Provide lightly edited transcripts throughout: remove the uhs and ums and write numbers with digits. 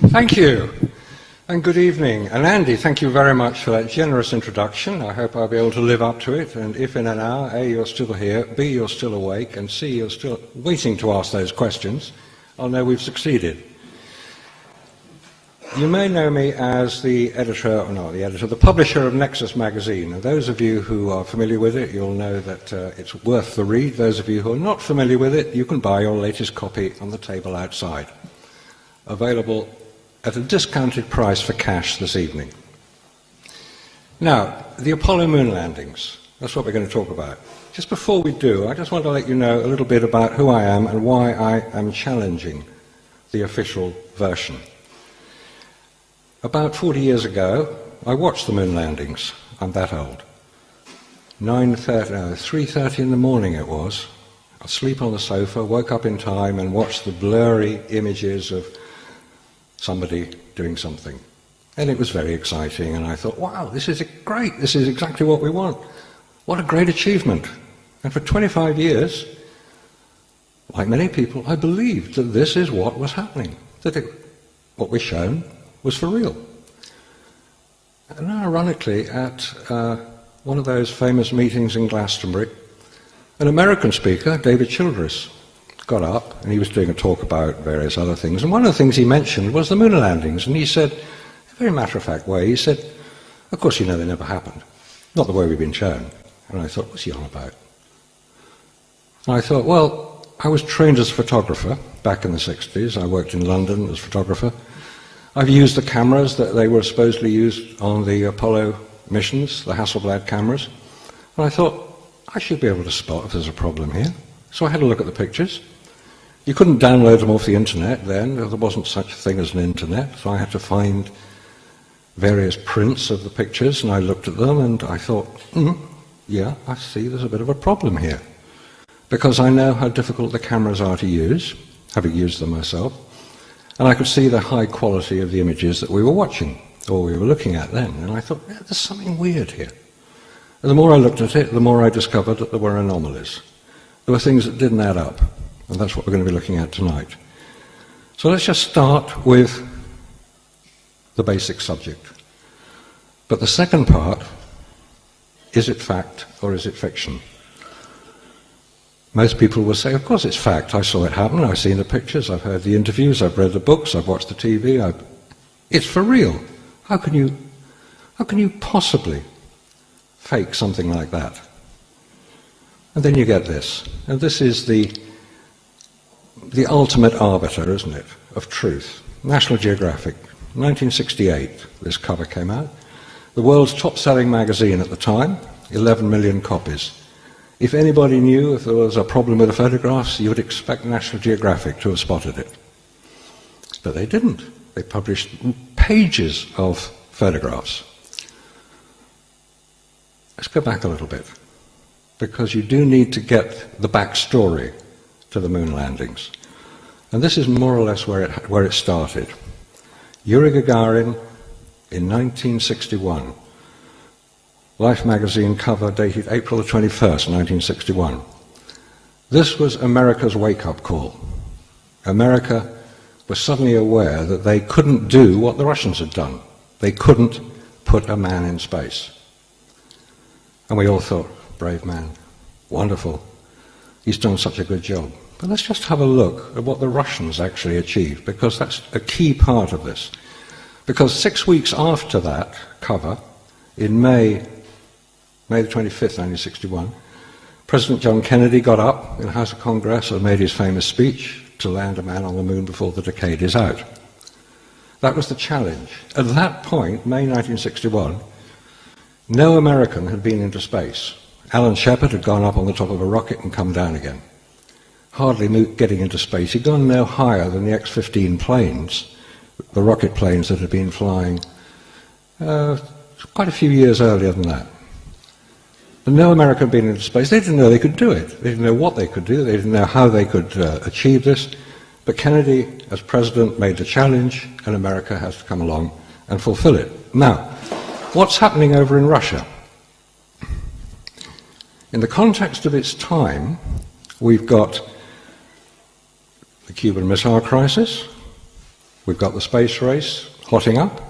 Thank you, and good evening. And Andy, thank you very much for that generous introduction. I hope I'll be able to live up to it, and if in an hour, A, you're still here, B, you're still awake, and C, you're still waiting to ask those questions, I'll know we've succeeded. You may know me as the the publisher of Nexus magazine. And those of you who are familiar with it, you'll know that it's worth the read. Those of you who are not familiar with it, you can buy your latest copy on the table outside. Available at a discounted price for cash this evening. Now, the Apollo moon landings. That's what we're going to talk about. Just before we do, I just want to let you know a little bit about who I am and why I am challenging the official version. About 40 years ago, I watched the moon landings. I'm that old. 3:30 in the morning it was. Asleep on the sofa, woke up in time and watched the blurry images of somebody doing something. And it was very exciting, and I thought, wow, this is great, this is exactly what we want. What a great achievement. And for 25 years, like many people, I believed that this is what was happening, that what was shown was for real. And ironically, at one of those famous meetings in Glastonbury, an American speaker, David Childress, got up and he was doing a talk about various other things. And one of the things he mentioned was the moon landings. And he said, in a very matter-of-fact way, he said, of course you know they never happened. Not the way we've been shown. And I thought, what's he on about? And I thought, well, I was trained as a photographer back in the 60s. I worked in London as a photographer. I've used the cameras that they were supposedly used on the Apollo missions, the Hasselblad cameras. And I thought, I should be able to spot if there's a problem here. So I had a look at the pictures. You couldn't download them off the internet then. There wasn't such a thing as an internet. So I had to find various prints of the pictures, and I looked at them and I thought, yeah, I see there's a bit of a problem here. Because I know how difficult the cameras are to use, having used them myself. And I could see the high quality of the images that we were watching, or we were looking at then. And I thought, yeah, there's something weird here. And the more I looked at it, the more I discovered that there were anomalies. There were things that didn't add up. And that's what we're going to be looking at tonight. So let's just start with the basic subject. But the second part, is it fact or is it fiction? Most people will say, of course it's fact. I saw it happen, I've seen the pictures, I've heard the interviews, I've read the books, I've watched the TV. It's for real. How can you possibly fake something like that? And then you get this. And this is the ultimate arbiter, isn't it, of truth. National Geographic, 1968, this cover came out. The world's top-selling magazine at the time, 11 million copies. If anybody knew if there was a problem with the photographs, you would expect National Geographic to have spotted it. But they didn't. They published pages of photographs. Let's go back a little bit, because you do need to get the backstory to the moon landings. And this is more or less where it started. Yuri Gagarin in 1961. Life magazine cover dated April the 21st, 1961. This was America's wake-up call. America was suddenly aware that they couldn't do what the Russians had done. They couldn't put a man in space. And we all thought, brave man, wonderful, he's done such a good job. But let's just have a look at what the Russians actually achieved, because that's a key part of this. Because 6 weeks after that cover, in May the 25th, 1961, President John Kennedy got up in the House of Congress and made his famous speech to land a man on the moon before the decade is out. That was the challenge. At that point, May 1961, no American had been into space. Alan Shepard had gone up on the top of a rocket and come down again. Hardly getting into space. He'd gone no higher than the X-15 planes, the rocket planes that had been flying quite a few years earlier than that. But no American had been into space. They didn't know they could do it. They didn't know what they could do. They didn't know how they could achieve this. But Kennedy, as president, made the challenge, and America has to come along and fulfill it. Now, what's happening over in Russia? In the context of its time, we've got the Cuban Missile Crisis, We've got the space race hotting up.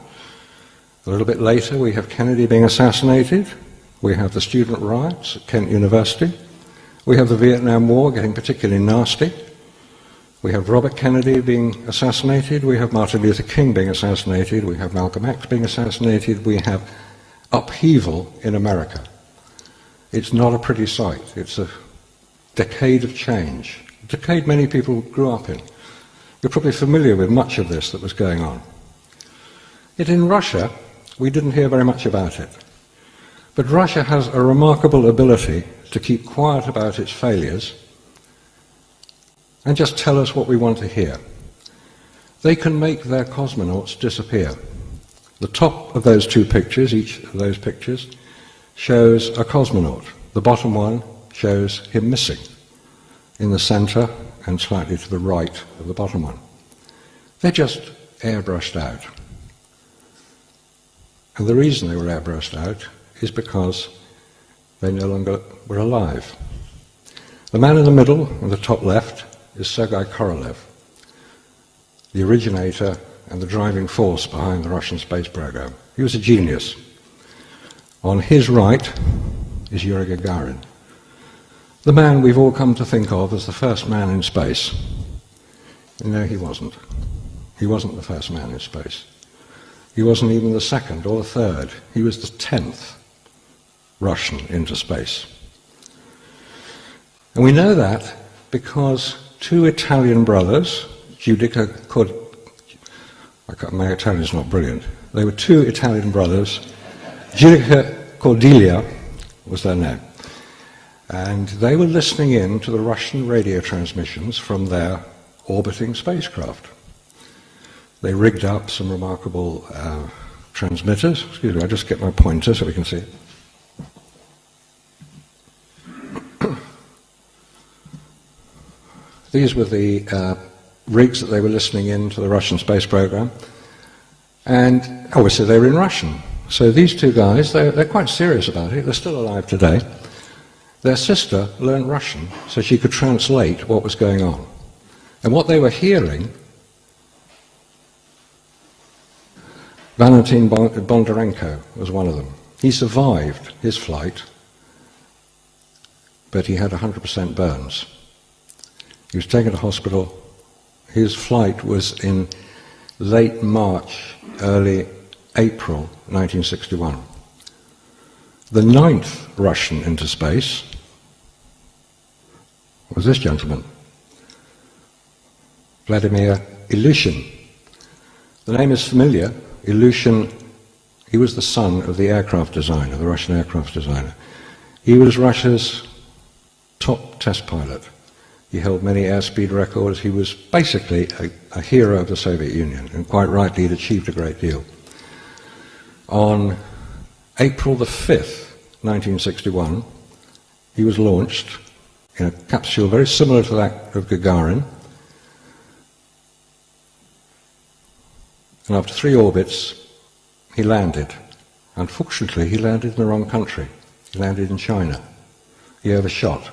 A little bit later, we have Kennedy being assassinated. We have the student riots at Kent University. We have the Vietnam War getting particularly nasty. We have Robert Kennedy being assassinated. We have Martin Luther King being assassinated. We have Malcolm X being assassinated. We have upheaval in America. It's not a pretty sight. It's a decade of change, a decade many people grew up in. You're probably familiar with much of this that was going on. Yet in Russia, we didn't hear very much about it. But Russia has a remarkable ability to keep quiet about its failures and just tell us what we want to hear. They can make their cosmonauts disappear. The top of those two pictures, each of those pictures, shows a cosmonaut. The bottom one shows him missing in the center and slightly to the right of the bottom one. They're just airbrushed out. And the reason they were airbrushed out is because they no longer were alive. The man in the middle, on the top left, is Sergei Korolev, the originator and the driving force behind the Russian space program. He was a genius. On his right is Yuri Gagarin, the man we've all come to think of as the first man in space. No, he wasn't. He wasn't the first man in space. He wasn't even the second or the third. He was the 10th Russian into space. And we know that because two Italian brothers, my Italian's not brilliant. They were two Italian brothers. Giudica Cordelia was their name. And they were listening in to the Russian radio transmissions from their orbiting spacecraft. They rigged up some remarkable transmitters. Excuse me, I'll just get my pointer so we can see. These were the rigs that they were listening in to the Russian space program. And obviously they were in Russian. So these two guys, they're quite serious about it. They're still alive today. Their sister learned Russian so she could translate what was going on. And what they were hearing, Valentin Bondarenko was one of them. He survived his flight, but he had 100% burns. He was taken to hospital. His flight was in late March, early April 1961. The 9th Russian into space was this gentleman, Vladimir Ilyushin. The name is familiar. Ilyushin, he was the son of the aircraft designer, the Russian aircraft designer. He was Russia's top test pilot. He held many airspeed records. He was basically a hero of the Soviet Union, and quite rightly he'd achieved a great deal. On April the 5th, 1961, he was launched in a capsule very similar to that of Gagarin. And after 3 orbits, he landed. Unfortunately, he landed in the wrong country. He landed in China. He overshot.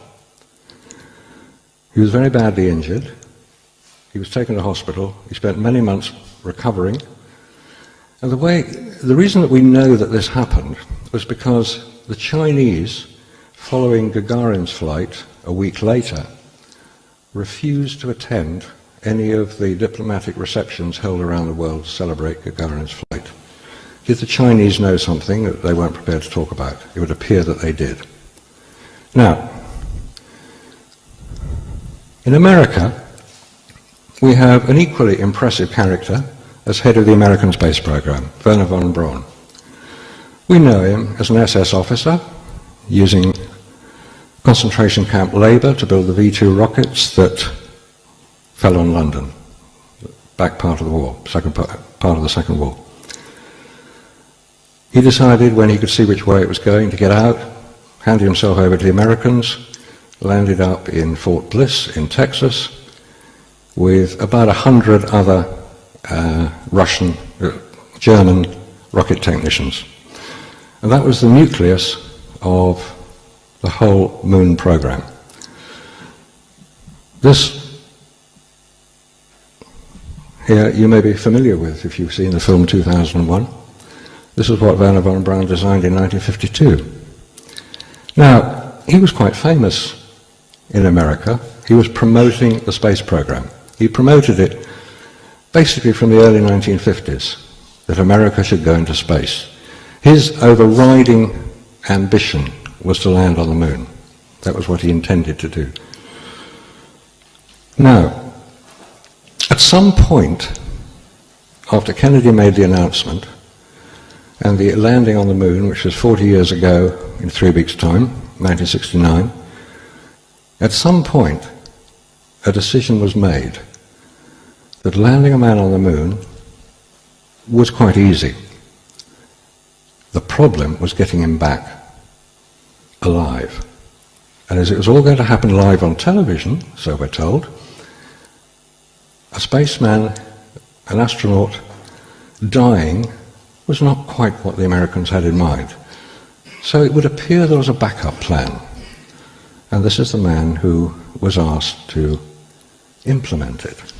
He was very badly injured. He was taken to hospital. He spent many months recovering. And the reason that we know that this happened was because the Chinese, following Gagarin's flight a week later, refused to attend any of the diplomatic receptions held around the world to celebrate Gagarin's flight. Did the Chinese know something that they weren't prepared to talk about? It would appear that they did. Now, in America, we have an equally impressive character as head of the American space program, Wernher von Braun. We know him as an SS officer, using concentration camp labour to build the V-2 rockets that fell on London, back part of the war, part of the Second War. He decided, when he could see which way it was going, to get out, handed himself over to the Americans, landed up in Fort Bliss in Texas with about 100 other German rocket technicians. And that was the nucleus of the whole moon program. here you may be familiar with if you've seen the film 2001. This is what Wernher von Braun designed in 1952. Now, he was quite famous in America. He was promoting the space program. He promoted it basically from the early 1950s, that America should go into space. His overriding ambition was to land on the moon. That was what he intended to do. Now, at some point, after Kennedy made the announcement, and the landing on the moon, which was 40 years ago in 3 weeks' time, 1969, at some point, a decision was made that landing a man on the moon was quite easy. The problem was getting him back alive. And as it was all going to happen live on television, so we're told, a spaceman, an astronaut, dying was not quite what the Americans had in mind. So it would appear there was a backup plan. And this is the man who was asked to implement it.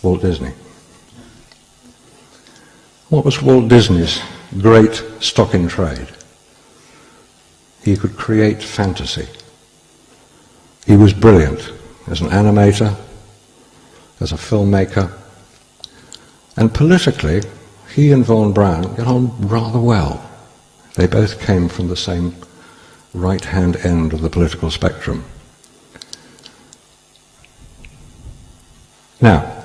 Walt Disney. What was Walt Disney's great stock in trade? He could create fantasy. He was brilliant as an animator, as a filmmaker, and politically, he and von Braun got on rather well. They both came from the same right-hand end of the political spectrum. Now,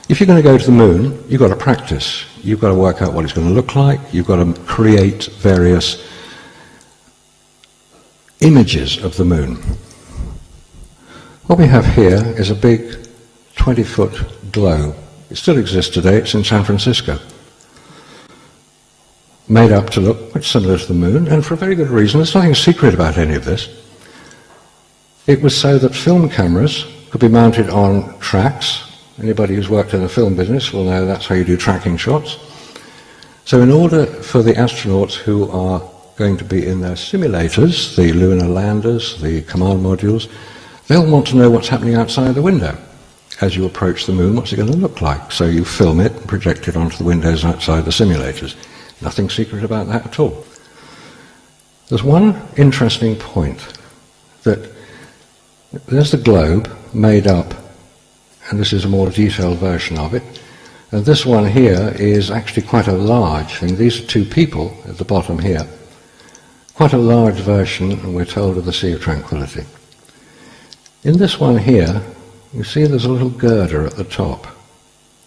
if you're going to go to the moon, you've got to practice. You've got to work out what it's going to look like. You've got to create various images of the moon. What we have here is a big 20-foot globe. It still exists today. It's in San Francisco. Made up to look quite similar to the moon, and for a very good reason. There's nothing secret about any of this. It was so that film cameras could be mounted on tracks. Anybody who's worked in the film business will know that's how you do tracking shots. So in order for the astronauts who are going to be in their simulators, the lunar landers, the command modules, they'll want to know what's happening outside the window. As you approach the moon, what's it going to look like? So you film it and project it onto the windows outside the simulators. Nothing secret about that at all. There's one interesting point, that there's the globe made up, and this is a more detailed version of it, and this one here is actually quite a large thing. These are two people at the bottom here. Quite a large version, and we're told, of the Sea of Tranquility. In this one here, you see there's a little girder at the top.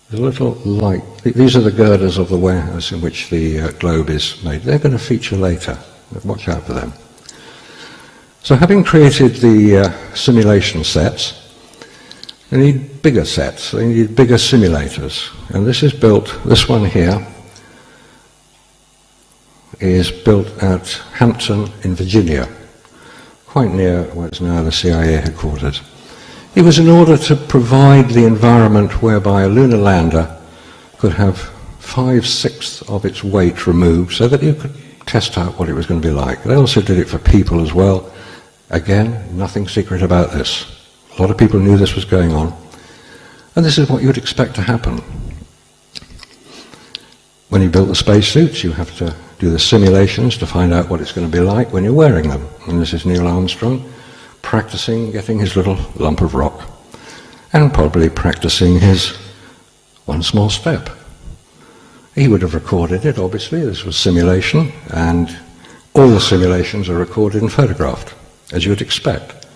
There's a little light. These are the girders of the warehouse in which the globe is made. They're going to feature later. Watch out for them. So having created the simulation sets, they need bigger sets. They need bigger simulators. And this is built, this one here, is built at Hampton in Virginia, quite near what's now the CIA headquarters. It was in order to provide the environment whereby a lunar lander could have 5/6 of its weight removed so that you could test out what it was going to be like. They also did it for people as well. Again, nothing secret about this. A lot of people knew this was going on. And this is what you would expect to happen. When you build the spacesuits, you have to do the simulations to find out what it's going to be like when you're wearing them. And this is Neil Armstrong practicing getting his little lump of rock, and probably practicing his one small step. He would have recorded it, obviously. This was simulation, and all the simulations are recorded and photographed, as you would expect.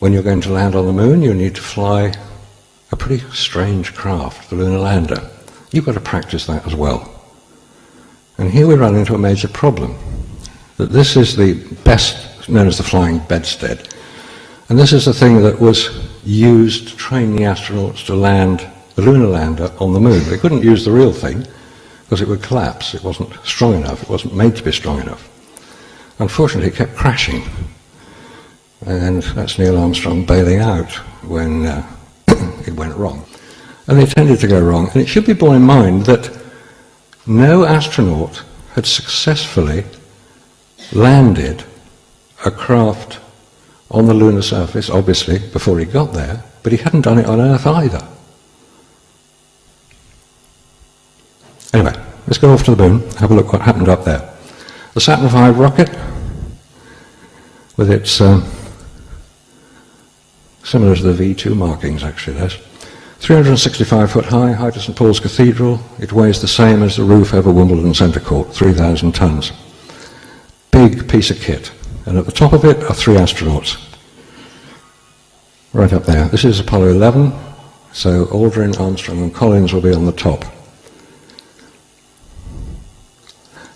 When you're going to land on the moon, you need to fly a pretty strange craft, the lunar lander. You've got to practice that as well. And here we run into a major problem, that this is the best known as the flying bedstead. And this is the thing that was used to train the astronauts to land the lunar lander on the moon. They couldn't use the real thing because it would collapse. It wasn't strong enough. It wasn't made to be strong enough. Unfortunately, it kept crashing. And that's Neil Armstrong bailing out when it went wrong. And they tended to go wrong. And it should be borne in mind that no astronaut had successfully landed a craft on the lunar surface, obviously, before he got there, but he hadn't done it on Earth either. Anyway, let's go off to the moon, have a look what happened up there. The Saturn V rocket, with its similar to the V2 markings, actually, there's 365 foot high, height of St Paul's Cathedral. It weighs the same as the roof over Wimbledon Centre Court, 3,000 tons. Big piece of kit. And at the top of it are 3 astronauts. Right up there. This is Apollo 11, so Aldrin, Armstrong and Collins will be on the top.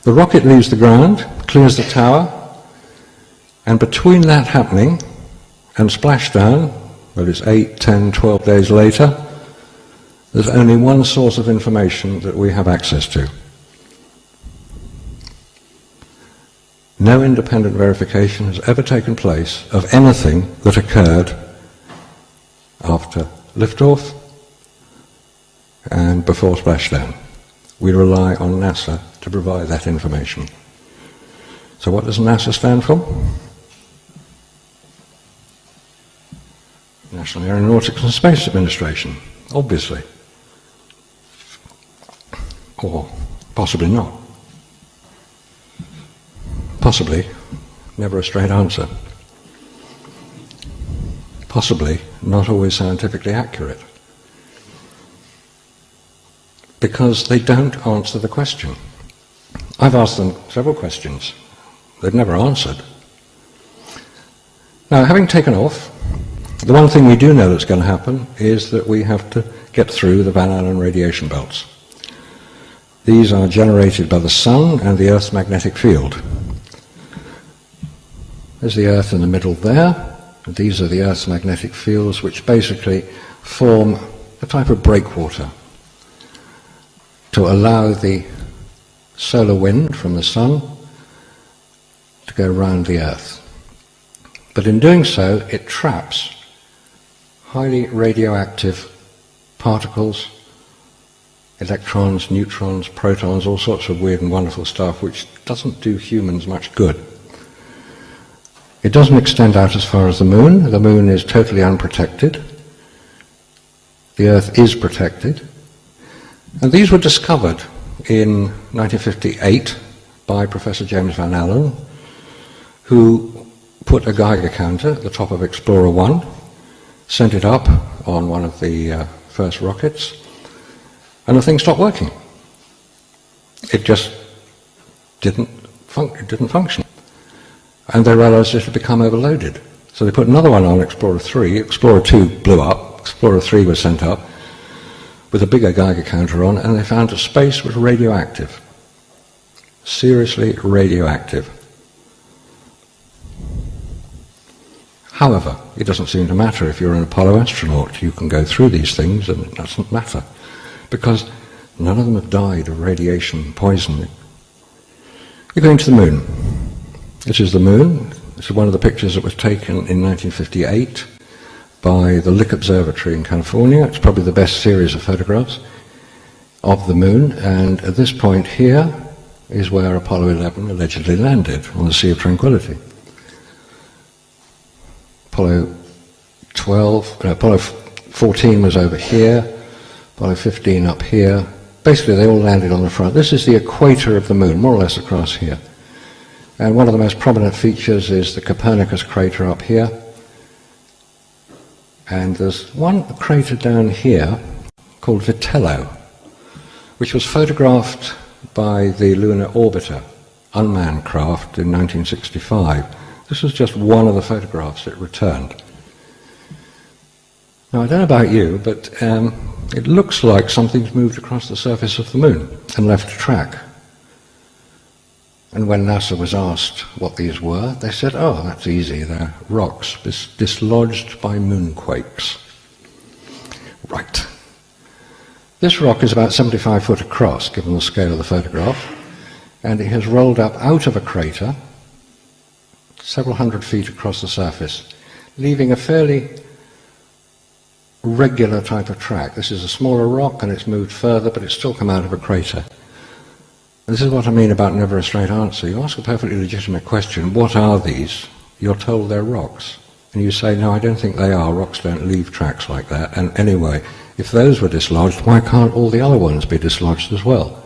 The rocket leaves the ground, clears the tower, and between that happening and splashdown, well, it's 8, 10, 12 days later, there's only one source of information that we have access to. No independent verification has ever taken place of anything that occurred after liftoff and before splashdown. We rely on NASA to provide that information. So what does NASA stand for? National Aeronautics and Space Administration, obviously. Or possibly not. Possibly, never a straight answer. Possibly, not always scientifically accurate. Because they don't answer the question. I've asked them several questions. They've never answered. Now, having taken off, the one thing we do know that's going to happen is that we have to get through the Van Allen radiation belts. These are generated by the Sun and the Earth's magnetic field. There's the Earth in the middle there. And these are the Earth's magnetic fields, which basically form a type of breakwater to allow the solar wind from the Sun to go round the Earth. But in doing so, it traps highly radioactive particles, electrons, neutrons, protons, all sorts of weird and wonderful stuff which doesn't do humans much good. It doesn't extend out as far as the Moon. The Moon is totally unprotected. The Earth is protected. And these were discovered in 1958 by Professor James Van Allen, who put a Geiger counter at the top of Explorer 1, sent it up on one of the first rockets, and the thing stopped working. It just didn't function. And they realized it had become overloaded. So they put another one on Explorer 3. Explorer 2 blew up. Explorer 3 was sent up with a bigger Geiger counter on, and they found that space was radioactive. Seriously radioactive. However, it doesn't seem to matter if you're an Apollo astronaut. You can go through these things and it doesn't matter, because none of them have died of radiation poisoning. You're going to the Moon. This is the Moon. This is one of the pictures that was taken in 1958 by the Lick Observatory in California. It's probably the best series of photographs of the Moon, and at this point here is where Apollo 11 allegedly landed, on the Sea of Tranquility. Apollo 14 was over here, Apollo 15 up here. Basically they all landed on the front. This is the equator of the Moon, more or less across here. And one of the most prominent features is the Copernicus crater up here. And there's one crater down here called Vitello, which was photographed by the Lunar Orbiter unmanned craft in 1965. This was just one of the photographs it returned. Now, I don't know about you, but it looks like something's moved across the surface of the Moon and left a track. And when NASA was asked what these were, they said, oh, that's easy, they're rocks dislodged by moonquakes. Right. This rock is about 75 foot across, given the scale of the photograph, and it has rolled up out of a crater several hundred feet across the surface, leaving a fairly regular type of track. This is a smaller rock and it's moved further, but it's still come out of a crater. This is what I mean about never a straight answer. You ask a perfectly legitimate question, what are these? You're told they're rocks. And you say, no, I don't think they are. Rocks don't leave tracks like that. And anyway, if those were dislodged, why can't all the other ones be dislodged as well?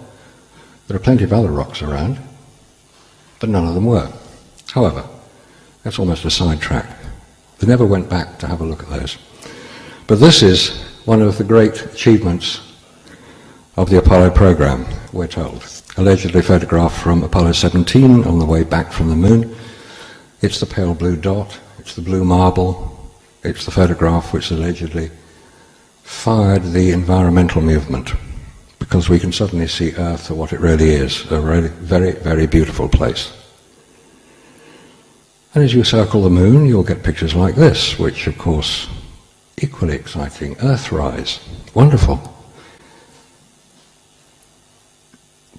There are plenty of other rocks around, but none of them were. However, that's almost a sidetrack. They never went back to have a look at those. But this is one of the great achievements of the Apollo program, we're told. Allegedly photographed from Apollo 17 on the way back from the moon. It's the pale blue dot, it's the blue marble, it's the photograph which allegedly fired the environmental movement, because we can suddenly see Earth for what it really is, a really very, very beautiful place. And as you circle the moon, you'll get pictures like this, which of course, equally exciting, Earthrise, wonderful.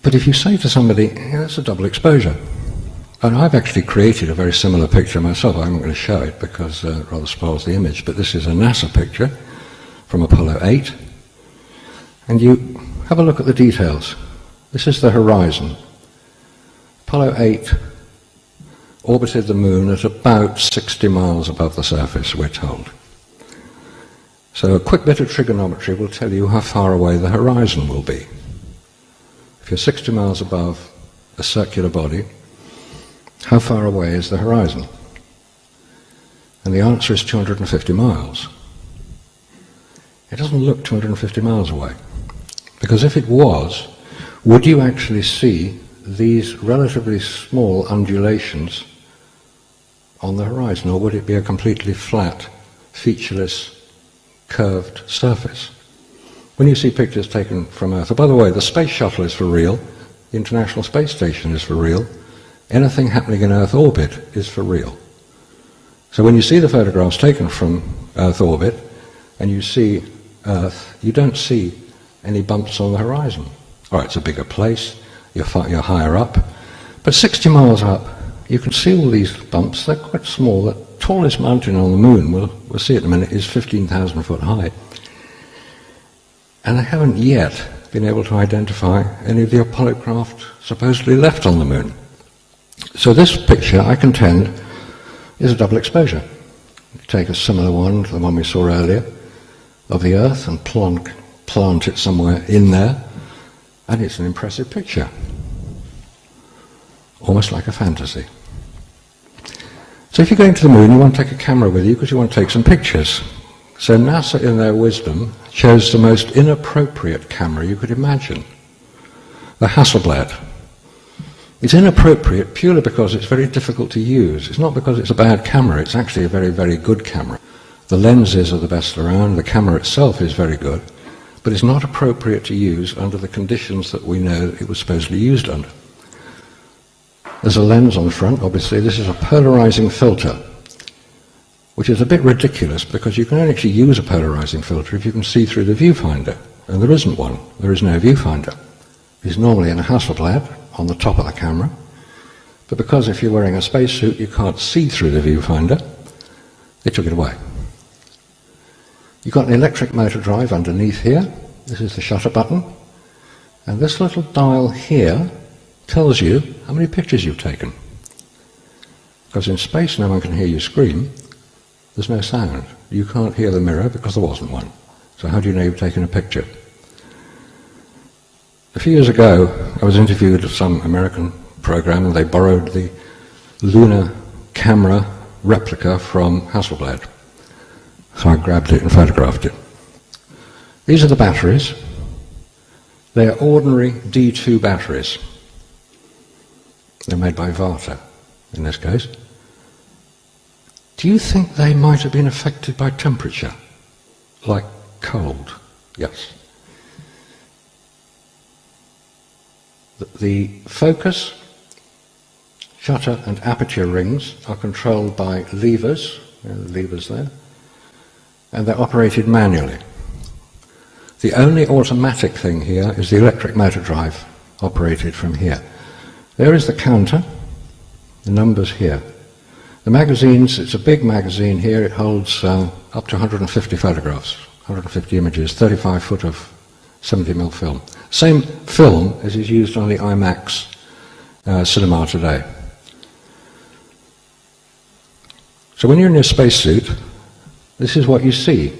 But if you say to somebody, yeah, that's a double exposure, and I've actually created a very similar picture myself. I'm going to show it because it rather spoils the image, but this is a NASA picture from Apollo 8, and you have a look at the details. This is the horizon. Apollo 8 orbited the moon at about 60 miles above the surface, we're told. So a quick bit of trigonometry will tell you how far away the horizon will be. If you're 60 miles above a circular body, how far away is the horizon? And the answer is 250 miles. It doesn't look 250 miles away. Because if it was, would you actually see these relatively small undulations on the horizon, or would it be a completely flat, featureless, curved surface? When you see pictures taken from Earth, oh, by the way, the space shuttle is for real, the International Space Station is for real, anything happening in Earth orbit is for real. So when you see the photographs taken from Earth orbit, and you see Earth, you don't see any bumps on the horizon. All right, it's a bigger place, you're higher up, but 60 miles up, you can see all these bumps. They're quite small. The tallest mountain on the moon, we'll see in a minute, is 15,000 foot high. And they haven't yet been able to identify any of the Apollo craft supposedly left on the moon. So this picture, I contend, is a double exposure. You take a similar one to the one we saw earlier of the Earth and plant it somewhere in there, and it's an impressive picture. Almost like a fantasy. So if you're going to the moon, you want to take a camera with you because you want to take some pictures. So NASA, in their wisdom, chose the most inappropriate camera you could imagine, the Hasselblad. It's inappropriate purely because it's very difficult to use. It's not because it's a bad camera, it's actually a very, very good camera. The lenses are the best around, the camera itself is very good, but it's not appropriate to use under the conditions that we know it was supposedly used under. There's a lens on the front, obviously. This is a polarizing filter, which is a bit ridiculous because you can only actually use a polarizing filter if you can see through the viewfinder, and there isn't one. There is no viewfinder. It's normally in a Hasselblad on the top of the camera, but because if you're wearing a spacesuit you can't see through the viewfinder, they took it away. You've got an electric motor drive underneath here. This is the shutter button, and this little dial here tells you how many pictures you've taken. Because in space no one can hear you scream, there's no sound. You can't hear the mirror because there wasn't one. So how do you know you've taken a picture? A few years ago I was interviewed at some American program and they borrowed the lunar camera replica from Hasselblad. So I grabbed it and photographed it. These are the batteries. They are ordinary D2 batteries. They're made by Varta, in this case. Do you think they might have been affected by temperature? Like cold? Yes. The focus, shutter and aperture rings are controlled by levers, the levers there, and they're operated manually. The only automatic thing here is the electric motor drive, operated from here. There is the counter, the numbers here. The magazines, it's a big magazine here, it holds up to 150 photographs, 150 images, 35 foot of 70mm film. Same film as is used on the IMAX cinema today. So when you're in your spacesuit, this is what you see.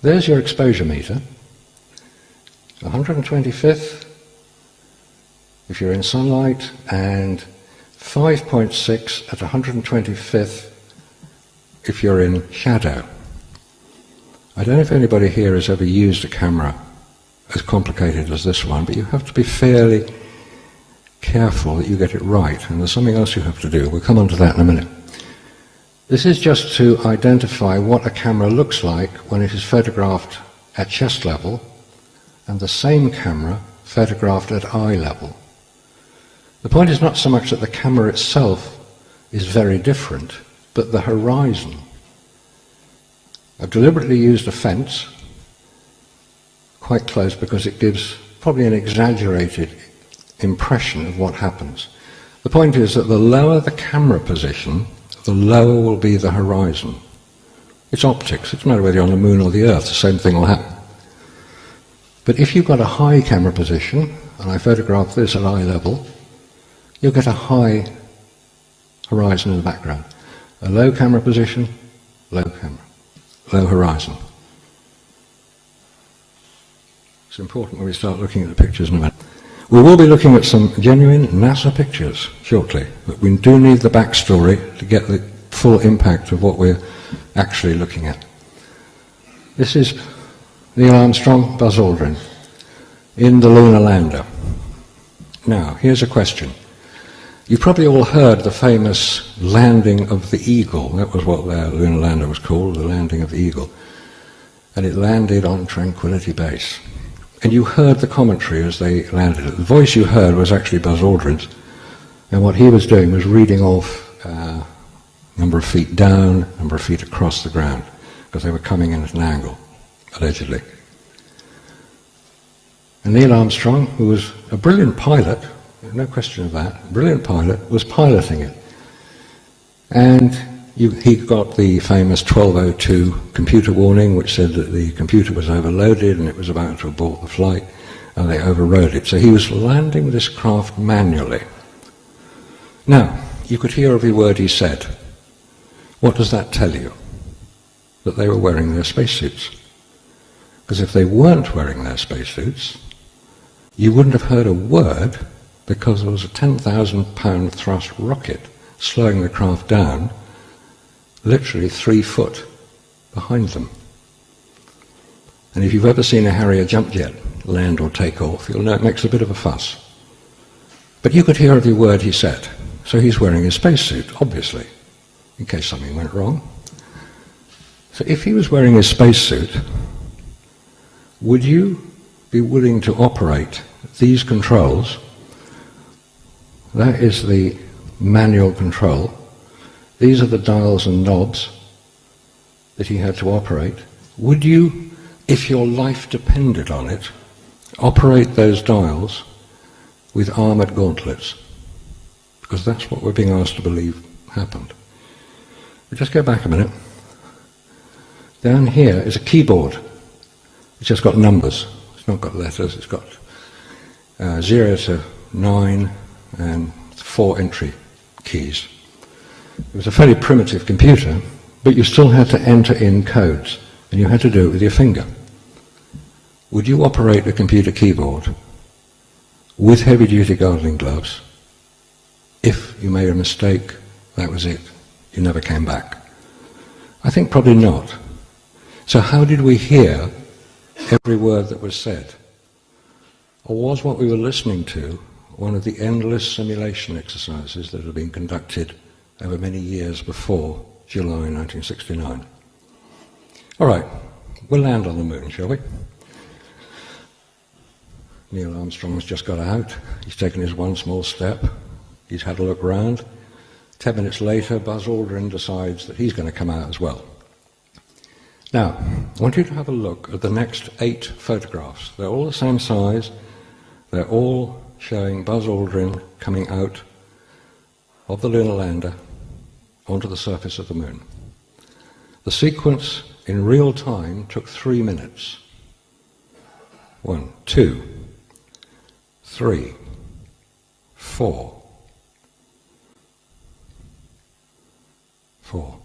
There's your exposure meter, 125th if you're in sunlight, and 5.6 at 125th if you're in shadow. I don't know if anybody here has ever used a camera as complicated as this one, but you have to be fairly careful that you get it right, and there's something else you have to do. We'll come on to that in a minute. This is just to identify what a camera looks like when it is photographed at chest level and the same camera photographed at eye level. The point is not so much that the camera itself is very different, but the horizon. I've deliberately used a fence quite close because it gives probably an exaggerated impression of what happens. The point is that the lower the camera position, the lower will be the horizon. It's optics. It doesn't matter whether you're on the moon or the earth, the same thing will happen. But if you've got a high camera position, and I photograph this at eye level, you'll get a high horizon in the background. A low camera position, low horizon. It's important when we start looking at the pictures in a minute. We will be looking at some genuine NASA pictures shortly, but we do need the backstory to get the full impact of what we're actually looking at. This is Neil Armstrong, Buzz Aldrin, in the lunar lander. Now, here's a question. You've probably all heard the famous landing of the Eagle. That was what their lunar lander was called, the landing of the Eagle. And it landed on Tranquility Base. And you heard the commentary as they landed it. The voice you heard was actually Buzz Aldrin's, and what he was doing was reading off number of feet down, number of feet across the ground, because they were coming in at an angle, allegedly. And Neil Armstrong, who was a brilliant pilot, no question of that, brilliant pilot, was piloting it. And he got the famous 1202 computer warning, which said that the computer was overloaded and it was about to abort the flight, and they overrode it. So he was landing this craft manually. Now, you could hear every word he said. What does that tell you? That they were wearing their spacesuits. Because if they weren't wearing their spacesuits, you wouldn't have heard a word, because there was a 10,000-pound thrust rocket slowing the craft down literally 3 foot behind them. And if you've ever seen a Harrier jump jet land or take off, you'll know it makes a bit of a fuss. But you could hear every word he said. So he's wearing his spacesuit, obviously, in case something went wrong. So if he was wearing his spacesuit, would you be willing to operate these controls? That is the manual control. These are the dials and knobs that he had to operate. Would you, if your life depended on it, operate those dials with armoured gauntlets? Because that's what we're being asked to believe happened. But just go back a minute. Down here is a keyboard. It's just got numbers. It's not got letters. It's got 0 to 9 and 4 entry keys. It was a fairly primitive computer, but you still had to enter in codes, and you had to do it with your finger. Would you operate a computer keyboard with heavy-duty gardening gloves? If you made a mistake, that was it. You never came back. I think probably not. So how did we hear every word that was said? Or was what we were listening to one of the endless simulation exercises that had been conducted over many years before July 1969? All right, we'll land on the moon, shall we? Neil Armstrong's just got out. He's taken his one small step. He's had a look round. 10 minutes later, Buzz Aldrin decides that he's going to come out as well. Now, I want you to have a look at the next 8 photographs. They're all the same size. They're all showing Buzz Aldrin coming out of the lunar lander onto the surface of the moon. The sequence in real time took 3 minutes. 1, 2, 3, 4, 4,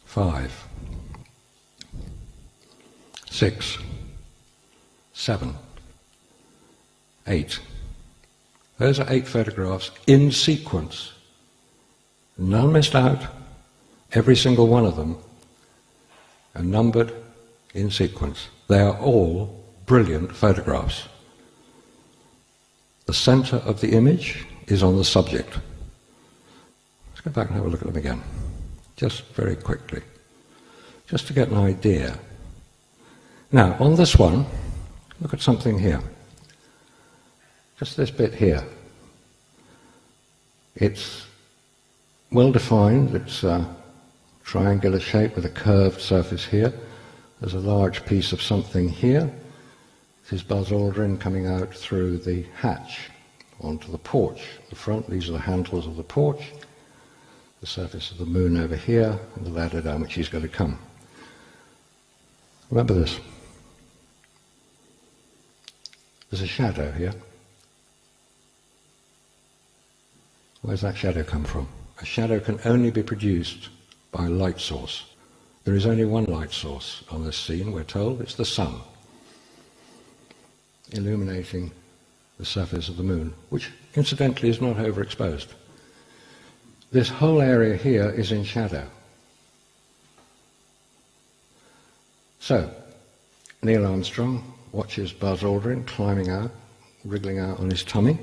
5, 6, 7, 8. Those are 8 photographs in sequence. None missed out. Every single one of them are numbered in sequence. They are all brilliant photographs. The center of the image is on the subject. Let's go back and have a look at them again, just very quickly, just to get an idea. Now, on this one, look at something here. Just this bit here. It's well defined, it's a triangular shape with a curved surface here. There's a large piece of something here. This is Buzz Aldrin coming out through the hatch onto the porch. The front, these are the handles of the porch. The surface of the moon over here, and the ladder down which he's going to come. Remember this. There's a shadow here. Where's that shadow come from? A shadow can only be produced by a light source. There is only one light source on this scene, we're told. It's the sun, illuminating the surface of the moon, which incidentally is not overexposed. This whole area here is in shadow. So, Neil Armstrong watches Buzz Aldrin climbing out, wriggling out on his tummy,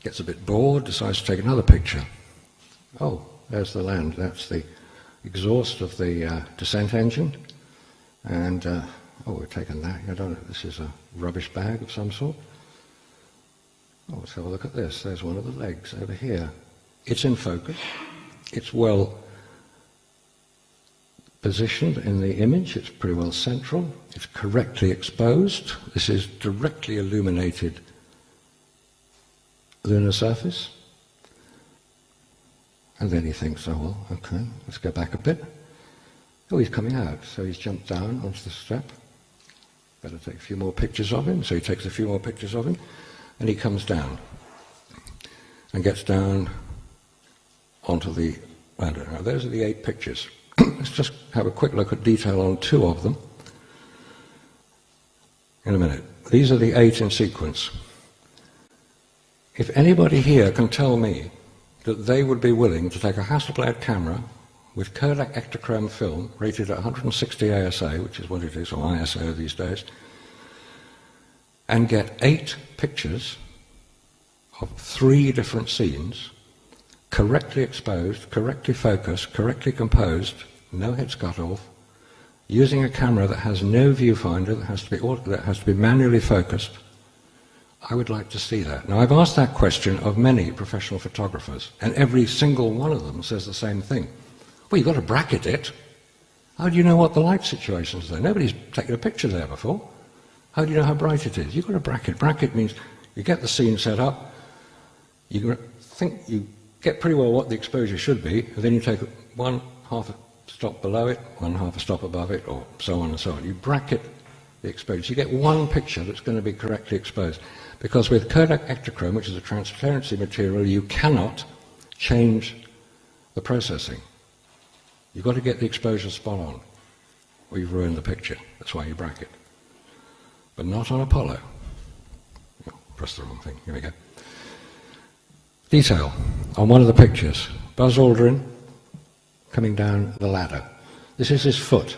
gets a bit bored, decides to take another picture. Oh, there's the land. That's the exhaust of the descent engine. And, oh, we've taken that. I don't know, this is a rubbish bag of some sort. Oh, let's have a look at this. There's one of the legs over here. It's in focus. It's well positioned in the image. It's pretty well central. It's correctly exposed. This is directly illuminated lunar surface. And then he thinks, oh, well, okay, let's go back a bit. Oh, he's coming out, so he's jumped down onto the step. Better take a few more pictures of him. So he takes a few more pictures of him, and he comes down and gets down onto the ladder. Now, those are the 8 pictures. Let's just have a quick look at detail on 2 of them in a minute. These are the 8 in sequence. If anybody here can tell me that they would be willing to take a Hasselblad camera with Kodak Ektachrome film rated at 160 ASA, which is what it is, or ISO these days, and get 8 pictures of 3 different scenes, correctly exposed, correctly focused, correctly composed, no heads cut off, using a camera that has no viewfinder, that has to be manually focused, I would like to see that. Now, I've asked that question of many professional photographers, and every single one of them says the same thing. Well, you've got to bracket it. How do you know what the light situation is there? Nobody's taken a picture there before. How do you know how bright it is? You've got to bracket. Bracket means you get the scene set up, you think you get pretty well what the exposure should be, and then you take 1/2 a stop below it, 1/2 a stop above it, or so on and so on. You bracket the exposure. You get one picture that's going to be correctly exposed. Because with Kodak Ektachrome, which is a transparency material, you cannot change the processing. You've got to get the exposure spot on, or you've ruined the picture. That's why you bracket. But not on Apollo. Oh, press the wrong thing. Here we go. Detail on one of the pictures. Buzz Aldrin coming down the ladder. This is his foot.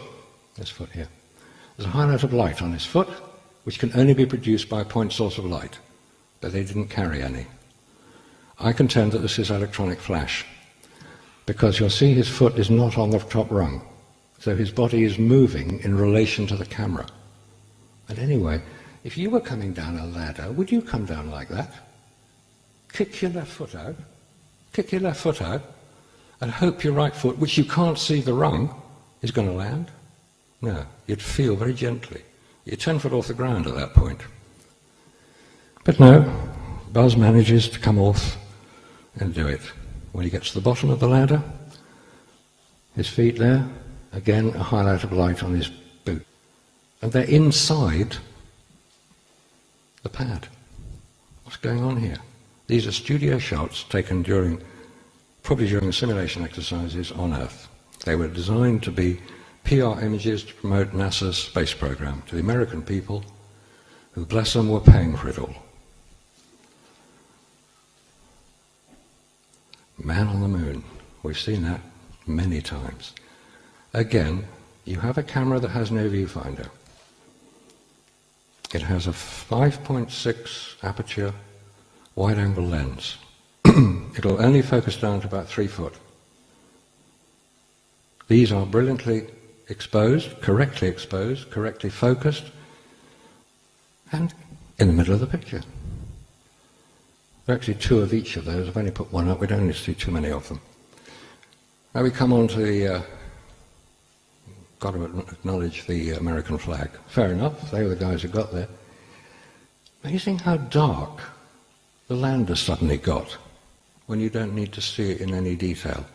This foot here. There's a highlight of light on his foot, which can only be produced by a point source of light, but they didn't carry any. I contend that this is electronic flash, because you'll see his foot is not on the top rung, so his body is moving in relation to the camera. And anyway, if you were coming down a ladder, would you come down like that? Kick your left foot out, and hope your right foot, which you can't see the rung, is going to land? No, you'd feel very gently. You're 10 foot off the ground at that point. But no, Buzz manages to come off and do it. When he gets to the bottom of the ladder, his feet there, again a highlight of light on his boot. And they're inside the pad. What's going on here? These are studio shots taken during probably during the simulation exercises on Earth. They were designed to be PR images to promote NASA's space program to the American people, who, bless them, were paying for it all. Man on the moon. We've seen that many times. Again, you have a camera that has no viewfinder. It has a 5.6 aperture wide-angle lens. It'll only focus down to about 3 foot. These are brilliantly exposed, correctly focused, and in the middle of the picture. There are actually 2 of each of those. I've only put one up. We don't need to see too many of them. Now we come on to the, got to acknowledge the American flag. Fair enough, they were the guys who got there. Amazing how dark the land has suddenly got when you don't need to see it in any detail.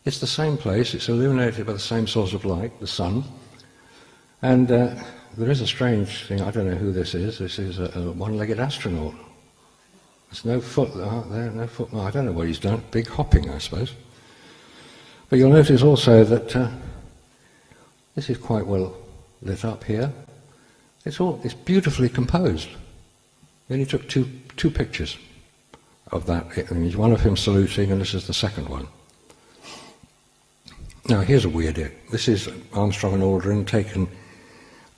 It's the same place, it's illuminated by the same source of light, the sun, and there is a strange thing. I don't know who this is. This is a one-legged astronaut. There's no foot there, no foot. Well, I don't know what he's done. Big hopping, I suppose. But you'll notice also that this is quite well lit up here. It's beautifully composed. He only took two pictures of that image. One of him saluting, and this is the second one. Now, here's a weird bit. This is Armstrong and Aldrin taken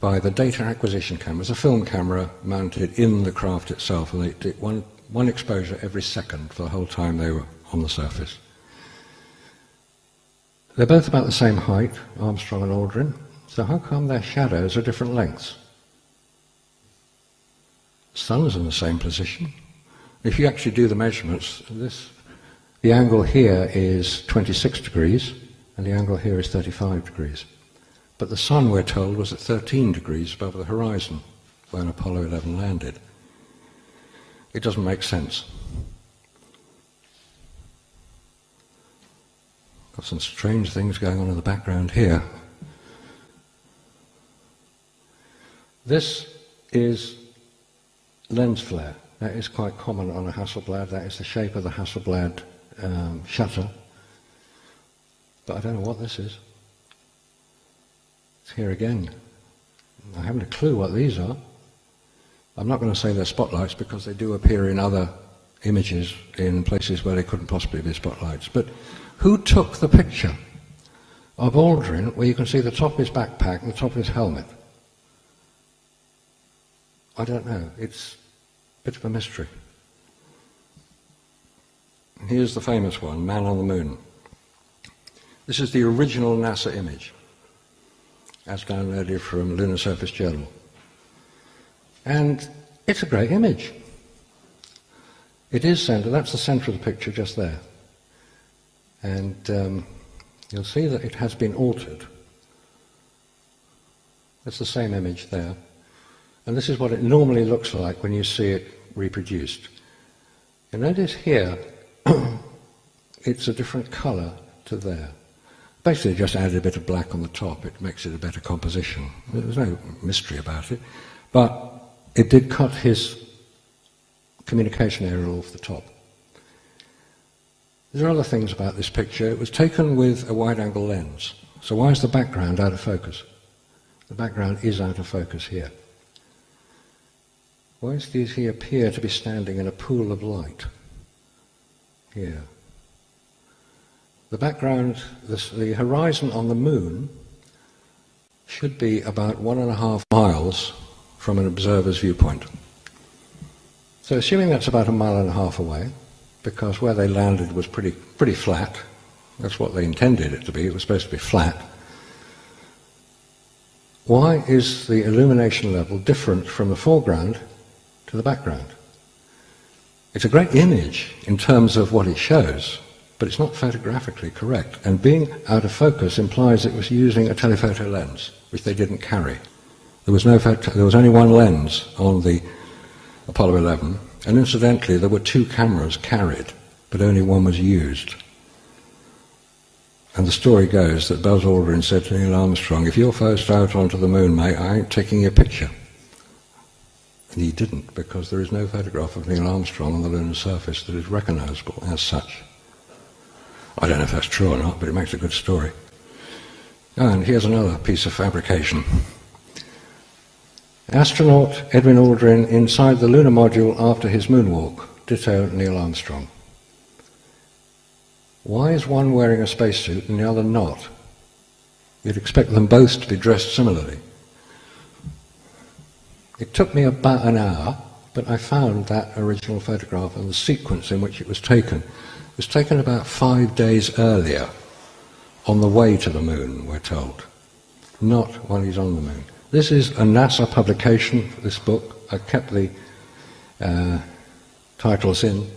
by the data acquisition camera. It's a film camera mounted in the craft itself, and they did one exposure every second for the whole time they were on the surface. They're both about the same height, Armstrong and Aldrin, so how come their shadows are different lengths? The sun's in the same position. If you actually do the measurements, the angle here is 26 degrees, and the angle here is 35 degrees. But the sun, we're told, was at 13 degrees above the horizon when Apollo 11 landed. It doesn't make sense. Got some strange things going on in the background here. This is lens flare. That is quite common on a Hasselblad. That is the shape of the Hasselblad shutter. But I don't know what this is. It's here again. I haven't a clue what these are. I'm not going to say they're spotlights because they do appear in other images in places where they couldn't possibly be spotlights. But who took the picture of Aldrin where you can see the top of his backpack and the top of his helmet? I don't know. It's a bit of a mystery. Here's the famous one, Man on the Moon. This is the original NASA image, as downloaded from Lunar Surface Journal. And it's a great image. It is centered, that's the center of the picture just there. And you'll see that it has been altered. It's the same image there. And this is what it normally looks like when you see it reproduced. You notice here, it's a different color to there. Basically just added a bit of black on the top. It makes it a better composition. There's no mystery about it. But it did cut his communication area off the top. There are other things about this picture. It was taken with a wide-angle lens. So why is the background out of focus? The background is out of focus here. Why does he appear to be standing in a pool of light? Here. The background, the horizon on the moon should be about 1.5 miles from an observer's viewpoint. So assuming that's about 1.5 miles away, because where they landed was pretty flat, that's what they intended it to be, it was supposed to be flat, why is the illumination level different from the foreground to the background? It's a great image in terms of what it shows, but it's not photographically correct. And being out of focus implies it was using a telephoto lens, which they didn't carry. There was only one lens on the Apollo 11, and incidentally there were 2 cameras carried, but only one was used. And the story goes that Buzz Aldrin said to Neil Armstrong, "If you're first out onto the moon, mate, I ain't taking your picture." And he didn't, because there is no photograph of Neil Armstrong on the lunar surface that is recognizable as such. I don't know if that's true or not, but it makes a good story. And here's another piece of fabrication. Astronaut Edwin Aldrin inside the lunar module after his moonwalk. Ditto Neil Armstrong. Why is one wearing a spacesuit and the other not? You'd expect them both to be dressed similarly. It took me about an hour, but I found that original photograph and the sequence in which it was taken. It was taken about 5 days earlier, on the way to the moon, we're told, not while he's on the moon. This is a NASA publication, this book. I kept the titles in.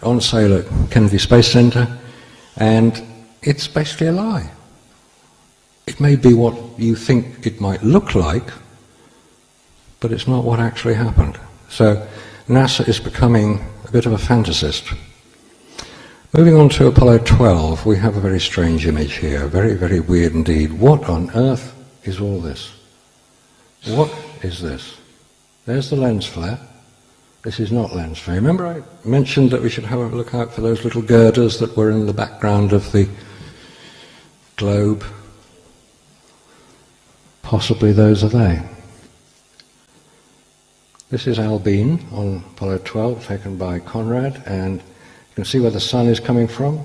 On sale at Kennedy Space Center, and it's basically a lie. It may be what you think it might look like, but it's not what actually happened. So NASA is becoming a bit of a fantasist. Moving on to Apollo 12, we have a very strange image here, very, very weird indeed. What on earth is all this? What is this? There's the lens flare. This is not lens flare. Remember I mentioned that we should have a look out for those little girders that were in the background of the globe? Possibly those are they. This is Albine on Apollo 12, taken by Conrad, and you can see where the sun is coming from,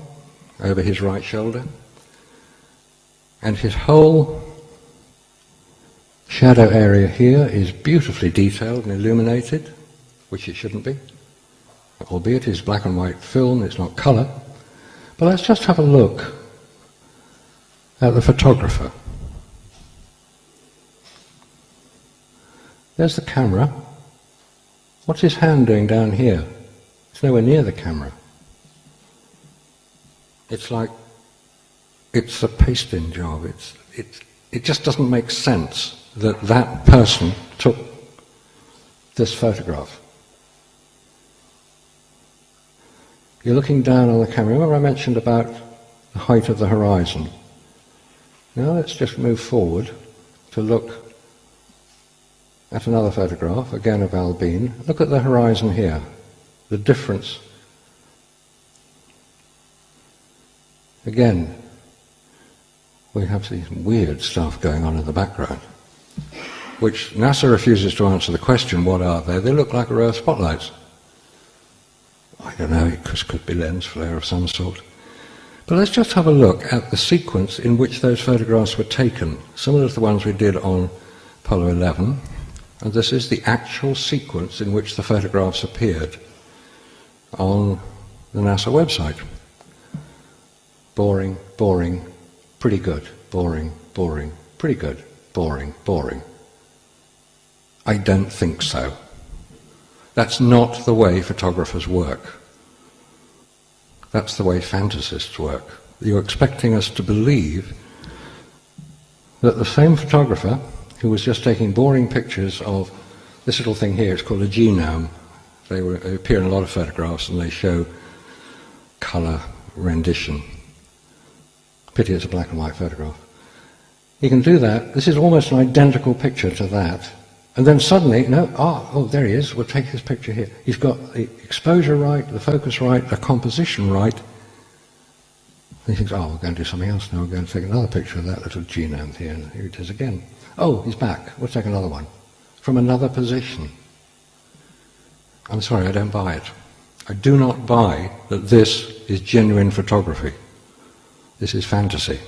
over his right shoulder. And his whole shadow area here is beautifully detailed and illuminated, which it shouldn't be, albeit it's black and white film, it's not colour. But let's just have a look at the photographer. There's the camera. What's his hand doing down here? It's nowhere near the camera. It's like it's a pasting job. It just doesn't make sense that that person took this photograph. You're looking down on the camera. Remember I mentioned about the height of the horizon? Now let's just move forward to look at another photograph, again of Albine. Look at the horizon here, the difference. Again, we have this weird stuff going on in the background, which NASA refuses to answer the question, what are they? They look like a row of spotlights. I don't know, it could be lens flare of some sort. But let's just have a look at the sequence in which those photographs were taken, similar to the ones we did on Apollo 11. And this is the actual sequence in which the photographs appeared on the NASA website. Boring, boring, pretty good. Boring, boring, pretty good. Boring, boring. I don't think so. That's not the way photographers work. That's the way fantasists work. You're expecting us to believe that the same photographer who was just taking boring pictures of this little thing here, it's called a genome. They appear in a lot of photographs and they show colour rendition. Pity it's a black and white photograph. He can do that. This is almost an identical picture to that. And then suddenly, there he is, we'll take his picture here. He's got the exposure right, the focus right, the composition right. And he thinks, we're going to do something else now, we're going to take another picture of that little genome here, and here it is again. Oh, he's back, we'll take another one. From another position. I'm sorry, I don't buy it. I do not buy that this is genuine photography. This is fantasy.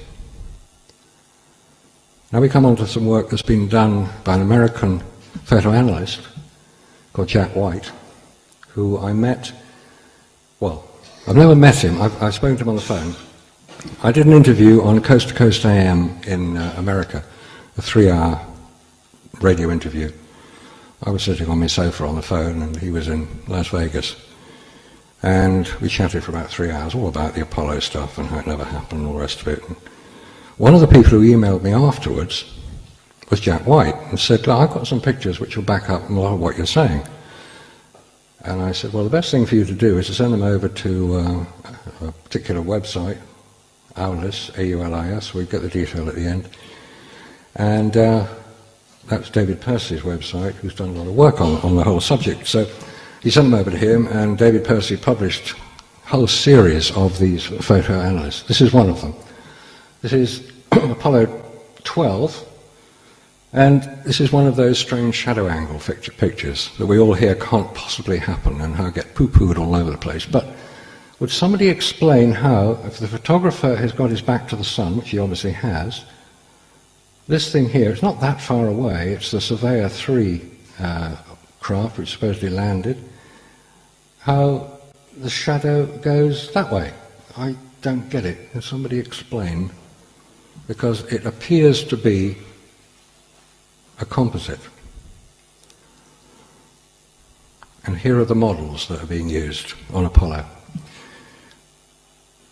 Now we come on to some work that's been done by an American photoanalyst called Jack White, who I met, I've never met him, I've spoken to him on the phone. I did an interview on Coast to Coast AM in America, a 3-hour radio interview. I was sitting on my sofa on the phone and he was in Las Vegas. And we chatted for about 3 hours, all about the Apollo stuff and how it never happened and all the rest of it. And one of the people who emailed me afterwards was Jack White and said, look, I've got some pictures which will back up a lot of what you're saying. And I said, well, the best thing for you to do is to send them over to a particular website, AULIS, A-U-L-I-S, we'll get the detail at the end. And that's David Percy's website, who's done a lot of work on the whole subject. So he sent them over to him, and David Percy published whole series of these photo analysts. This is one of them. This is Apollo 12, and this is one of those strange shadow angle pictures that we all hear can't possibly happen and how get poo-pooed all over the place. But would somebody explain how, if the photographer has got his back to the sun, which he obviously has, this thing here, it's not that far away, it's the Surveyor 3 craft which supposedly landed, how the shadow goes that way? I don't get it. Can somebody explain? Because it appears to be a composite. And here are the models that are being used on Apollo.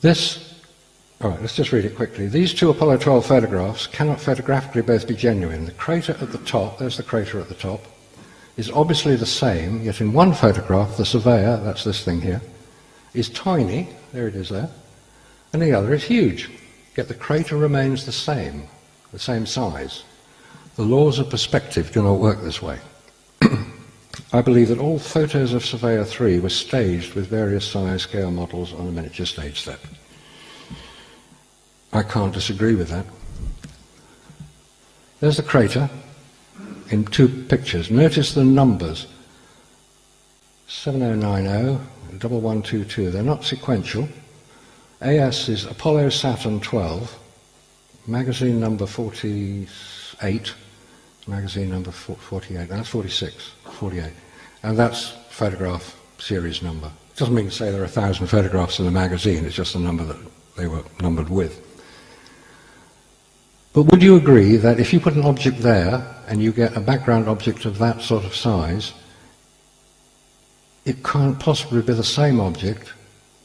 All right, let's just read it quickly. These two Apollo 12 photographs cannot photographically both be genuine. The crater at the top, there's the crater at the top, is obviously the same, yet in one photograph, the Surveyor, that's this thing here, is tiny, there it is there, and the other is huge, yet the crater remains the same size. The laws of perspective do not work this way. I believe that all photos of Surveyor 3 were staged with various size scale models on a miniature stage set. I can't disagree with that. There's the crater in two pictures. Notice the numbers, 7090, 1122, they're not sequential. AS is Apollo Saturn 12, magazine number 48, magazine number 48, that's 46, 48, and that's photograph series number. It doesn't mean to say there are 1,000 photographs in the magazine, it's just the number that they were numbered with. But would you agree that if you put an object there and you get a background object of that sort of size, it can't possibly be the same object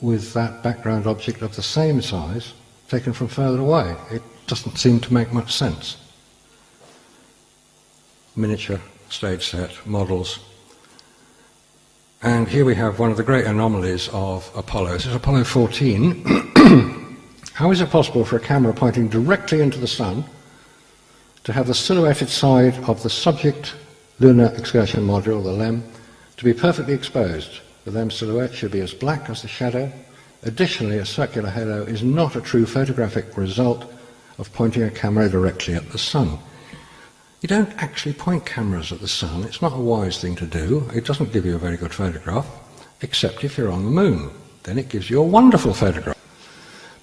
with that background object of the same size taken from further away? It doesn't seem to make much sense. Miniature stage set models. And here we have one of the great anomalies of Apollo. This is Apollo 14. How is it possible for a camera pointing directly into the sun to have the silhouetted side of the subject lunar excursion module, the LEM, to be perfectly exposed? The LEM silhouette should be as black as the shadow. Additionally, a circular halo is not a true photographic result of pointing a camera directly at the sun. You don't actually point cameras at the sun. It's not a wise thing to do. It doesn't give you a very good photograph, except if you're on the moon. Then it gives you a wonderful photograph,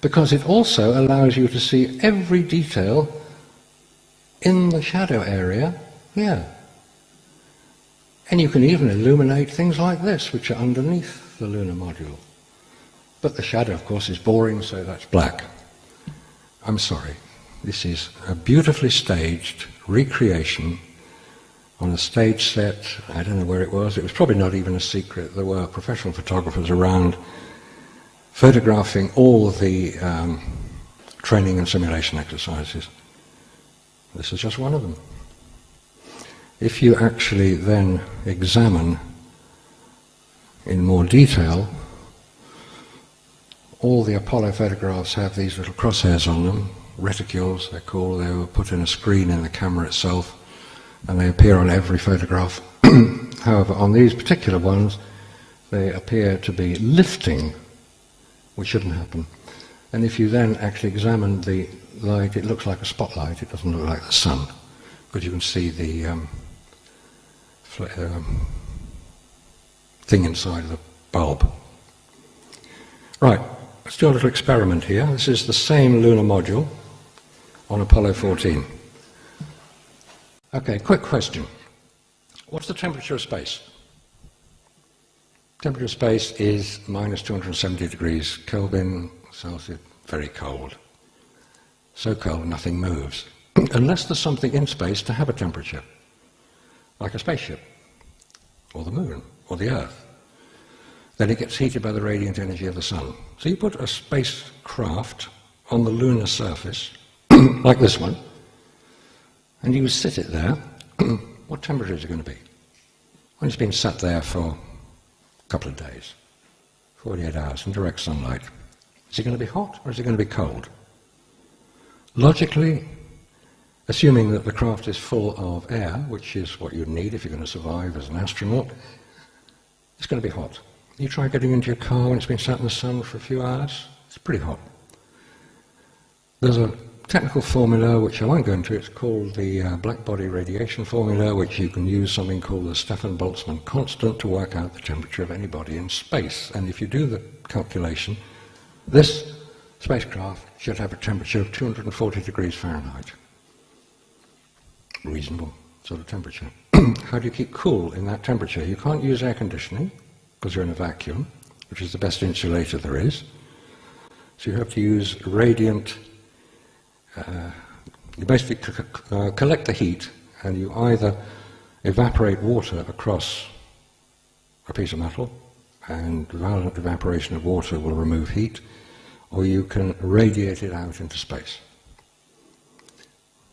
because it also allows you to see every detail in the shadow area here. And you can even illuminate things like this, which are underneath the lunar module. But the shadow, of course, is boring, so that's black. I'm sorry. This is a beautifully staged recreation on a stage set. I don't know where it was. It was probably not even a secret. There were professional photographers around photographing all the training and simulation exercises. This is just one of them. If you actually then examine in more detail, all the Apollo photographs have these little crosshairs on them, reticules they're called. They were put in a screen in the camera itself, and they appear on every photograph. However, on these particular ones, they appear to be lifting, which shouldn't happen. And if you then actually examine the light, it looks like a spotlight. It doesn't look like the sun, but you can see the thing inside the bulb. Right, let's do a little experiment here. This is the same lunar module on Apollo 14. Okay, quick question. What's the temperature of space? Temperature of space is minus 270 degrees Kelvin Celsius, very cold. So cold nothing moves. Unless there's something in space to have a temperature, like a spaceship, or the moon, or the Earth. Then it gets heated by the radiant energy of the sun. So you put a spacecraft on the lunar surface, like this one, and you sit it there. What temperature is it going to be? When it's been sat there for a couple of days, 48 hours in direct sunlight, is it going to be hot or is it going to be cold? Logically, assuming that the craft is full of air, which is what you'd need if you're going to survive as an astronaut, it's going to be hot. You try getting into your car when it's been sat in the sun for a few hours. It's pretty hot. There's a technical formula which I won't go into. It's called the black body radiation formula, which you can use something called the Stefan-Boltzmann constant to work out the temperature of any body in space. And if you do the calculation, this spacecraft should have a temperature of 240 degrees Fahrenheit. Reasonable sort of temperature. How do you keep cool in that temperature? You can't use air conditioning because you're in a vacuum, which is the best insulator there is. So you have to use radiant. You basically collect the heat, and you either evaporate water across a piece of metal, and violent evaporation of water will remove heat, or you can radiate it out into space.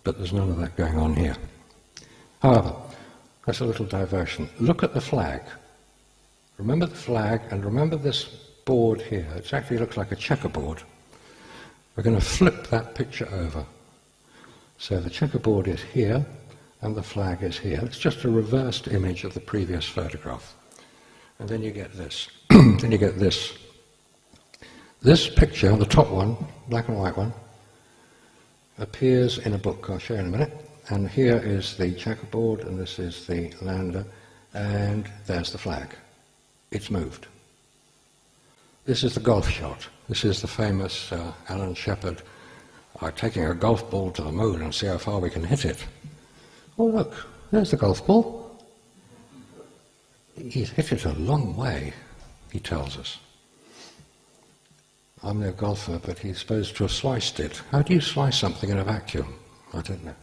But there's none of that going on here. However, that's a little diversion. Look at the flag. Remember the flag, and remember this board here. It actually looks like a checkerboard. We're going to flip that picture over. So the checkerboard is here, and the flag is here. It's just a reversed image of the previous photograph. And then you get this. Then you get this. This picture, the top one, black and white one, appears in a book I'll show you in a minute. And here is the checkerboard, and this is the lander, and there's the flag. It's moved. This is the golf shot. This is the famous Alan Shepard taking a golf ball to the moon and see how far we can hit it. Oh look, there's the golf ball. He's hit it a long way, he tells us. I'm no golfer, but he's supposed to have sliced it. How do you slice something in a vacuum? I don't know.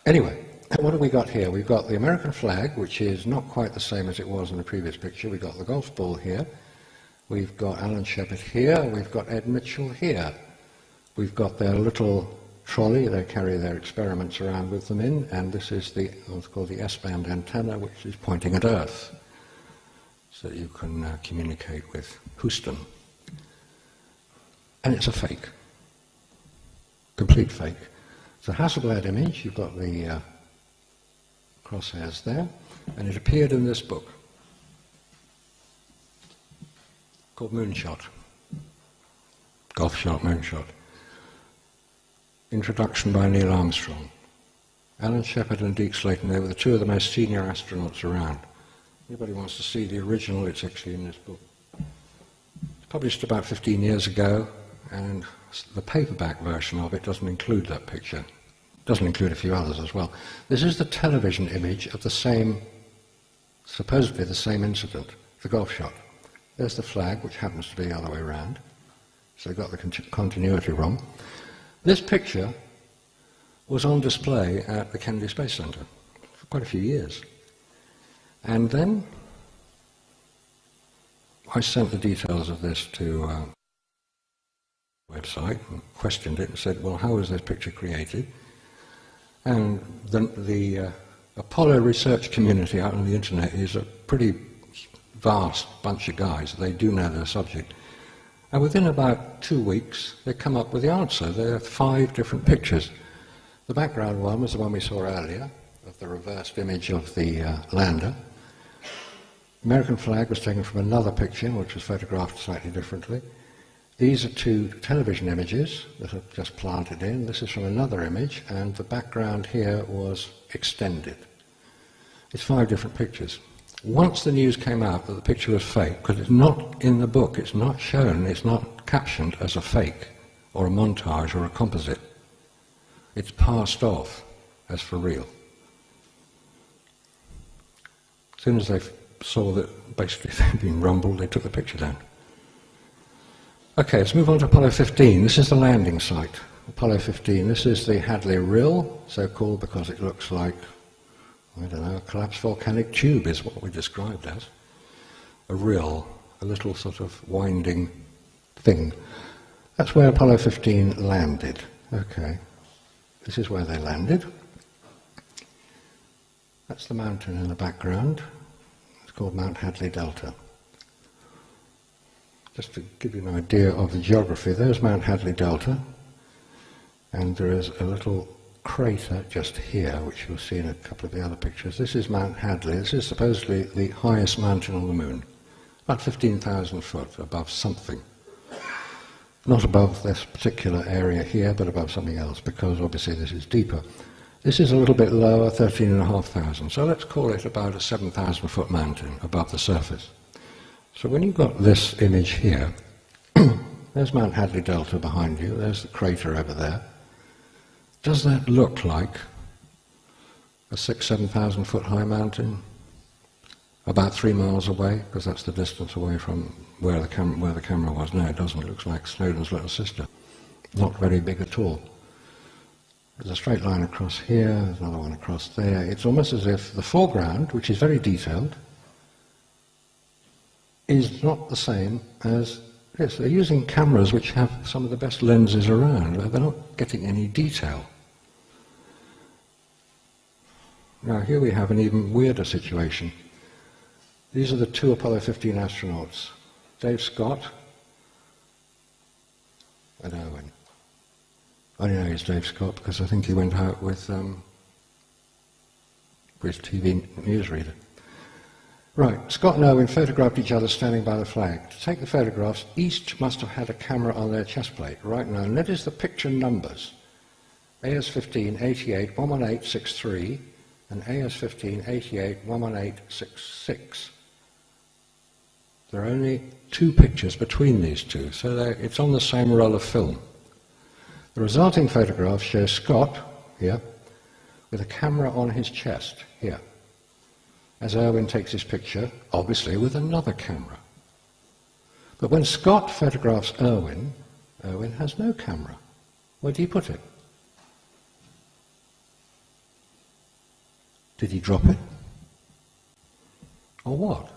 Anyway, what have we got here? We've got the American flag, which is not quite the same as it was in the previous picture. We've got the golf ball here. We've got Alan Shepard here. We've got Ed Mitchell here. We've got their little trolley. They carry their experiments around with them in. And this is what's called the S-band antenna, which is pointing at Earth, so that you can communicate with Houston. And it's a fake. Complete fake. It's a Hasselblad image. You've got the crosshairs there. And it appeared in this book called Moonshot. Golf Shot, Moonshot. Introduction by Neil Armstrong. Alan Shepard and Deke Slayton, they were the two of the most senior astronauts around. Anybody wants to see the original, it's actually in this book. It's published about 15 years ago, and the paperback version of it doesn't include that picture. It doesn't include a few others as well. This is the television image of the same, supposedly the same incident, the golf shot. There's the flag, which happens to be the other way around. So they've got the continuity wrong. This picture was on display at the Kennedy Space Center for quite a few years. And then I sent the details of this to a website and questioned it and said, well, how was this picture created? And the Apollo research community out on the internet is a pretty vast bunch of guys. They do know their subject. And within about 2 weeks, they come up with the answer. There are 5 different pictures. The background one was the one we saw earlier, of the reversed image of the lander. The American flag was taken from another picture, which was photographed slightly differently. These are 2 television images that are just planted in. This is from another image, and the background here was extended. It's 5 different pictures. Once the news came out that the picture was fake, because it's not in the book, it's not shown, it's not captioned as a fake, or a montage, or a composite. It's passed off as for real. As soon as they saw that basically they'd been rumbled, they took the picture down. Okay, let's move on to Apollo 15. This is the landing site, Apollo 15. This is the Hadley Rill, so called because it looks like, I don't know, a collapsed volcanic tube is what we described as. A rill, a little sort of winding thing. That's where Apollo 15 landed. Okay, this is where they landed. That's the mountain in the background. It's called Mount Hadley Delta. Just to give you an idea of the geography, there's Mount Hadley Delta, and there is a little crater just here, which you'll see in a couple of the other pictures. This is Mount Hadley. This is supposedly the highest mountain on the moon, about 15,000 foot above something. Not above this particular area here, but above something else, because obviously this is deeper. This is a little bit lower, 13,500. So let's call it about a 7,000 foot mountain above the surface. So when you've got this image here, there's Mount Hadley Delta behind you, there's the crater over there. Does that look like a 7,000 foot high mountain? About 3 miles away, because that's the distance away from where the camera was. No, it doesn't. It looks like Snowdon's little sister. Not very big at all. There's a straight line across here, there's another one across there. It's almost as if the foreground, which is very detailed, is not the same as this. They're using cameras which have some of the best lenses around. They're not getting any detail. Now here we have an even weirder situation. These are the 2 Apollo 15 astronauts, Dave Scott and Owen. I know he's Dave Scott because I think he went out with his TV newsreader. Right, Scott and Owen photographed each other standing by the flag. To take the photographs, each must have had a camera on their chest plate. Right now, notice the picture numbers. AS-15 88 11863 and AS-15 88 11866. There are only 2 pictures between these two, so it's on the same roll of film. The resulting photograph shows Scott, here, with a camera on his chest, here, as Owen takes his picture, obviously with another camera. But when Scott photographs Owen, Owen has no camera. Where do you put it? Did he drop it? Or what?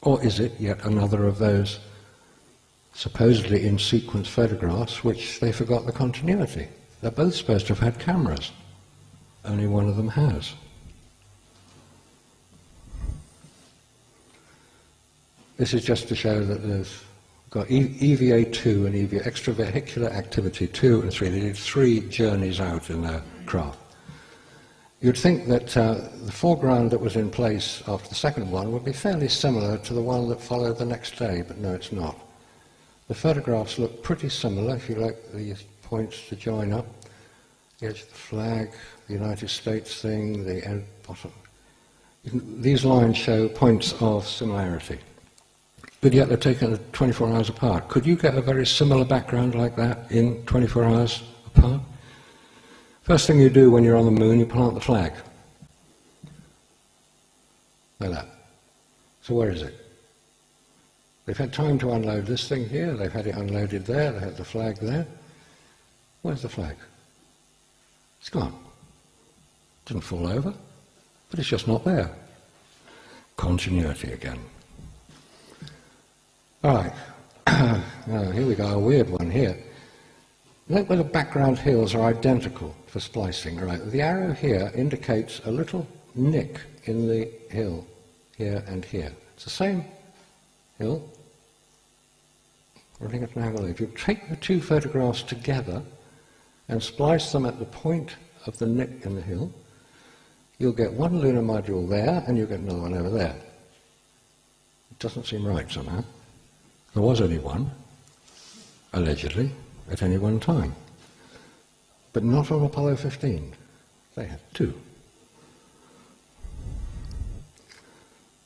Or is it yet another of those supposedly in sequence photographs which they forgot the continuity? They're both supposed to have had cameras. Only one of them has. This is just to show that there's got EVA2 and EVA, extravehicular activity 2 and 3. They did 3 journeys out in their craft. You'd think that the foreground that was in place after the second one would be fairly similar to the one that followed the next day, but no, it's not. The photographs look pretty similar, if you like these points to join up. The edge of the flag, the United States thing, the end bottom. These lines show points of similarity, but yet they're taken 24 hours apart. Could you get a very similar background like that in 24 hours apart? First thing you do when you're on the moon, you plant the flag. Like that. So where is it? They've had time to unload this thing here, they've had it unloaded there, they had the flag there. Where's the flag? It's gone. Didn't fall over, but it's just not there. Continuity again. All right. Now, here we go, a weird one here. Look where the background hills are identical for splicing. Right. The arrow here indicates a little nick in the hill here and here. It's the same hill running at an angle. If you take the 2 photographs together and splice them at the point of the nick in the hill, you'll get one lunar module there and you'll get another one over there. It doesn't seem right somehow. There was only one, allegedly, at any one time. But not on Apollo 15. They had 2.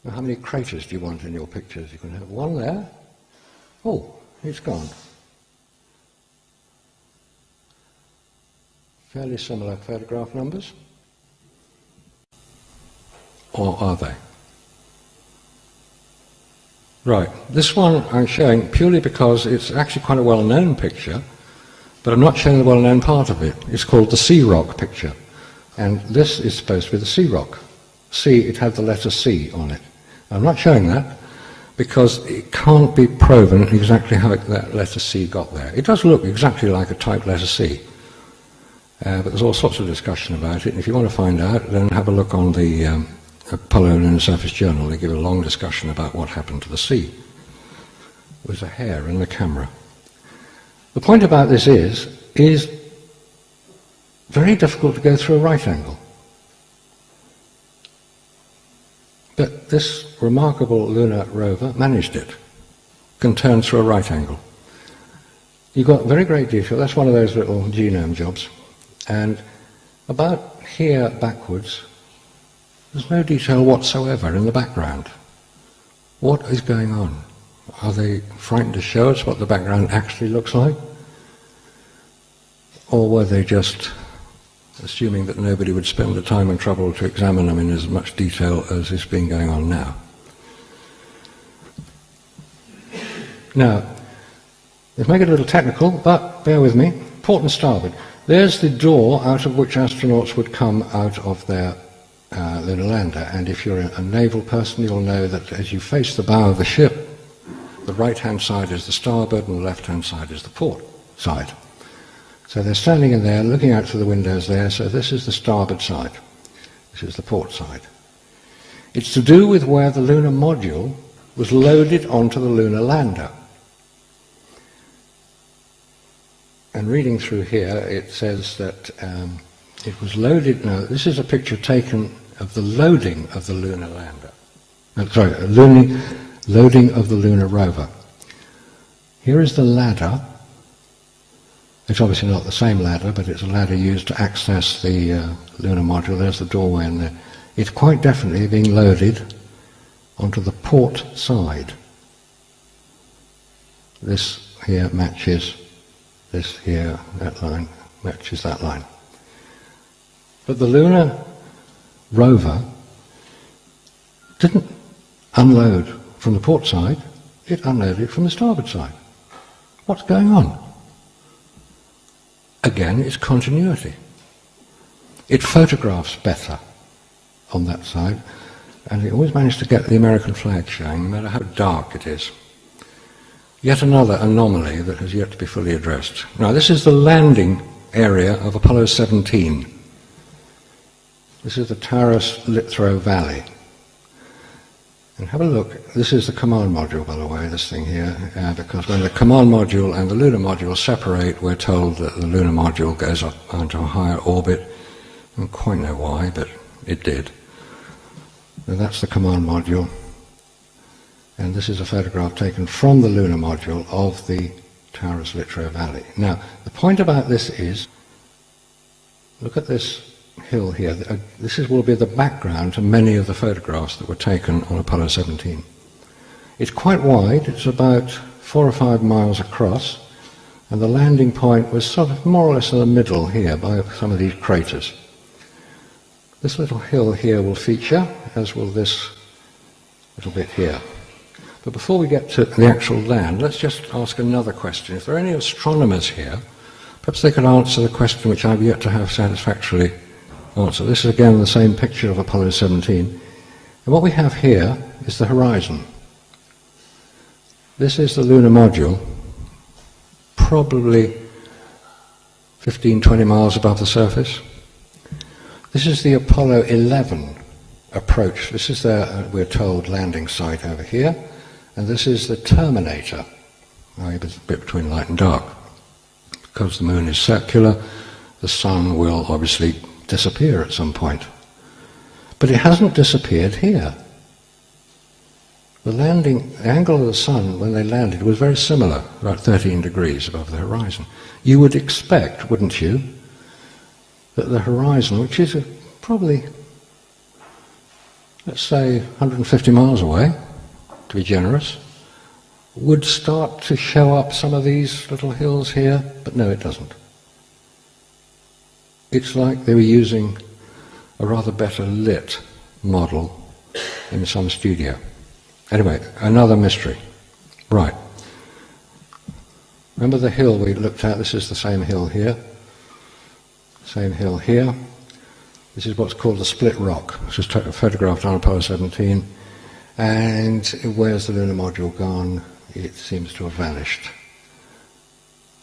Now, how many craters do you want in your pictures? You can have one there. Oh, it's gone. Fairly similar photograph numbers. Or are they? Right, this one I'm showing purely because it's actually quite a well-known picture, but I'm not showing the well-known part of it. It's called the Sea Rock picture, and this is supposed to be the Sea Rock. C, it had the letter C on it. I'm not showing that because it can't be proven exactly how that letter C got there. It does look exactly like a typed letter C, but there's all sorts of discussion about it, and if you want to find out, then have a look on the Apollo Lunar Surface Journal. They give a long discussion about what happened to the sea. It was a hair in the camera. The point about this is very difficult to go through a right angle. But this remarkable lunar rover managed it. Can turn through a right angle. You've got very great detail. That's one of those little genome jobs. And about here backwards, there's no detail whatsoever in the background. What is going on? Are they frightened to show us what the background actually looks like? Or were they just assuming that nobody would spend the time and trouble to examine them in as much detail as is being going on now? Now, let's make it a little technical, but bear with me. Port and starboard. There's the door out of which astronauts would come out of their lunar lander. And if you're a naval person, you'll know that as you face the bow of the ship, the right-hand side is the starboard and the left-hand side is the port side. So they're standing in there, looking out through the windows there. So this is the starboard side. This is the port side. It's to do with where the lunar module was loaded onto the lunar lander. And reading through here, it says that it was loaded. Now, this is a picture taken of the loading of the lunar lander. Loading of the lunar rover. Here is the ladder. It's obviously not the same ladder, but it's a ladder used to access the lunar module. There's the doorway in there. It's quite definitely being loaded onto the port side. This here matches this here, that line matches that line. But the lunar rover didn't unload from the port side, it unloaded from the starboard side. What's going on? Again, it's continuity. It photographs better on that side, and it always managed to get the American flag showing, no matter how dark it is. Yet another anomaly that has yet to be fully addressed. Now, this is the landing area of Apollo 17. This is the Taurus-Lithrow Valley. And have a look. This is the command module, by the way, this thing here, because when the command module and the lunar module separate, we're told that the lunar module goes up onto a higher orbit. I don't quite know why, but it did. And that's the command module. And this is a photograph taken from the lunar module of the Taurus-Lithrow Valley. Now, the point about this is, look at this hill here. This will be the background to many of the photographs that were taken on Apollo 17. It's quite wide. It's about 4 or 5 miles across. And the landing point was sort of more or less in the middle here by some of these craters. This little hill here will feature, as will this little bit here. But before we get to the actual land, let's just ask another question. If there are any astronomers here, perhaps they could answer the question which I've yet to have satisfactorily answered. This is again the same picture of Apollo 17. And what we have here is the horizon. This is the lunar module, probably 15, 20 miles above the surface. This is the Apollo 11 approach. This is their, we're told, landing site over here. And this is the terminator, a bit between light and dark. Because the moon is circular, the sun will obviously disappear at some point. But it hasn't disappeared here. The angle of the sun when they landed was very similar, about 13 degrees above the horizon. You would expect, wouldn't you, that the horizon, which is probably, let's say, 150 miles away, to be generous, would start to show up some of these little hills here, but no, it doesn't. It's like they were using a rather better lit model in some studio. Anyway, another mystery. Right. Remember the hill we looked at? This is the same hill here. Same hill here. This is what's called the split rock. This was photographed on Apollo 17. And where's the lunar module gone? It seems to have vanished.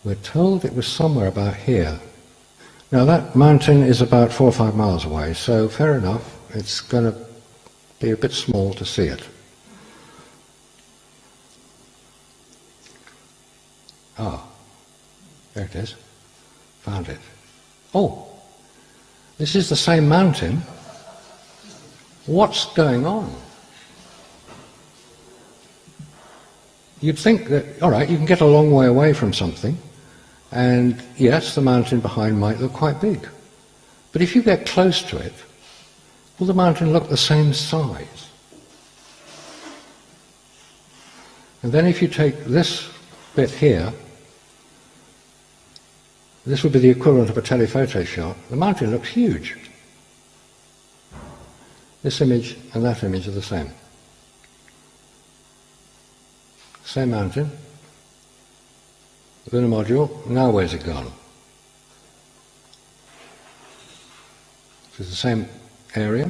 We're told it was somewhere about here. Now that mountain is about 4 or 5 miles away, so fair enough, it's going to be a bit small to see it. Ah, there it is. Found it. Oh, this is the same mountain. What's going on? you'd think that, all right, you can get a long way away from something, and yes, the mountain behind might look quite big. But if you get close to it, will the mountain look the same size? And then if you take this bit here, this would be the equivalent of a telephoto shot, the mountain looks huge. This image and that image are the same. Same mountain, lunar module, now where's it gone? It's the same area,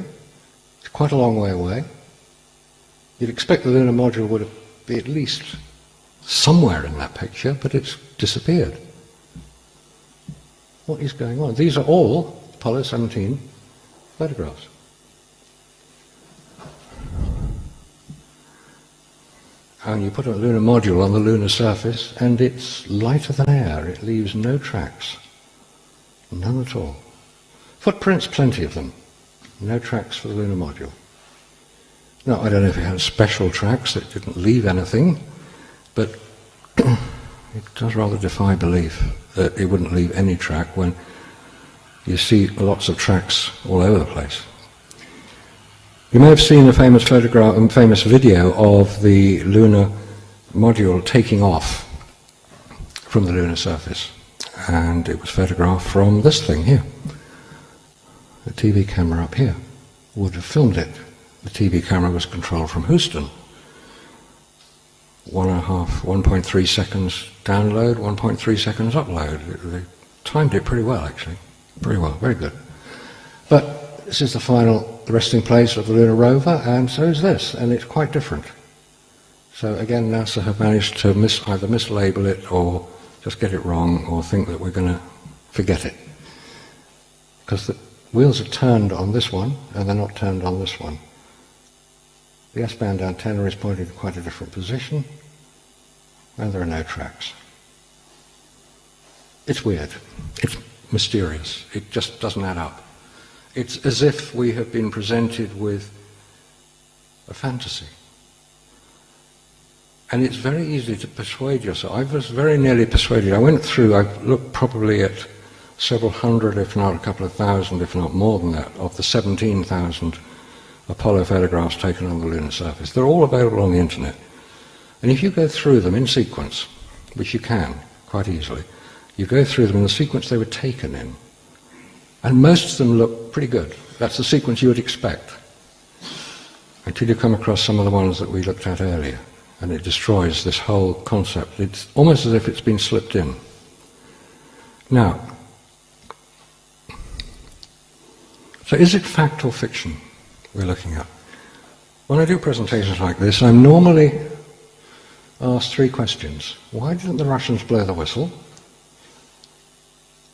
it's quite a long way away. You'd expect the lunar module would be at least somewhere in that picture, but it's disappeared. What is going on? These are all Apollo 17 photographs. And you put a lunar module on the lunar surface and it's lighter than air. It leaves no tracks. None at all. Footprints, plenty of them. No tracks for the lunar module. Now, I don't know if it had special tracks that didn't leave anything, but it does rather defy belief that it wouldn't leave any track when you see lots of tracks all over the place. You may have seen a famous photograph and famous video of the lunar module taking off from the lunar surface, and it was photographed from this thing here. The TV camera up here would have filmed it. The TV camera was controlled from Houston. 1.3 seconds download, 1.3 seconds upload. They timed it pretty well, actually. Pretty well, very good. But this is the final resting place of the lunar rover, and so is this, and it's quite different. So again, NASA have managed to either mislabel it or just get it wrong or think that we're going to forget it. Because the wheels are turned on this one, and they're not turned on this one. The S-band antenna is pointed in quite a different position, and there are no tracks. It's weird. It's mysterious. It just doesn't add up. It's as if we have been presented with a fantasy. And it's very easy to persuade yourself. I was very nearly persuaded. I looked probably at several hundred, if not a couple of thousand, if not more than that, of the 17,000 Apollo photographs taken on the lunar surface. They're all available on the internet. And if you go through them in sequence, which you can quite easily, you go through them in the sequence they were taken in, and most of them look pretty good. That's the sequence you would expect, until you come across some of the ones that we looked at earlier, and it destroys this whole concept. It's almost as if it's been slipped in. Now, so is it fact or fiction we're looking at? When I do presentations like this, I'm normally asked three questions. Why didn't the Russians blow the whistle?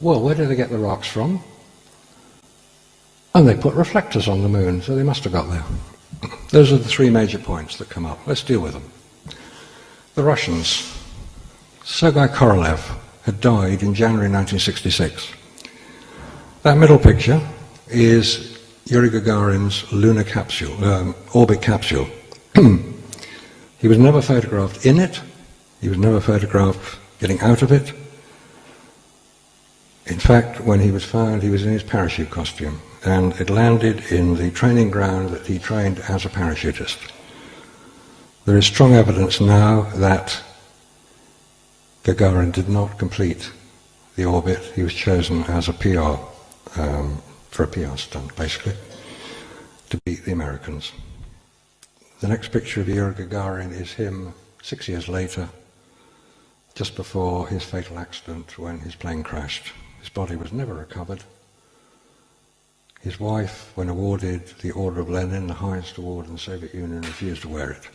Well, where did they get the rocks from? And they put reflectors on the moon, so they must have got there. Those are the three major points that come up. Let's deal with them. The Russians. Sergei Korolev had died in January 1966. That middle picture is Yuri Gagarin's lunar capsule, orbit capsule. He was never photographed in it. He was never photographed getting out of it. In fact, when he was found, he was in his parachute costume, and it landed in the training ground that he trained as a parachutist. There is strong evidence now that Gagarin did not complete the orbit. He was chosen as a PR, for a PR stunt, basically, to beat the Americans. The next picture of Yuri Gagarin is him 6 years later, just before his fatal accident when his plane crashed. His body was never recovered. His wife, when awarded the Order of Lenin, the highest award in the Soviet Union, refused to wear it.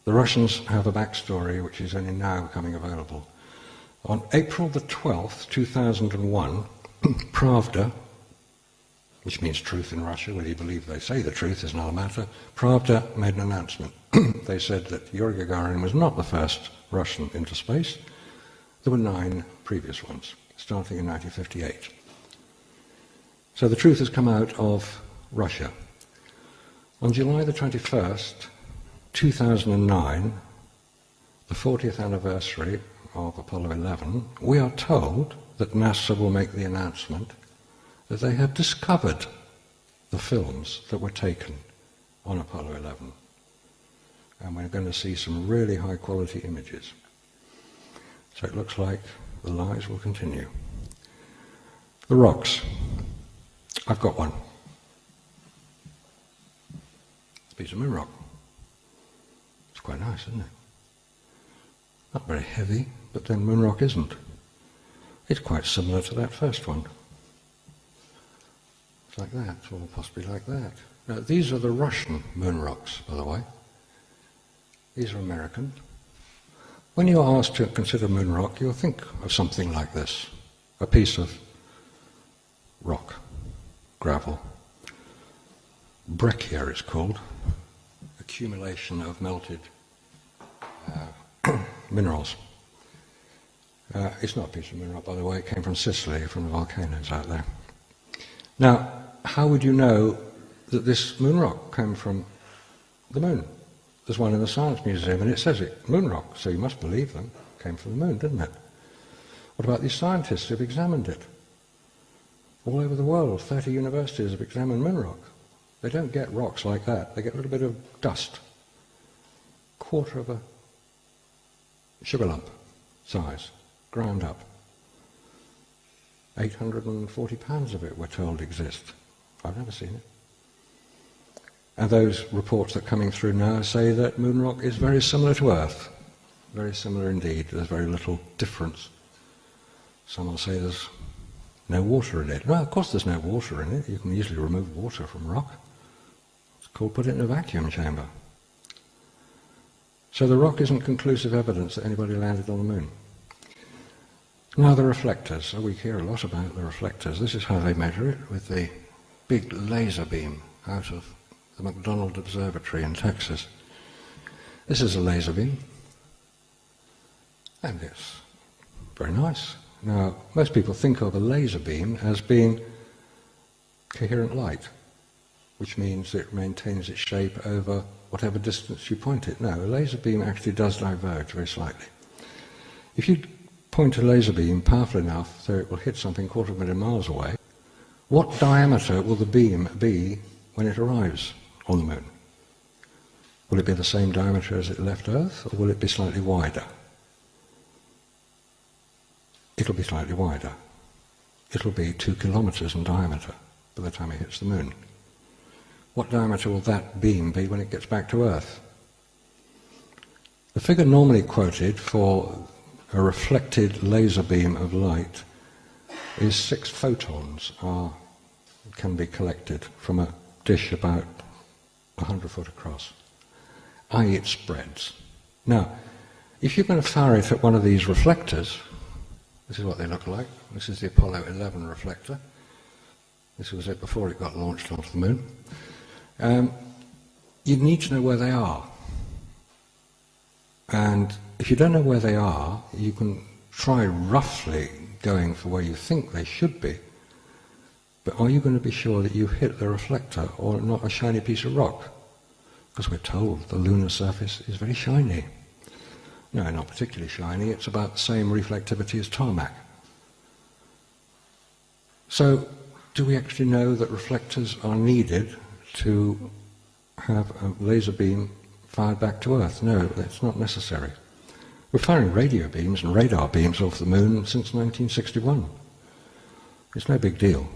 The Russians have a backstory which is only now becoming available. On April the 12th, 2001, Pravda, which means truth in Russia, whether you believe they say the truth is another matter, Pravda made an announcement. They said that Yuri Gagarin was not the first Russian into space. There were 9 previous ones, starting in 1958. So the truth has come out of Russia. On July the 21st, 2009, the 40th anniversary of Apollo 11, we are told that NASA will make the announcement that they have discovered the films that were taken on Apollo 11. And we're going to see some really high quality images. So it looks like the lies will continue. The rocks. I've got one. It's a piece of moon rock. It's quite nice, isn't it? Not very heavy, but then moon rock isn't. It's quite similar to that first one. It's like that, or possibly like that. Now, these are the Russian moon rocks, by the way. These are American. When you're asked to consider moon rock, you'll think of something like this. A piece of rock, gravel. Breccia it's called. Accumulation of melted minerals. It's not a piece of moon rock, by the way. It came from Sicily, from the volcanoes out there. Now, how would you know that this moon rock came from the moon? There's one in the Science Museum, and it says it, moon rock, so you must believe them. It came from the moon, didn't it? What about these scientists who've examined it? All over the world, 30 universities have examined moon rock. They don't get rocks like that. They get a little bit of dust. Quarter of a sugar lump size, ground up. 840 pounds of it, we're told, exist. I've never seen it. And those reports that are coming through now say that moon rock is very similar to Earth. Very similar indeed. There's very little difference. Some will say there's no water in it. Well, of course there's no water in it. You can easily remove water from rock. It's called put it in a vacuum chamber. So the rock isn't conclusive evidence that anybody landed on the moon. Now the reflectors. So we hear a lot about the reflectors. This is how they measure it, with the big laser beam out of the McDonald Observatory in Texas. This is a laser beam, and it's very nice. Now, most people think of a laser beam as being coherent light, which means it maintains its shape over whatever distance you point it. No, a laser beam actually does diverge very slightly. If you point a laser beam powerful enough so it will hit something 250,000 miles away, what diameter will the beam be when it arrives on the moon? Will it be the same diameter as it left Earth, or will it be slightly wider? It'll be slightly wider. It'll be 2 kilometers in diameter by the time it hits the moon. What diameter will that beam be when it gets back to Earth? The figure normally quoted for a reflected laser beam of light is 6 photons can be collected from a dish about 100 foot across, i.e. it spreads. Now, if you're going to fire it at one of these reflectors, this is what they look like. This is the Apollo 11 reflector. This was it before it got launched onto the moon. You need to know where they are. And if you don't know where they are, you can try roughly going for where you think they should be. But are you going to be sure that you hit the reflector or not a shiny piece of rock? Because we're told the lunar surface is very shiny. No, not particularly shiny. It's about the same reflectivity as tarmac. So, do we actually know that reflectors are needed to have a laser beam fired back to Earth? No, that's not necessary. We're firing radio beams and radar beams off the moon since 1961. It's no big deal.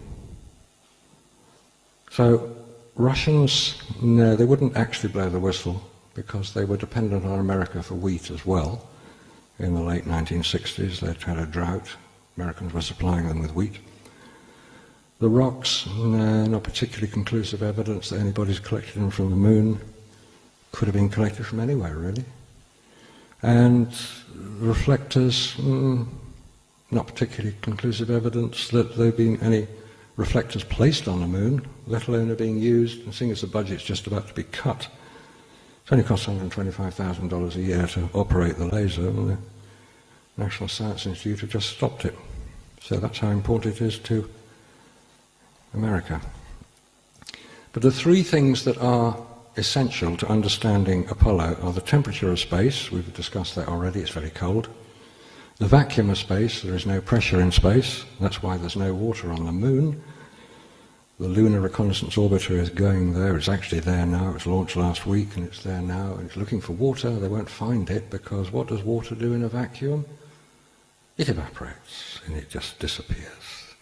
So, Russians, no, they wouldn't actually blow the whistle because they were dependent on America for wheat as well. In the late 1960s, they'd had a drought. Americans were supplying them with wheat. The rocks, no, not particularly conclusive evidence that anybody's collected them from the moon. Could have been collected from anywhere, really. And reflectors, not particularly conclusive evidence that there have been any reflectors placed on the moon, let alone are being used, and seeing as the budget's just about to be cut. It only costs $125,000 a year to operate the laser, and the National Science Institute have just stopped it. So that's how important it is to America. But the three things that are essential to understanding Apollo are the temperature of space, we've discussed that already, it's very cold. The vacuum of space, there is no pressure in space, that's why there's no water on the moon. The Lunar Reconnaissance Orbiter is going there, it's actually there now, it was launched last week and it's there now, and it's looking for water. They won't find it because what does water do in a vacuum? It evaporates and it just disappears.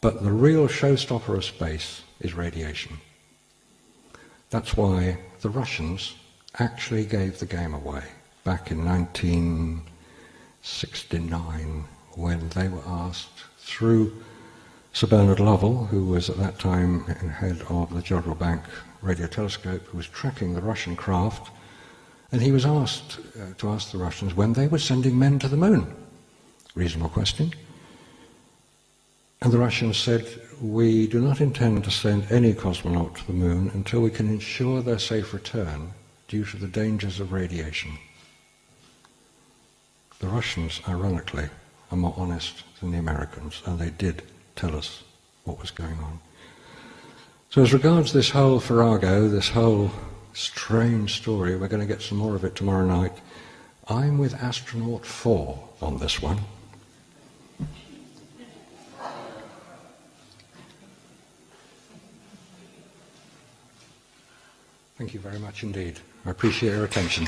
But the real showstopper of space is radiation. That's why the Russians actually gave the game away back in 1969 when they were asked through Sir Bernard Lovell, who was at that time head of the Jodrell Bank radio telescope, who was tracking the Russian craft, and he was asked to ask the Russians when they were sending men to the moon. Reasonable question. And the Russians said, we do not intend to send any cosmonaut to the moon until we can ensure their safe return due to the dangers of radiation. The Russians, ironically, are more honest than the Americans, and they did tell us what was going on. So as regards this whole farrago, this whole strange story, we're going to get some more of it tomorrow night. I'm with astronaut 4 on this one. Thank you very much indeed. I appreciate your attention.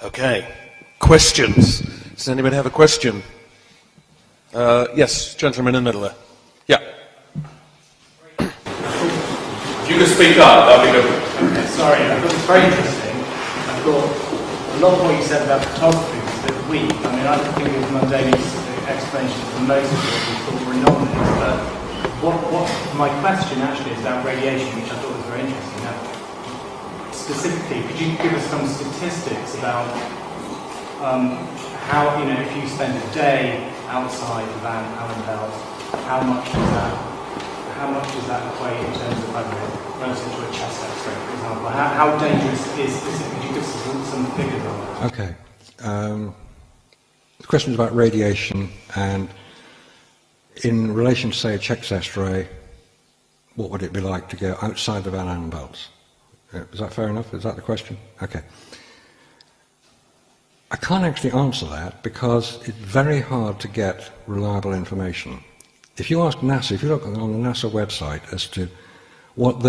Okay. Questions? Does anybody have a question? Yes, gentleman in the middle there. Yeah. If you could speak up, that'd be good. Okay, sorry, I thought it was very interesting. I thought a lot of what you said about photography was a bit weak. I mean, I could think of mundane explanations for most of what we thought were anomalies, but what my question actually is about radiation, which I thought was very interesting. Now, specifically, could you give us some statistics about how, if you spend a day outside the Van Allen belt, how much does that equate in terms of, I don't know, relative to a chest X-ray, for example? How dangerous is this? Could you give us some figures on that? Okay. The question is about radiation, and in relation to, say, a chest X-ray, what would it be like to go outside the Van Allen belts? Is that fair enough? Is that the question? Okay. I can't actually answer that because it's very hard to get reliable information. If you ask NASA, if you look on the NASA website as to what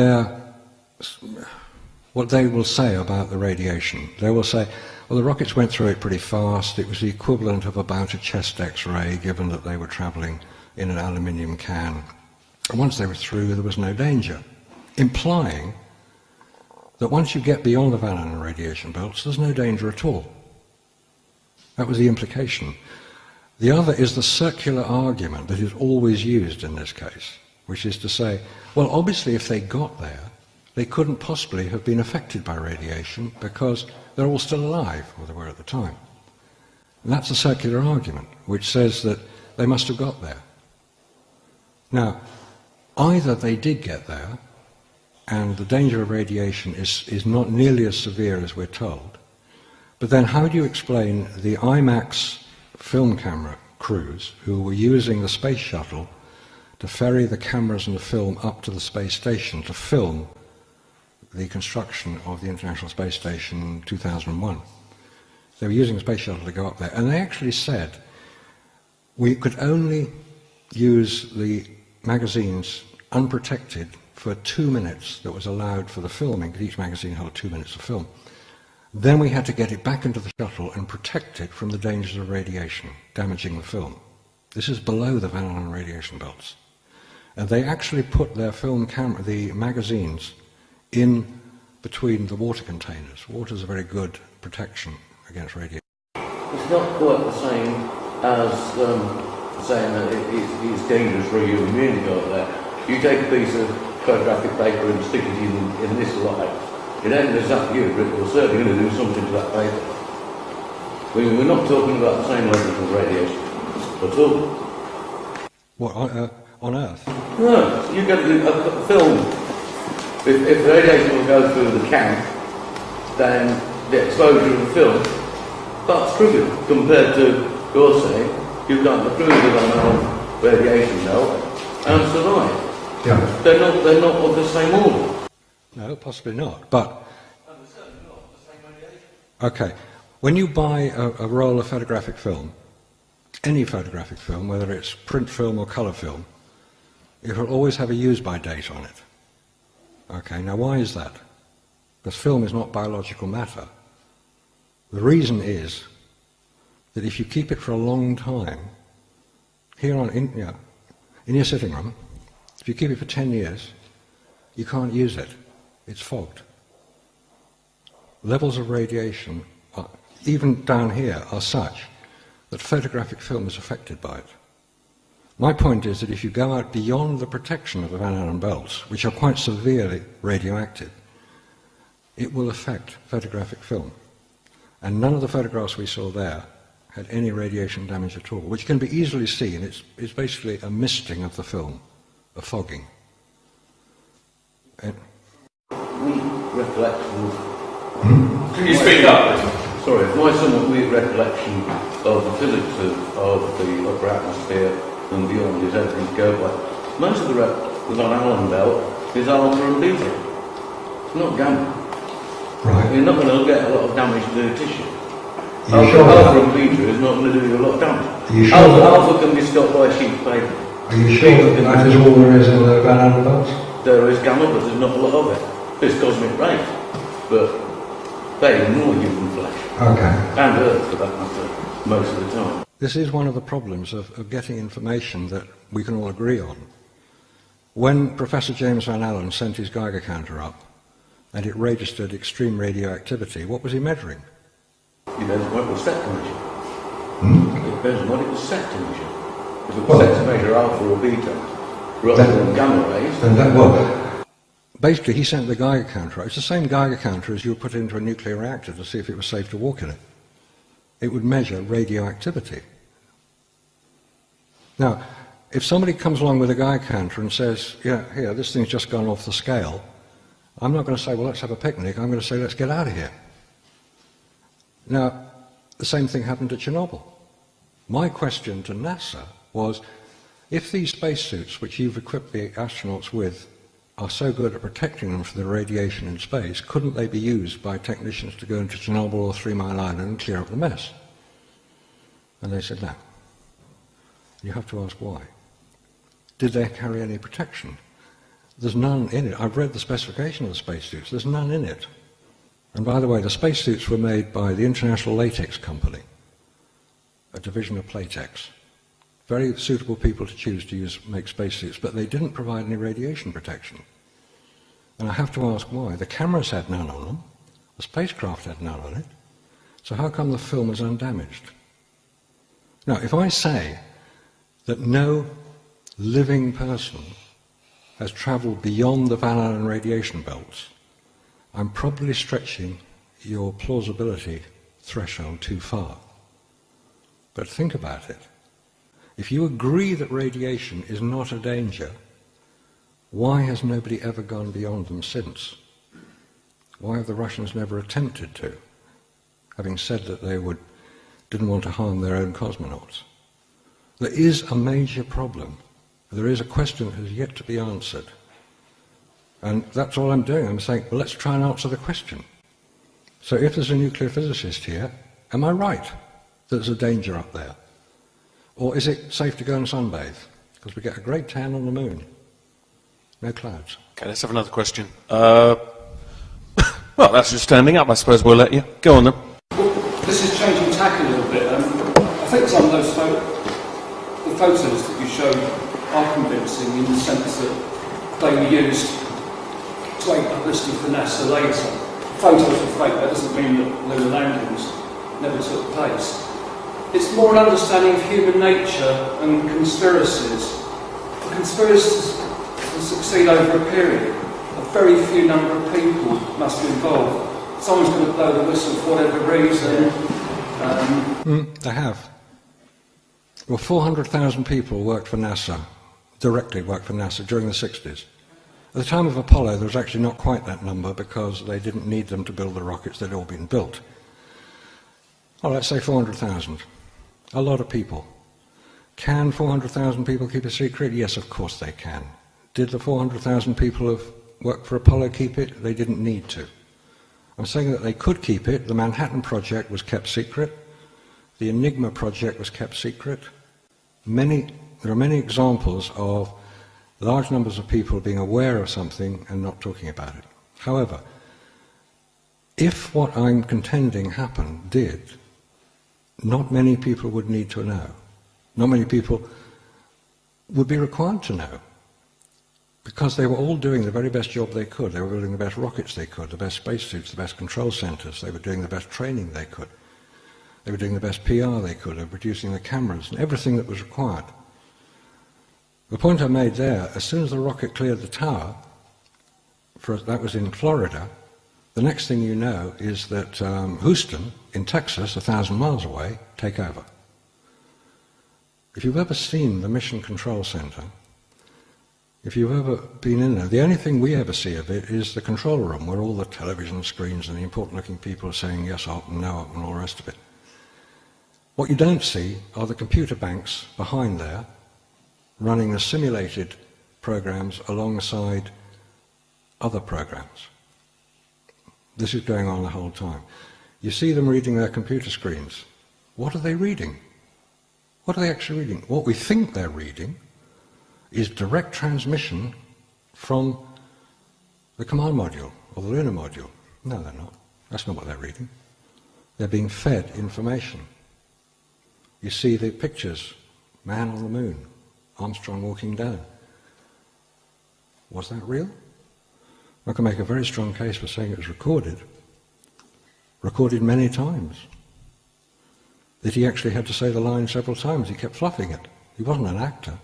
they will say about the radiation, they will say, well, the rockets went through it pretty fast, it was the equivalent of about a chest X-ray, given that they were travelling in an aluminium can. And once they were through, there was no danger, implying that once you get beyond the Van Allen radiation belts, there's no danger at all. That was the implication. The other is the circular argument that is always used in this case, which is to say, well, obviously if they got there, they couldn't possibly have been affected by radiation because they're all still alive, or they were at the time. And that's a circular argument, which says that they must have got there. Now, either they did get there, and the danger of radiation is not nearly as severe as we're told, but then how do you explain the IMAX film camera crews who were using the space shuttle to ferry the cameras and the film up to the space station to film the construction of the International Space Station in 2001? They were using the space shuttle to go up there, and they actually said we could only use the magazines unprotected for 2 minutes that was allowed for the filming, because each magazine held 2 minutes of film. Then we had to get it back into the shuttle and protect it from the dangers of radiation, damaging the film. This is below the Van Allen radiation belts. And they actually put their film camera, the magazines, in between the water containers. Water is a very good protection against radiation. It's not quite the same as saying that it's dangerous for a human being to go up there. You take a piece of photographic paper and stick it in this light. It ain't exactly you, but you're certainly going to do something to that paper. We're not talking about the same levels of radiation at all. What, on Earth? No, you get a film. If the radiation will go through the can, then the exposure of the film, That's trivial compared to you're saying you've got the fluid on radiation belt and survive. Yeah. They're not of the same order. No, possibly not. But okay, when you buy a roll of photographic film, any photographic film, whether it's print film or colour film, it will always have a use-by date on it. Okay, now why is that? Because film is not biological matter. The reason is that if you keep it for a long time, here in your sitting room, if you keep it for 10 years, you can't use it. It's fogged. Levels of radiation, even down here, are such that photographic film is affected by it. My point is that if you go out beyond the protection of the Van Allen belts, which are quite severely radioactive, it will affect photographic film. And none of the photographs we saw there had any radiation damage at all, which can be easily seen. It's basically a misting of the film, a fogging. Weak recollection. Can you speak up? Sorry, my somewhat weak recollection of the physics of the upper atmosphere and beyond is everything to go by. Most of the Van Allen belt is alpha and beta. It's not gamma. Right. You're not going to get a lot of damage to the tissue. Are you sure Alpha and beta is not going to do you a lot of damage. Are you sure Alpha can be stopped by a sheet of paper. Are you sure that is all there is in the Van Allen belts? There is gamma, but there's not a lot of it. There's cosmic rays, but they ignore human flesh. Okay. And Earth, for that matter, most of the time. This is one of the problems of getting information that we can all agree on. When Professor James Van Allen sent his Geiger counter up and it registered extreme radioactivity, what was he measuring? It depends on what it was set to measure. It depends on what it was set to measure. If it was set to measure alpha or beta, rather than gamma rays. Basically, he sent the Geiger counter out. It's the same Geiger counter as you would put into a nuclear reactor to see if it was safe to walk in it. It would measure radioactivity. Now, if somebody comes along with a Geiger counter and says, yeah, here, this thing's just gone off the scale, I'm not going to say, well, let's have a picnic. I'm going to say, let's get out of here. Now, the same thing happened at Chernobyl. My question to NASA was, if these spacesuits, which you've equipped the astronauts with, are so good at protecting them from the radiation in space, couldn't they be used by technicians to go into Chernobyl or 3 Mile Island and clear up the mess? And they said no. You have to ask why. Did they carry any protection? There's none in it. I've read the specification of the spacesuits. There's none in it. And by the way, the spacesuits were made by the International Latex Company, a division of Playtex. Very suitable people to choose to make spacesuits, but they didn't provide any radiation protection. And I have to ask why. The cameras had none on them, the spacecraft had none on it, so how come the film is undamaged? Now, if I say that no living person has travelled beyond the Van Allen radiation belts, I'm probably stretching your plausibility threshold too far. But think about it. If you agree that radiation is not a danger, why has nobody ever gone beyond them since? Why have the Russians never attempted to, having said that they didn't want to harm their own cosmonauts? There is a major problem. There is a question that has yet to be answered. And that's all I'm doing. I'm saying, well, let's try and answer the question. So if there's a nuclear physicist here, am I right that there's a danger up there? Or is it safe to go and sunbathe? Because we get a great tan on the moon. No clouds. Okay, let's have another question. Well, that's just standing up. I suppose we'll let you. Go on then. Well, this is changing tack a little bit. I think some of those the photos that you showed are convincing in the sense that they were used to aid publicity for NASA later. Photos are fake. That doesn't mean that lunar landings never took place. It's more an understanding of human nature and conspiracies. Conspiracies can succeed over a period. A very few number of people must be involved. Someone's going to blow the whistle for whatever reason. They have. Well, 400,000 people worked for NASA, directly worked for NASA during the 60s. At the time of Apollo, there was actually not quite that number because they didn't need them to build the rockets, they'd all been built. Well, let's say 400,000. A lot of people. Can 400,000 people keep a secret? Yes, of course they can. Did the 400,000 people who worked for Apollo keep it? They didn't need to. I'm saying that they could keep it. The Manhattan Project was kept secret. The Enigma Project was kept secret. There are many examples of large numbers of people being aware of something and not talking about it. However, if what I'm contending did, not many people would need to know. Not many people would be required to know, because they were all doing the very best job they could. They were building the best rockets they could, the best spacesuits, the best control centers. They were doing the best training they could. They were doing the best PR they could. They were producing the cameras and everything that was required. The point I made there, as soon as the rocket cleared the tower, that was in Florida, the next thing you know is that Houston, in Texas, 1,000 miles away, take over. If you've ever seen the Mission Control Center, if you've ever been in there, the only thing we ever see of it is the control room, where all the television screens and the important-looking people are saying yes up and no up and all the rest of it. What you don't see are the computer banks behind there, running the simulated programs alongside other programs. This is going on the whole time. You see them reading their computer screens. What are they reading? What are they actually reading? What we think they're reading is direct transmission from the command module or the lunar module. No, they're not. That's not what they're reading. They're being fed information. You see the pictures, man on the moon, Armstrong walking down. Was that real? I can make a very strong case for saying it was recorded many times. That he actually had to say the line several times. He kept fluffing it. He wasn't an actor.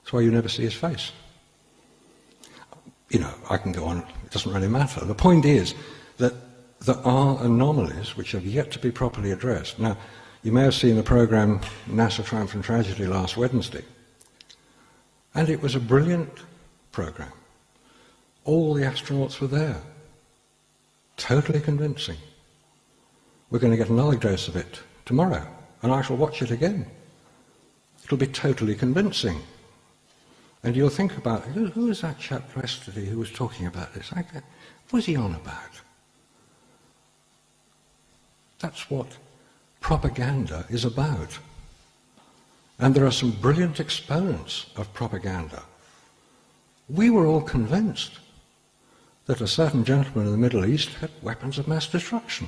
That's why you never see his face. You know, I can go on, it doesn't really matter. The point is that there are anomalies which have yet to be properly addressed. Now, you may have seen the program NASA Triumph and Tragedy last Wednesday. And it was a brilliant program. All the astronauts were there. Totally convincing. We're going to get another dose of it tomorrow, and I shall watch it again. It'll be totally convincing. And you'll think about, who was that chap yesterday who was talking about this? What was he on about? That's what propaganda is about. And there are some brilliant exponents of propaganda. We were all convinced that a certain gentleman in the Middle East had weapons of mass destruction.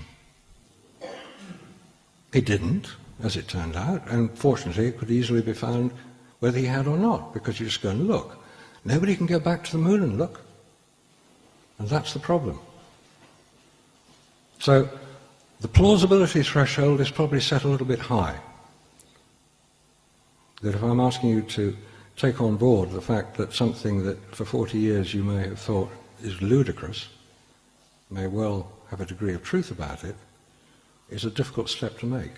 He didn't, as it turned out, and fortunately it could easily be found whether he had or not, because you just go and look. Nobody can go back to the moon and look. And that's the problem. So the plausibility threshold is probably set a little bit high. That if I'm asking you to take on board the fact that something that for 40 years you may have thought is ludicrous, may well have a degree of truth about it, is a difficult step to make.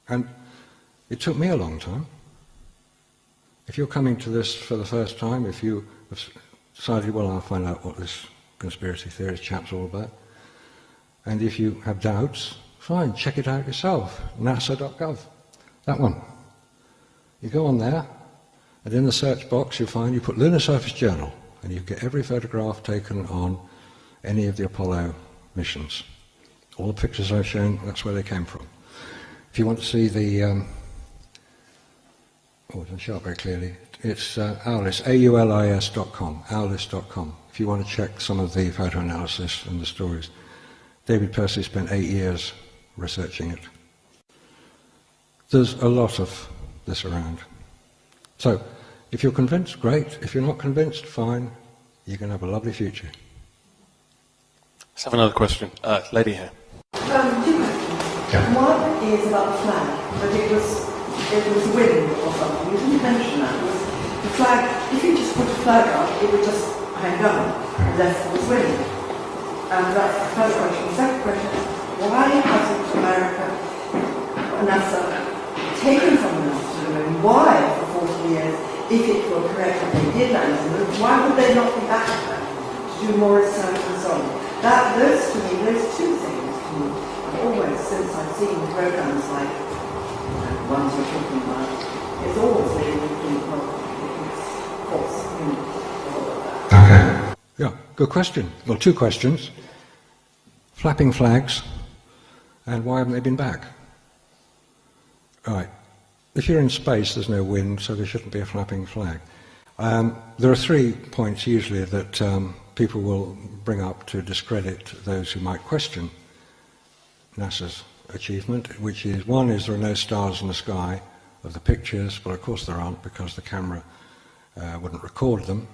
And it took me a long time. If you're coming to this for the first time, if you have decided, well, I'll find out what this conspiracy theorist chap's all about, and if you have doubts, fine, check it out yourself, nasa.gov, that one. You go on there, and in the search box you find, you put Lunar Surface Journal, and you get every photograph taken on any of the Apollo missions. All the pictures I've shown, that's where they came from. If you want to see the, it doesn't show up very clearly, it's Aulis, aulis.com, aulis.com, if you want to check some of the photo analysis and the stories. David Percy spent 8 years researching it. There's a lot of this around. So, if you're convinced, great. If you're not convinced, fine. You can have a lovely future. Let's have another question. Lady here. Two questions. Yeah. One is about the flag, but it was wind or something. You didn't mention that. It was the flag, if you just put a flag up, it would just hang down unless it was wind. And that's the first question. The second question is, why hasn't America, NASA, taken someone else to the moon? Why, for 40 years, if it were correct that they did land on the moon, why would they not be back to do more research and so on? Those two things to me I've always, since I've seen programs like the ones you're talking about, it's always made me think, well, it's false, all of that. Okay. Yeah, good question. Well, two questions. Flapping flags, and why haven't they been back? All right. If you're in space, there's no wind, so there shouldn't be a flapping flag. There are 3 points usually that people will bring up to discredit those who might question NASA's achievement, which is, one is there are no stars in the sky of the pictures, but of course there aren't because the camera wouldn't record them.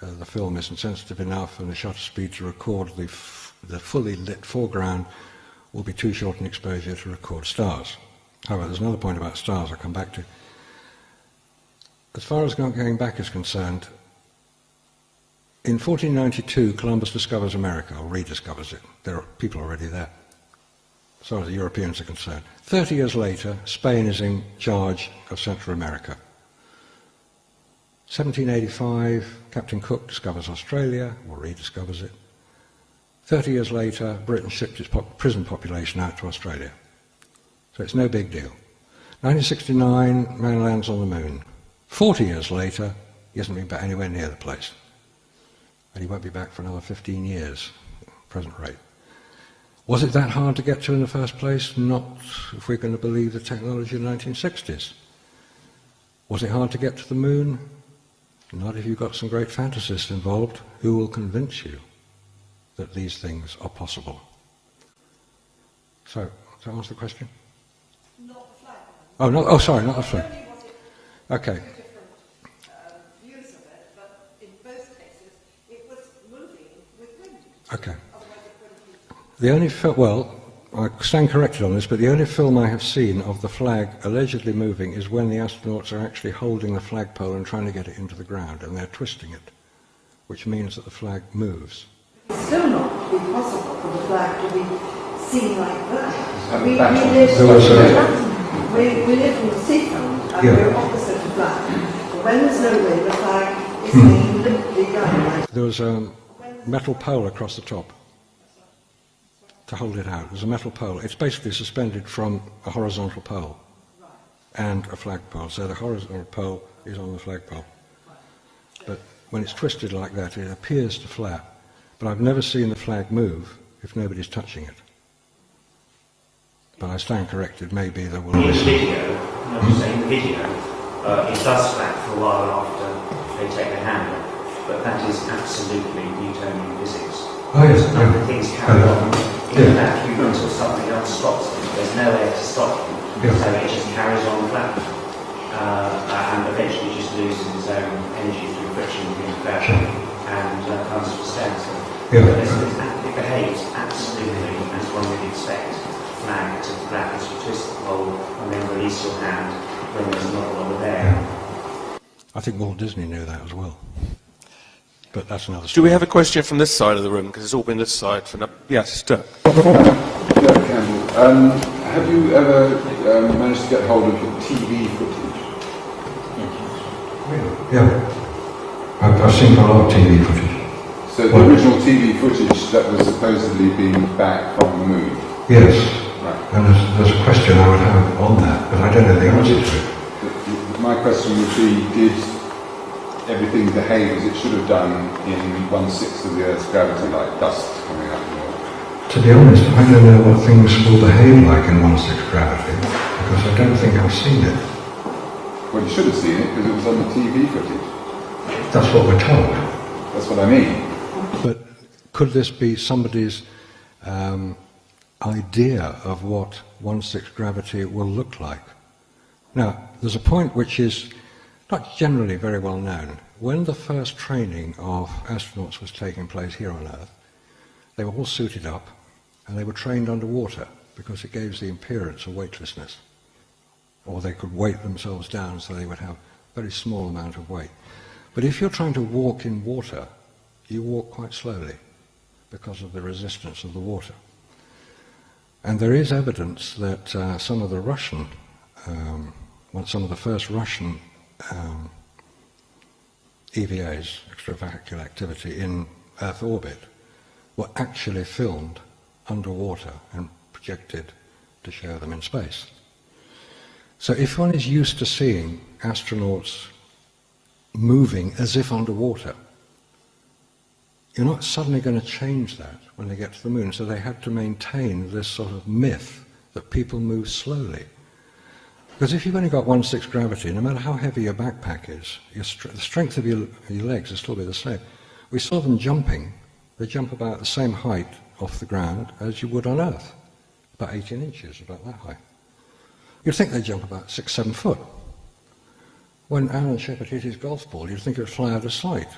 The film isn't sensitive enough, and the shutter speed to record the fully lit foreground will be too short an exposure to record stars. However, there's another point about stars I'll come back to. As far as going back is concerned, in 1492 Columbus discovers America, or rediscovers it. There are people already there, as far as the Europeans are concerned. 30 years later, Spain is in charge of Central America. 1785, Captain Cook discovers Australia, or rediscovers it. 30 years later, Britain shipped its prison population out to Australia. So it's no big deal. 1969, man lands on the moon. 40 years later, he hasn't been back anywhere near the place. And he won't be back for another 15 years, at the present rate. Was it that hard to get to in the first place? Not if we're going to believe the technology of the 1960s. Was it hard to get to the moon? Not if you've got some great fantasists involved who will convince you that these things are possible. So, does that answer the question? Not the flag. Oh, no, oh, sorry, not the flag. Not only was it Okay. two different views of it, but in both cases it was moving with wind. Okay. Otherwise it wouldn't be. The only film, well, I stand corrected on this, but the only film I have seen of the flag allegedly moving is when the astronauts are actually holding the flagpole and trying to get it into the ground, and they're twisting it, which means that the flag moves. It's still not be possible for the flag to be seen like that. We live in the seafront and we're opposite the flag. But when there's no wind, the flag is being literally going like There was a metal pole across the top to hold it out. There's a metal pole. It's basically suspended from a horizontal pole and a flagpole. So the horizontal pole is on the flagpole. But when it's twisted like that, it appears to flap. But I've never seen the flag move if nobody's touching it. But I stand corrected. Maybe there will In be the some. video, I'm just saying the video, it does flap for a while after they take their hand off, but that is absolutely Newtonian physics. Oh, yes. And things carry on in Yeah. that vacuum until something else stops them. There's no air to stop them, Yeah. so it just carries on flapping. And eventually just loses its own energy through friction within the fabric and comes to a standstill. Yeah. But it behaves absolutely as one would expect a flag to flap as you twist the pole and then release your hand when there's not a lot of air. I think Walt Disney knew that as well. But that's another story. Do we have a question from this side of the room? Because it's all been this side. Yes, Dirk. Dirk Campbell. Have you ever managed to get hold of your TV footage? Yeah. I've seen a lot of TV footage. So the original TV footage that was supposedly being back from the moon? Yes. Right. And there's a question I would have on that, but I don't know the answer to it. My question would be, did everything behave as it should have done in 1/6 of the Earth's gravity, like dust coming out of the Earth? To be honest, I don't know what things will behave like in 1/6 gravity, because I don't think I've seen it. Well, you should have seen it because it was on the TV footage. That's what we're told. That's what I mean. But could this be somebody's idea of what 1/6 gravity will look like? Now, there's a point which is not generally very well known. When the first training of astronauts was taking place here on Earth, they were all suited up and they were trained underwater because it gives the appearance of weightlessness. Or they could weight themselves down so they would have a very small amount of weight. But if you're trying to walk in water, you walk quite slowly because of the resistance of the water. And there is evidence that some of the first Russian EVAs, extravehicular activity, in Earth orbit were actually filmed underwater and projected to show them in space. So if one is used to seeing astronauts moving as if underwater, you're not suddenly going to change that when they get to the moon. So they had to maintain this sort of myth that people move slowly. Because if you've only got 1/6 gravity, no matter how heavy your backpack is, the strength of your legs will still be the same. We saw them jumping. They jump about the same height off the ground as you would on Earth, about 18 inches, about that high. You'd think they'd jump about 6, 7 foot. When Alan Shepard hit his golf ball, you'd think it would fly out of sight.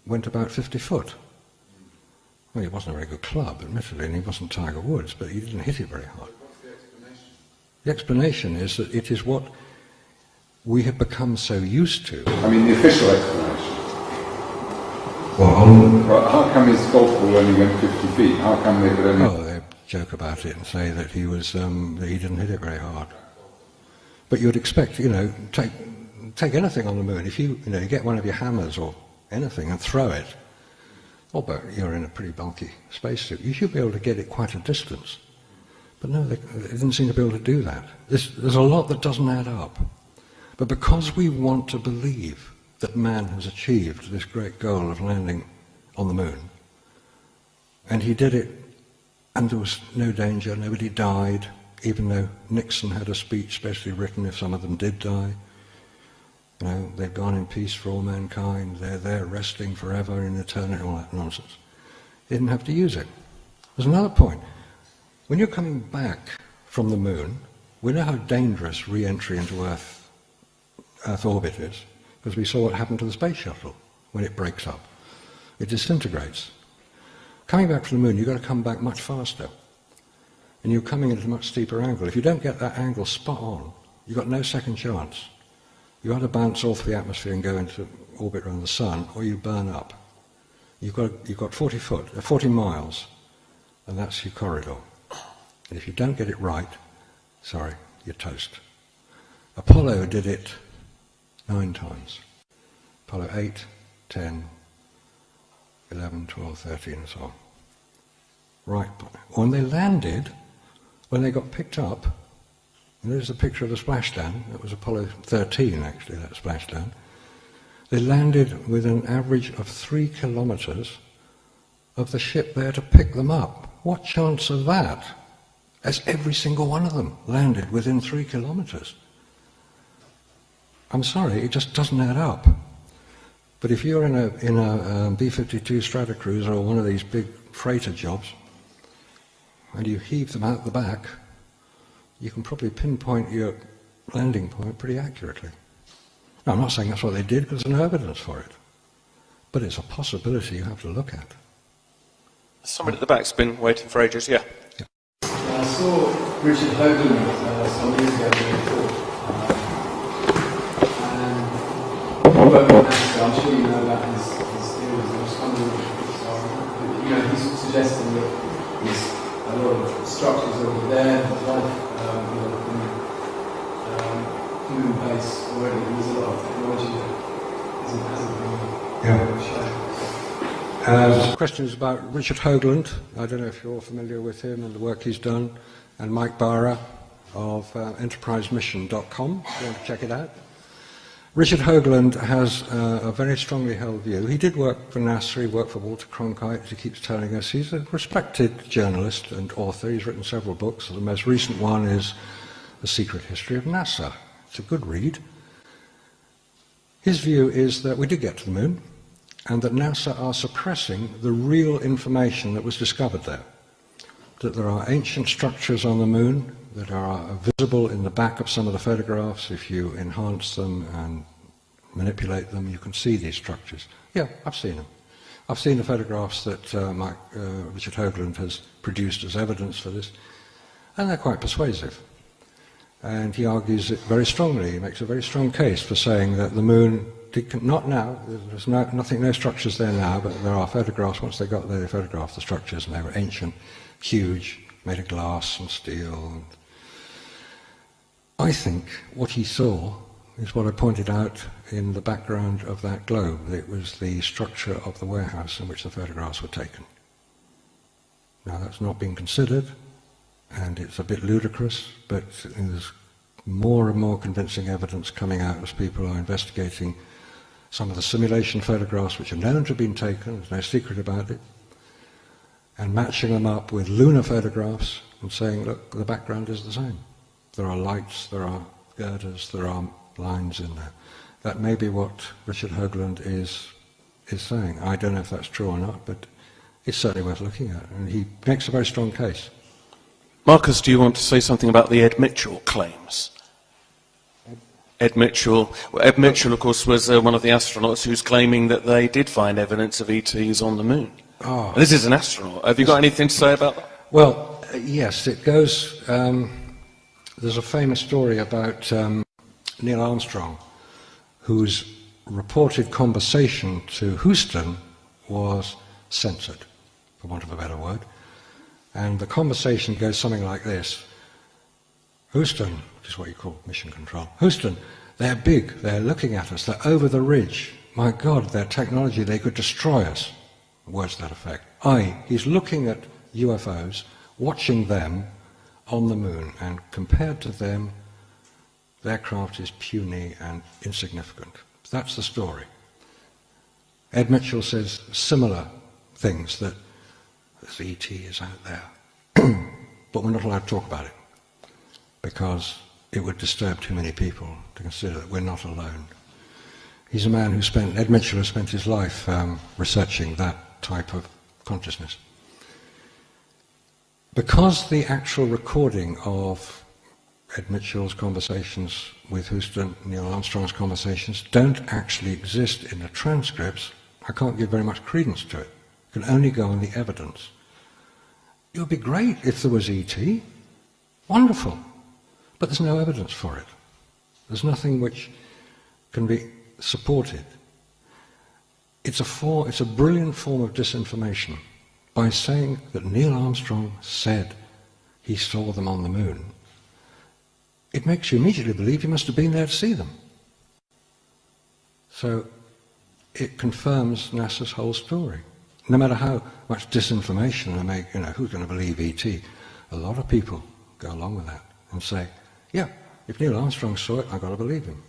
Went about 50 foot. Well, he wasn't a very good club, admittedly, and he wasn't Tiger Woods, but he didn't hit it very hard. What's the explanation? The explanation is that it is what we have become so used to. I mean, the official explanation. Well, How come his golf ball only went 50 feet? How come they could only... oh, they joke about it and say that he was that he didn't hit it very hard. But you'd expect, take anything on the moon. If you get one of your hammers or anything and throw it, but you're in a pretty bulky spacesuit, you should be able to get it quite a distance. But no, they didn't seem to be able to do that. There's a lot that doesn't add up. But because we want to believe that man has achieved this great goal of landing on the moon, and he did it, and there was no danger, nobody died, even though Nixon had a speech specially written if some of them did die. They've gone in peace for all mankind, they're there resting forever in eternity, all that nonsense. They didn't have to use it. There's another point. When you're coming back from the moon, we know how dangerous re-entry into Earth orbit is, because we saw what happened to the space shuttle when it breaks up. It disintegrates. Coming back from the moon, you've got to come back much faster. And you're coming at a much steeper angle. If you don't get that angle spot on, you've got no second chance. You either bounce off the atmosphere and go into orbit around the sun, or you burn up. You've got 40 miles, and that's your corridor. And if you don't get it right, sorry, you're toast. Apollo did it 9 times. Apollo 8, 10, 11, 12, 13, and so on. Right. When they landed, when they got picked up, and there's a picture of the splashdown. It was Apollo 13, actually, that splashdown. They landed with an average of 3 kilometers of the ship there to pick them up. What chance of that? As every single one of them landed within 3 kilometers. I'm sorry, it just doesn't add up. But if you're in a B-52 Stratocruiser or one of these big freighter jobs, and you heave them out the back, you can probably pinpoint your landing point pretty accurately. Now, I'm not saying that's what they did, because there's no evidence for it. But it's a possibility you have to look at. Somebody at the back's been waiting for ages, yeah. I saw Richard Hoagland some years ago doing a talk, and he worked with NASA. I'm sure you know about his theories. I was wondering, he's suggesting that there's a lot of structures over there, life, moon base already. There's a lot of technology that hasn't been shown. Questions about Richard Hoagland. I don't know if you're all familiar with him and the work he's done, and Mike Barra of enterprisemission.com, if you want to check it out. Richard Hoagland has a very strongly held view. He did work for NASA, he worked for Walter Cronkite, as he keeps telling us. He's a respected journalist and author. He's written several books. The most recent one is The Secret History of NASA. It's a good read. His view is that we did get to the moon, and that NASA are suppressing the real information that was discovered there. That there are ancient structures on the moon that are visible in the back of some of the photographs. If you enhance them and manipulate them, you can see these structures. Yeah, I've seen them. I've seen the photographs that Richard Hoagland has produced as evidence for this, and they're quite persuasive. And he argues it very strongly. He makes a very strong case for saying that the moon, not now, there's no structures there now, but there are photographs. Once they got there, they photographed the structures, and they were ancient, huge, made of glass and steel. I think what he saw is what I pointed out in the background of that globe. It was the structure of the warehouse in which the photographs were taken. Now, that's not been considered, and it's a bit ludicrous, but there's more and more convincing evidence coming out as people are investigating some of the simulation photographs which are known to have been taken, there's no secret about it, and matching them up with lunar photographs and saying, look, the background is the same. There are lights, there are girders, there are lines in there. That may be what Richard Hoagland is saying. I don't know if that's true or not, but it's certainly worth looking at, and he makes a very strong case. Marcus, do you want to say something about the Ed Mitchell claims? Ed Mitchell, of course, was one of the astronauts who's claiming that they did find evidence of ETs on the moon. Oh. This is an astronaut. Have you got anything to say about that? Well, yes, it goes... there's a famous story about Neil Armstrong, whose reported conversation to Houston was censored, for want of a better word. And the conversation goes something like this. Houston, which is what you call mission control. Houston, they're big, they're looking at us, they're over the ridge. My God, their technology, they could destroy us. Words to that effect. He's looking at UFOs, watching them on the moon, and compared to them, their craft is puny and insignificant. That's the story. Ed Mitchell says similar things, that this ET is out there, but we're not allowed to talk about it, because it would disturb too many people to consider that we're not alone. He's a man Ed Mitchell has spent his life researching that type of consciousness. Because the actual recording of Ed Mitchell's conversations with Houston, Neil Armstrong's conversations, don't actually exist in the transcripts, I can't give very much credence to it. It can only go on the evidence. It would be great if there was ET. Wonderful. But there's no evidence for it. There's nothing which can be supported. It's a brilliant form of disinformation. By saying that Neil Armstrong said he saw them on the moon, it makes you immediately believe he must have been there to see them. So it confirms NASA's whole story. No matter how much disinformation they make, who's going to believe ET? A lot of people go along with that and say, yeah, if Neil Armstrong saw it, I've got to believe him.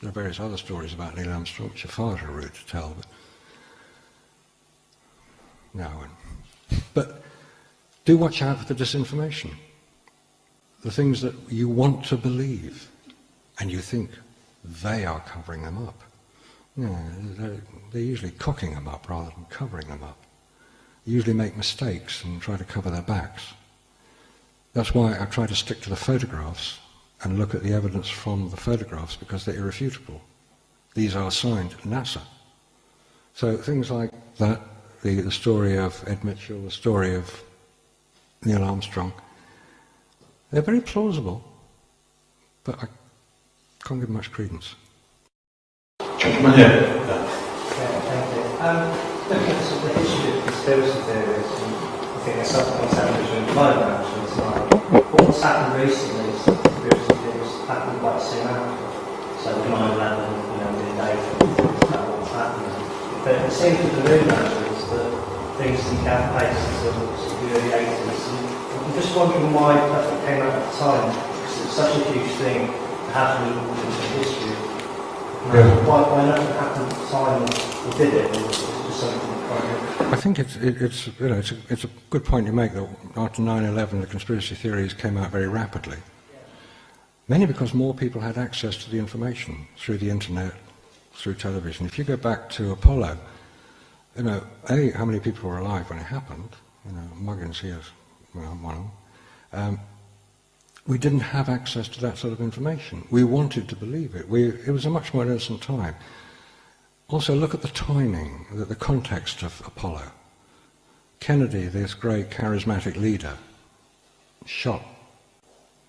There are various other stories about Neil Armstrong which are far too rude to tell, but no. But do watch out for the disinformation. The things that you want to believe, and you think they are covering them up. No, they're usually cocking them up rather than covering them up. They usually make mistakes and try to cover their backs. That's why I try to stick to the photographs and look at the evidence from the photographs, because they're irrefutable. These are signed NASA. So things like that, the story of Ed Mitchell, the story of Neil Armstrong, they're very plausible, but I can't give much credence. Gentleman here. Yeah, thank you. Looking at the history of conspiracy theories, and I think there's something that's happened during climate action as well. What's happened recently is conspiracy theories happened quite soon after. So the 9/11, the data about what's happening. But it seems with the moon landings that things didn't have place until the early 80s. And I'm just wondering why that came out at the time, because it's such a huge thing to have in history. Why nothing happened at the time we did it? Or was it just something I think it's a good point you make that after 9/11 the conspiracy theories came out very rapidly. Mainly because more people had access to the information through the internet, through television. If you go back to Apollo, how many people were alive when it happened? Muggins here, one of them. We didn't have access to that sort of information. We wanted to believe it. It was a much more innocent time. Also, look at the timing, the context of Apollo. Kennedy, this great charismatic leader, shot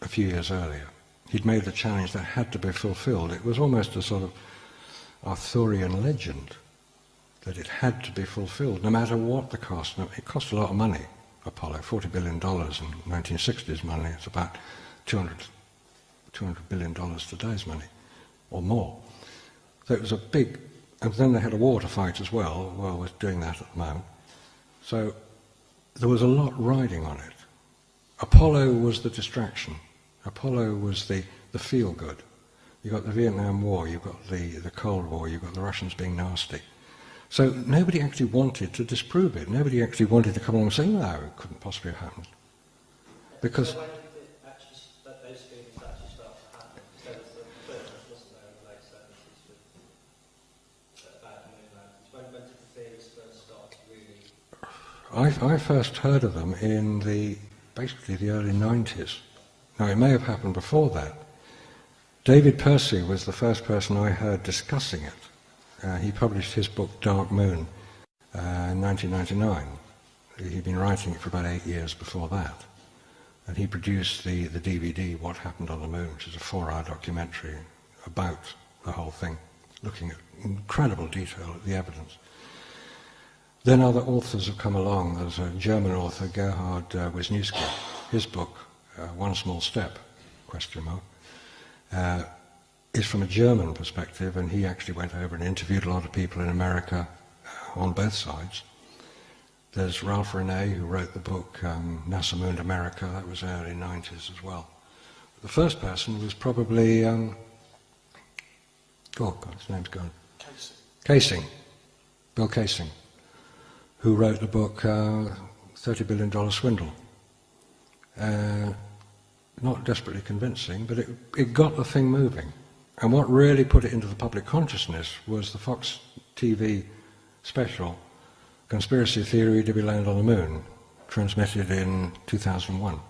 a few years earlier. He'd made the challenge that had to be fulfilled. It was almost a sort of Arthurian legend that it had to be fulfilled, no matter what the cost. Now, it cost a lot of money, Apollo, $40 billion in 1960s money. It's about $200 billion today's money, or more. So it was a big, and then they had a war to fight as well, we're doing that at the moment. So there was a lot riding on it. Apollo was the distraction. Apollo was the feel-good. You've got the Vietnam War, you've got the Cold War, you've got the Russians being nasty. So nobody actually wanted to disprove it. Nobody actually wanted to come along and say, no, it couldn't possibly have happened. Because... So when did it actually, those feelings actually start to happen? Because there was the first, wasn't there, in the late 70s with about moon landings. When did the theories first start to really... I first heard of them in basically the early 90s. Now, it may have happened before that. David Percy was the first person I heard discussing it. He published his book Dark Moon in 1999. He'd been writing it for about 8 years before that. And he produced the DVD, What Happened on the Moon, which is a 4-hour documentary about the whole thing, looking at incredible detail at the evidence. Then other authors have come along. There's a German author, Gerhard Wisniewski. His book, One Small Step, is from a German perspective, and he actually went over and interviewed a lot of people in America on both sides. There's Ralph Renee, who wrote the book NASA Mooned America. That was early 90s as well. The first person was probably, his name's gone. Casing. Bill Casing, who wrote the book $30 Billion Swindle. Not desperately convincing, but it got the thing moving. And what really put it into the public consciousness was the Fox TV special, Conspiracy Theory, Did We Land on the Moon, transmitted in 2001.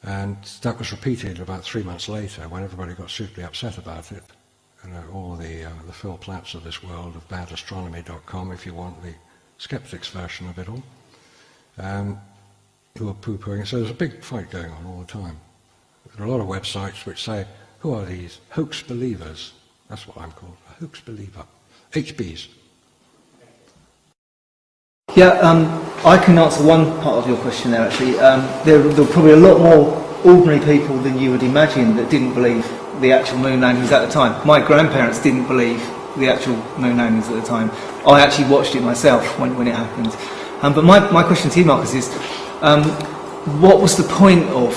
And that was repeated about 3 months later when everybody got suitably upset about it. All the Phil Platts of this world, of badastronomy.com, if you want the skeptics version of it all, who are poo-pooing it. So there's a big fight going on all the time. There are a lot of websites which say, who are these hoax believers? That's what I'm called, a hoax believer. HBs. Yeah, I can answer one part of your question there actually. There are probably a lot more ordinary people than you would imagine that didn't believe the actual moon landings at the time. My grandparents didn't believe the actual moon landings at the time. I actually watched it myself when it happened. But my question to you, Marcus, is what was the point of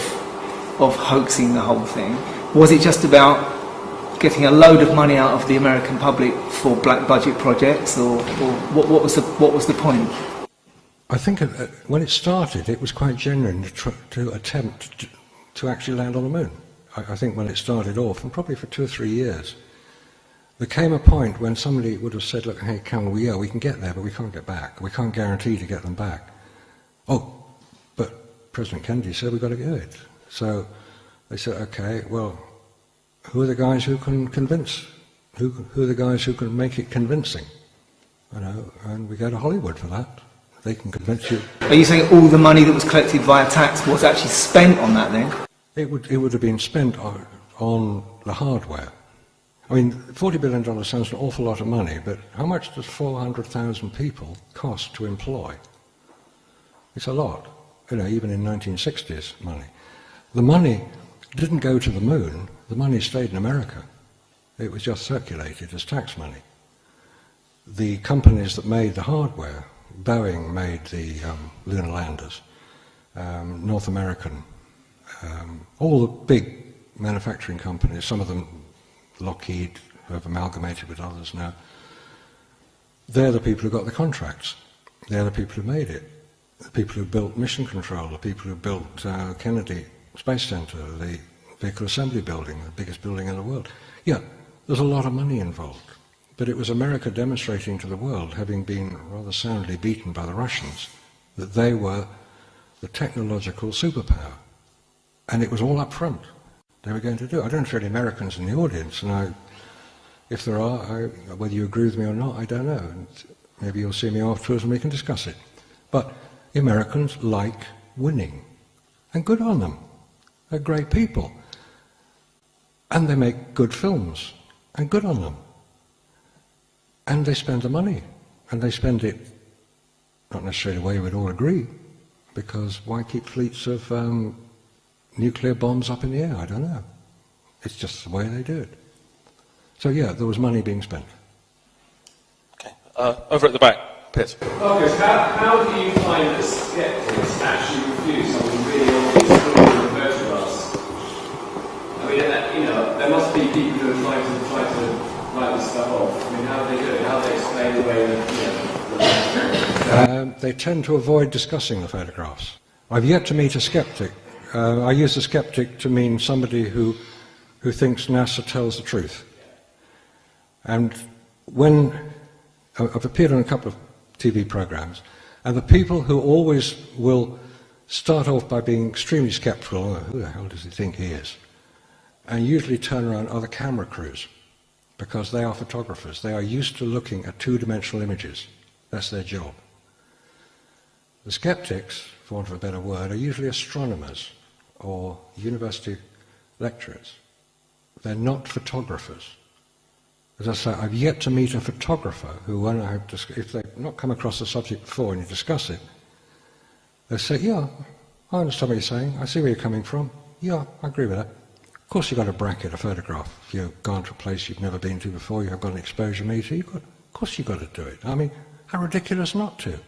hoaxing the whole thing? Was it just about getting a load of money out of the American public for black budget projects, or what was the point? I think when it started, it was quite genuine to attempt to actually land on the moon. I think when it started off, and probably for 2 or 3 years, there came a point when somebody would have said, look, hey, we can get there, but we can't get back. We can't guarantee to get them back. Oh, but President Kennedy said we've got to do it. So they said, okay, well, who are the guys who can convince? Who are the guys who can make it convincing? And we go to Hollywood for that. They can convince you. Are you saying all the money that was collected via tax was actually spent on that then? It would have been spent on the hardware. I mean, $40 billion sounds an awful lot of money, but how much does 400,000 people cost to employ? It's a lot, even in 1960s money. The money didn't go to the moon, the money stayed in America. It was just circulated as tax money. The companies that made the hardware, Boeing made the lunar landers, North American, all the big manufacturing companies, some of them Lockheed, who have amalgamated with others now, they're the people who got the contracts. They're the people who made it. The people who built Mission Control, the people who built Kennedy Space Center, the Vehicle Assembly Building, the biggest building in the world. Yeah, there's a lot of money involved. But it was America demonstrating to the world, having been rather soundly beaten by the Russians, that they were the technological superpower. And it was all up front. They were going to do it. I don't know if there are any Americans in the audience, and if there are, whether you agree with me or not, I don't know. And maybe you'll see me afterwards and we can discuss it. But the Americans like winning. And good on them. They're great people. And they make good films. And good on them. And they spend the money. And they spend it, not necessarily the way we'd all agree, because why keep fleets of nuclear bombs up in the air? I don't know. It's just the way they do it. So yeah, there was money being spent. Okay. Over at the back, Pitt. Marcus, how do you find that skeptics actually refuse something really obvious from the photographs? I mean, there must be people who are trying to write this stuff off. I mean, how do they do it? How do they explain away that, They tend to avoid discussing the photographs. I've yet to meet a skeptic. I use a skeptic to mean somebody who thinks NASA tells the truth. And when I've appeared on a couple of TV programs, and the people who always will start off by being extremely skeptical, oh, who the hell does he think he is? And usually turn around are the camera crews, because they are photographers. They are used to looking at two-dimensional images. That's their job. The skeptics, for want of a better word, are usually astronomers or university lecturers. They're not photographers. As I say, I've yet to meet a photographer who, when I have if they've not come across the subject before and you discuss it, they say, yeah, I understand what you're saying. I see where you're coming from. Yeah, I agree with that. Of course you've got to bracket a photograph. If you've gone to a place you've never been to before, you have got an exposure meter, of course you've got to do it. I mean, how ridiculous not to?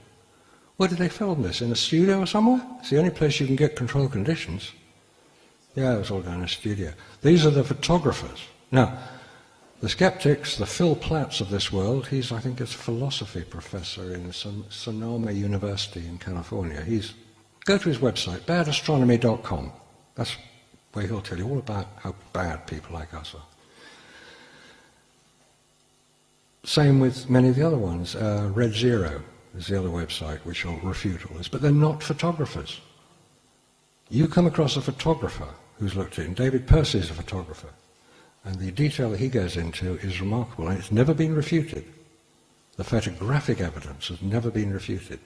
Where did they film this? In a studio or somewhere? It's the only place you can get controlled conditions. Yeah, it was all done in a studio. These are the photographers. Now, the skeptics, the Phil Platts of this world, he's, I think, a philosophy professor in Sonoma University in California. Go to his website, badastronomy.com. That's where he'll tell you all about how bad people like us are. Same with many of the other ones. Red Zero is the other website which will refute all this, but they're not photographers. You come across a photographer who's looked in. David Percy is a photographer, and the detail that he goes into is remarkable, and it's never been refuted. The photographic evidence has never been refuted.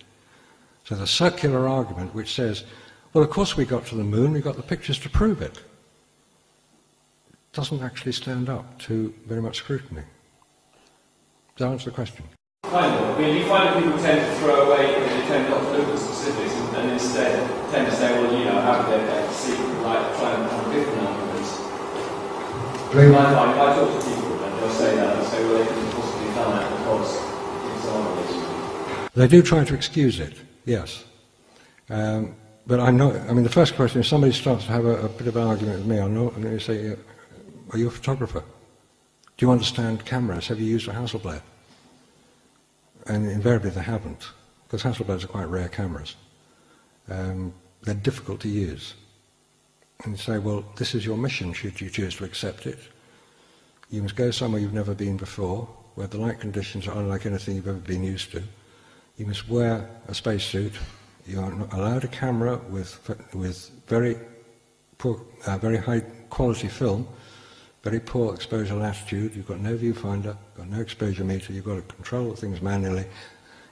So the circular argument which says, well, of course we got to the moon, we got the pictures to prove it, doesn't actually stand up to very much scrutiny. Does that answer the question? Kind of. I mean, you find that people tend to throw away, they tend not to look at the specifics and instead tend to say, well, how did they get the secret, like trying to have different arguments. I talk to people and they'll say that, they'll say, well, they couldn't possibly have done that because it's obvious. They do try to excuse it, yes. But I'm not, I mean, the first question, if somebody starts to have a bit of an argument with me, I'm going to say, are you a photographer? Do you understand cameras? Have you used a Hasselblad? And invariably they haven't, because Hasselblads are quite rare cameras. They're difficult to use. And you say, well, this is your mission, should you choose to accept it. You must go somewhere you've never been before, where the light conditions are unlike anything you've ever been used to. You must wear a spacesuit. You are not allowed a camera with very poor, very high quality film, very poor exposure latitude. You've got no viewfinder, got no exposure meter. You've got to control the things manually.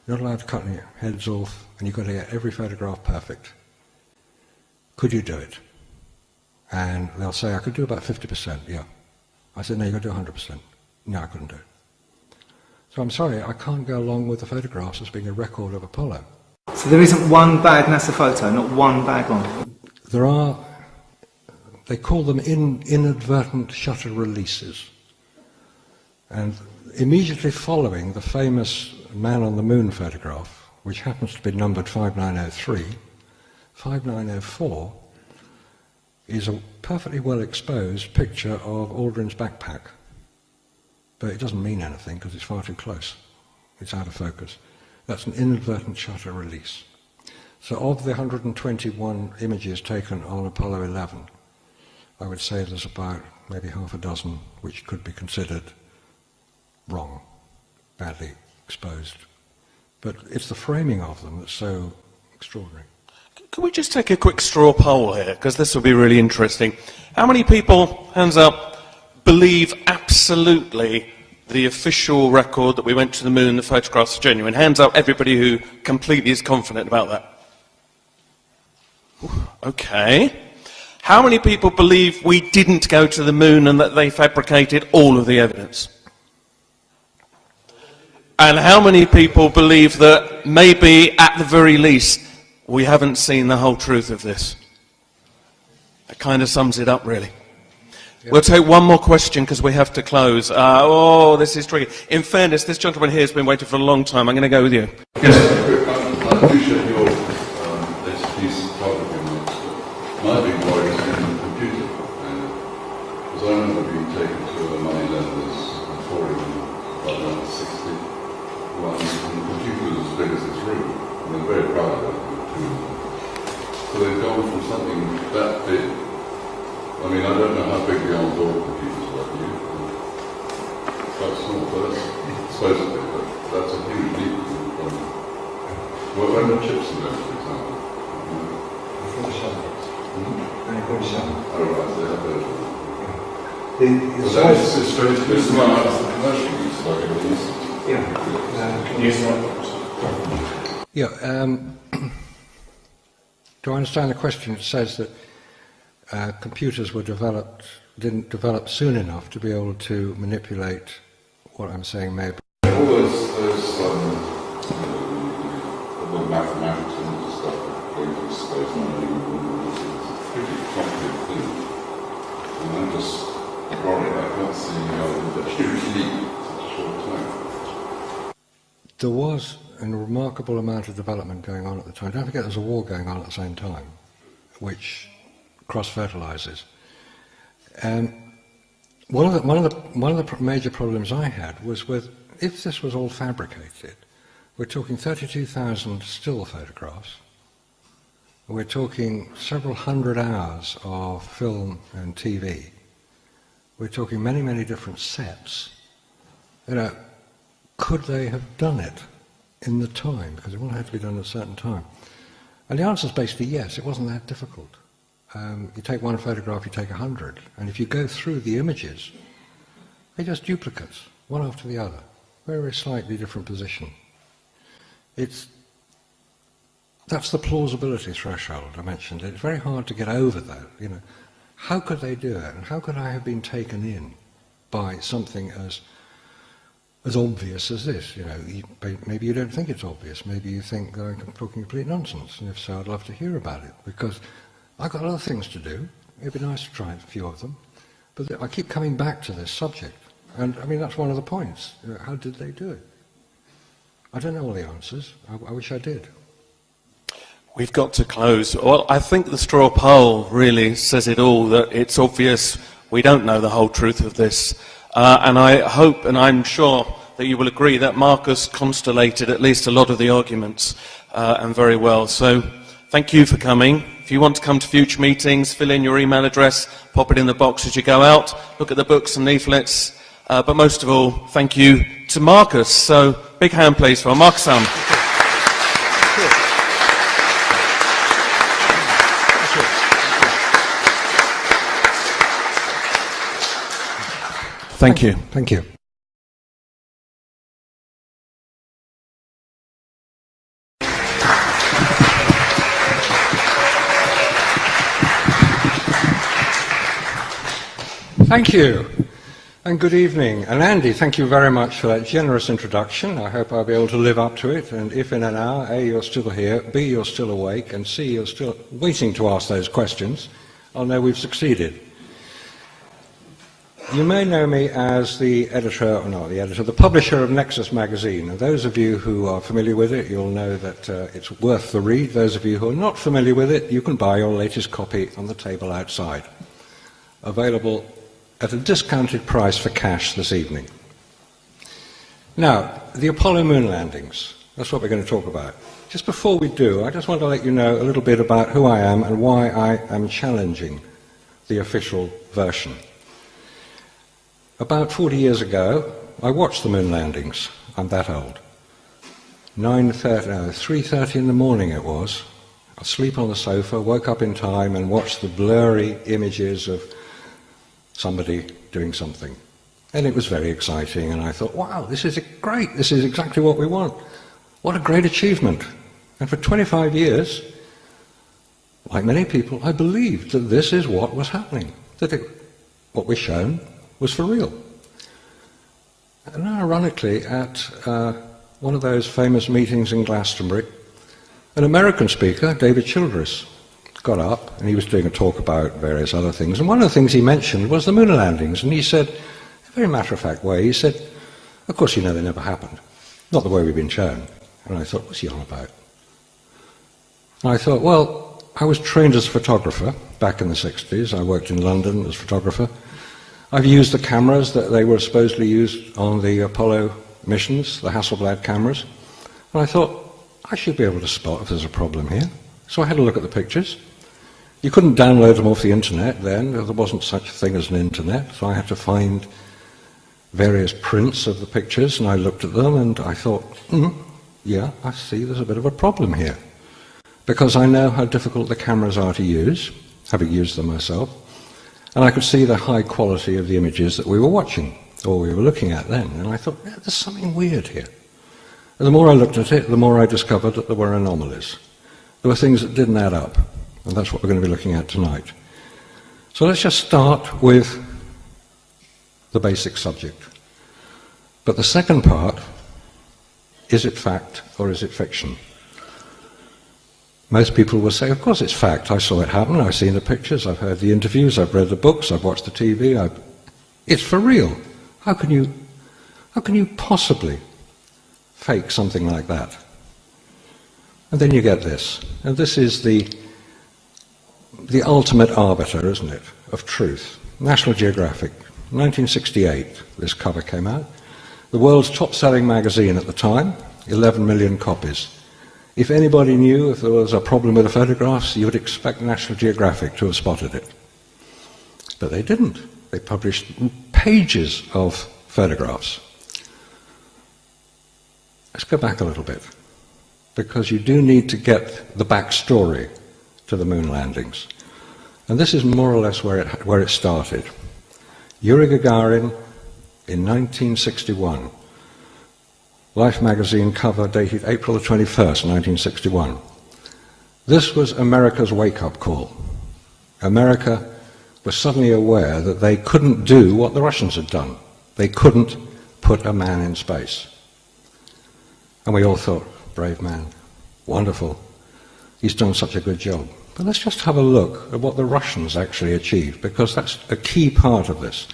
You're not allowed to cut any heads off, and you've got to get every photograph perfect. Could you do it? And they'll say, I could do about 50%, yeah. I said, no, you've got to do 100%. No, I couldn't do it. So I'm sorry, I can't go along with the photographs as being a record of Apollo. So there isn't one bad NASA photo, not one bad one? There are, they call them inadvertent shutter releases. And immediately following the famous Man on the Moon photograph, which happens to be numbered 5903, 5904 is a perfectly well exposed picture of Aldrin's backpack. But it doesn't mean anything because it's far too close. It's out of focus. That's an inadvertent shutter release. So of the 121 images taken on Apollo 11, I would say there's about maybe half a dozen which could be considered wrong, badly exposed. But it's the framing of them that's so extraordinary. Can we just take a quick straw poll here, because this will be really interesting. How many people, hands up, believe absolutely the official record that we went to the moon, the photographs are genuine? Hands up, everybody who completely is confident about that. Okay. How many people believe we didn't go to the moon and that they fabricated all of the evidence? And how many people believe that maybe, at the very least, we haven't seen the whole truth of this? That kind of sums it up, really. We'll take one more question because we have to close. Oh, this is tricky. In fairness, this gentleman here has been waiting for a long time. I'm going to go with you. Yes, I appreciate your expertise in photography and that, but my big worry is in the computer. Because I remember being taken to a money lender's emporium about 1960, and the computer was as big as this room, and they're very proud of it, two of them. So they've gone from something that big. I mean, I don't know how big the old door computers are for you. Quite small, but that's supposedly, but that's a huge leap from when the chips are there, for example. 47. Oh, right, they have those. The But that's just strange, this is why that's the commercial use, like it is. Yeah, do I understand the question? It says that computers didn't develop soon enough to be able to manipulate what I'm saying may be. All those the mathematics and stuff going to space and it's a pretty complicated thing. And I'm just worried, I can't see the huge leap in such a short time. There was a remarkable amount of development going on at the time. Don't forget there's a war going on at the same time, which cross-fertilizes. One of the major problems I had was with, if this was all fabricated, we're talking 32,000 still photographs, we're talking several hundred hours of film and TV, we're talking many, many different sets. Could they have done it in the time? Because it all had to be done at a certain time. And the answer is basically yes, it wasn't that difficult. You take one photograph, you take 100, and if you go through the images, they're just duplicates, one after the other, very, very slightly different position. That's the plausibility threshold I mentioned. It's very hard to get over that. How could they do it, and how could I have been taken in by something as obvious as this? Maybe you don't think it's obvious. Maybe you think that I'm talking complete nonsense, and if so, I'd love to hear about it, because I've got other things to do. It'd be nice to try a few of them. But I keep coming back to this subject. And, I mean, that's one of the points. How did they do it? I don't know all the answers. I wish I did. We've got to close. Well, I think the straw poll really says it all, that it's obvious we don't know the whole truth of this. And I hope, and I'm sure, that you will agree that Marcus constellated at least a lot of the arguments, and very well. So, thank you for coming. If you want to come to future meetings, fill in your email address, pop it in the box as you go out, look at the books and leaflets. But most of all, thank you to Marcus. So, big hand please for Marcus. Thank you. Thank you. Thank you, and good evening. And Andy, thank you very much for that generous introduction. I hope I'll be able to live up to it, and if in an hour, A, you're still here, B, you're still awake, and C, you're still waiting to ask those questions, I'll know we've succeeded. You may know me as the editor, or not the editor, the publisher of Nexus magazine. And those of you who are familiar with it, you'll know that it's worth the read. Those of you who are not familiar with it, you can buy your latest copy on the table outside. Available at a discounted price for cash this evening. Now, the Apollo moon landings, that's what we're going to talk about. Just before we do, I just want to let you know a little bit about who I am and why I am challenging the official version. About 40 years ago, I watched the moon landings. I'm that old. 3:30 in the morning it was. Asleep on the sofa, woke up in time and watched the blurry images of somebody doing something. And it was very exciting, and I thought, wow, this is great, this is exactly what we want. What a great achievement. And for 25 years, like many people, I believed that this is what was happening, that what was shown was for real. And ironically, at one of those famous meetings in Glastonbury, an American speaker, David Childress, got up and he was doing a talk about various other things. And one of the things he mentioned was the moon landings. And he said, in a very matter-of-fact way, he said, of course you know they never happened. Not the way we've been shown. And I thought, what's he on about? And I thought, well, I was trained as a photographer back in the 60s. I worked in London as a photographer. I've used the cameras that they were supposedly used on the Apollo missions, the Hasselblad cameras. And I thought, I should be able to spot if there's a problem here. So I had a look at the pictures. You couldn't download them off the internet then. There wasn't such a thing as an internet. So I had to find various prints of the pictures, and I looked at them and I thought, yeah, I see there's a bit of a problem here. Because I know how difficult the cameras are to use, having used them myself, and I could see the high quality of the images that we were watching, or we were looking at then, and I thought, yeah, there's something weird here. And the more I looked at it, the more I discovered that there were anomalies. There were things that didn't add up, and that's what we're going to be looking at tonight. So let's just start with the basic subject. But the second part, is it fact or is it fiction? Most people will say, of course it's fact. I saw it happen, I've seen the pictures, I've heard the interviews, I've read the books, I've watched the TV. It's for real. How can you possibly fake something like that? And then you get this. And this is the ultimate arbiter, isn't it, of truth. National Geographic, 1968, this cover came out. The world's top-selling magazine at the time, 11 million copies. If anybody knew if there was a problem with the photographs, you would expect National Geographic to have spotted it. But they didn't. They published pages of photographs. Let's go back a little bit, because you do need to get the backstory to the moon landings. And this is more or less where it started. Yuri Gagarin in 1961. Life magazine cover dated April the 21st, 1961. This was America's wake-up call. America was suddenly aware that they couldn't do what the Russians had done. They couldn't put a man in space. And we all thought, brave man, wonderful, he's done such a good job. But let's just have a look at what the Russians actually achieved, because that's a key part of this.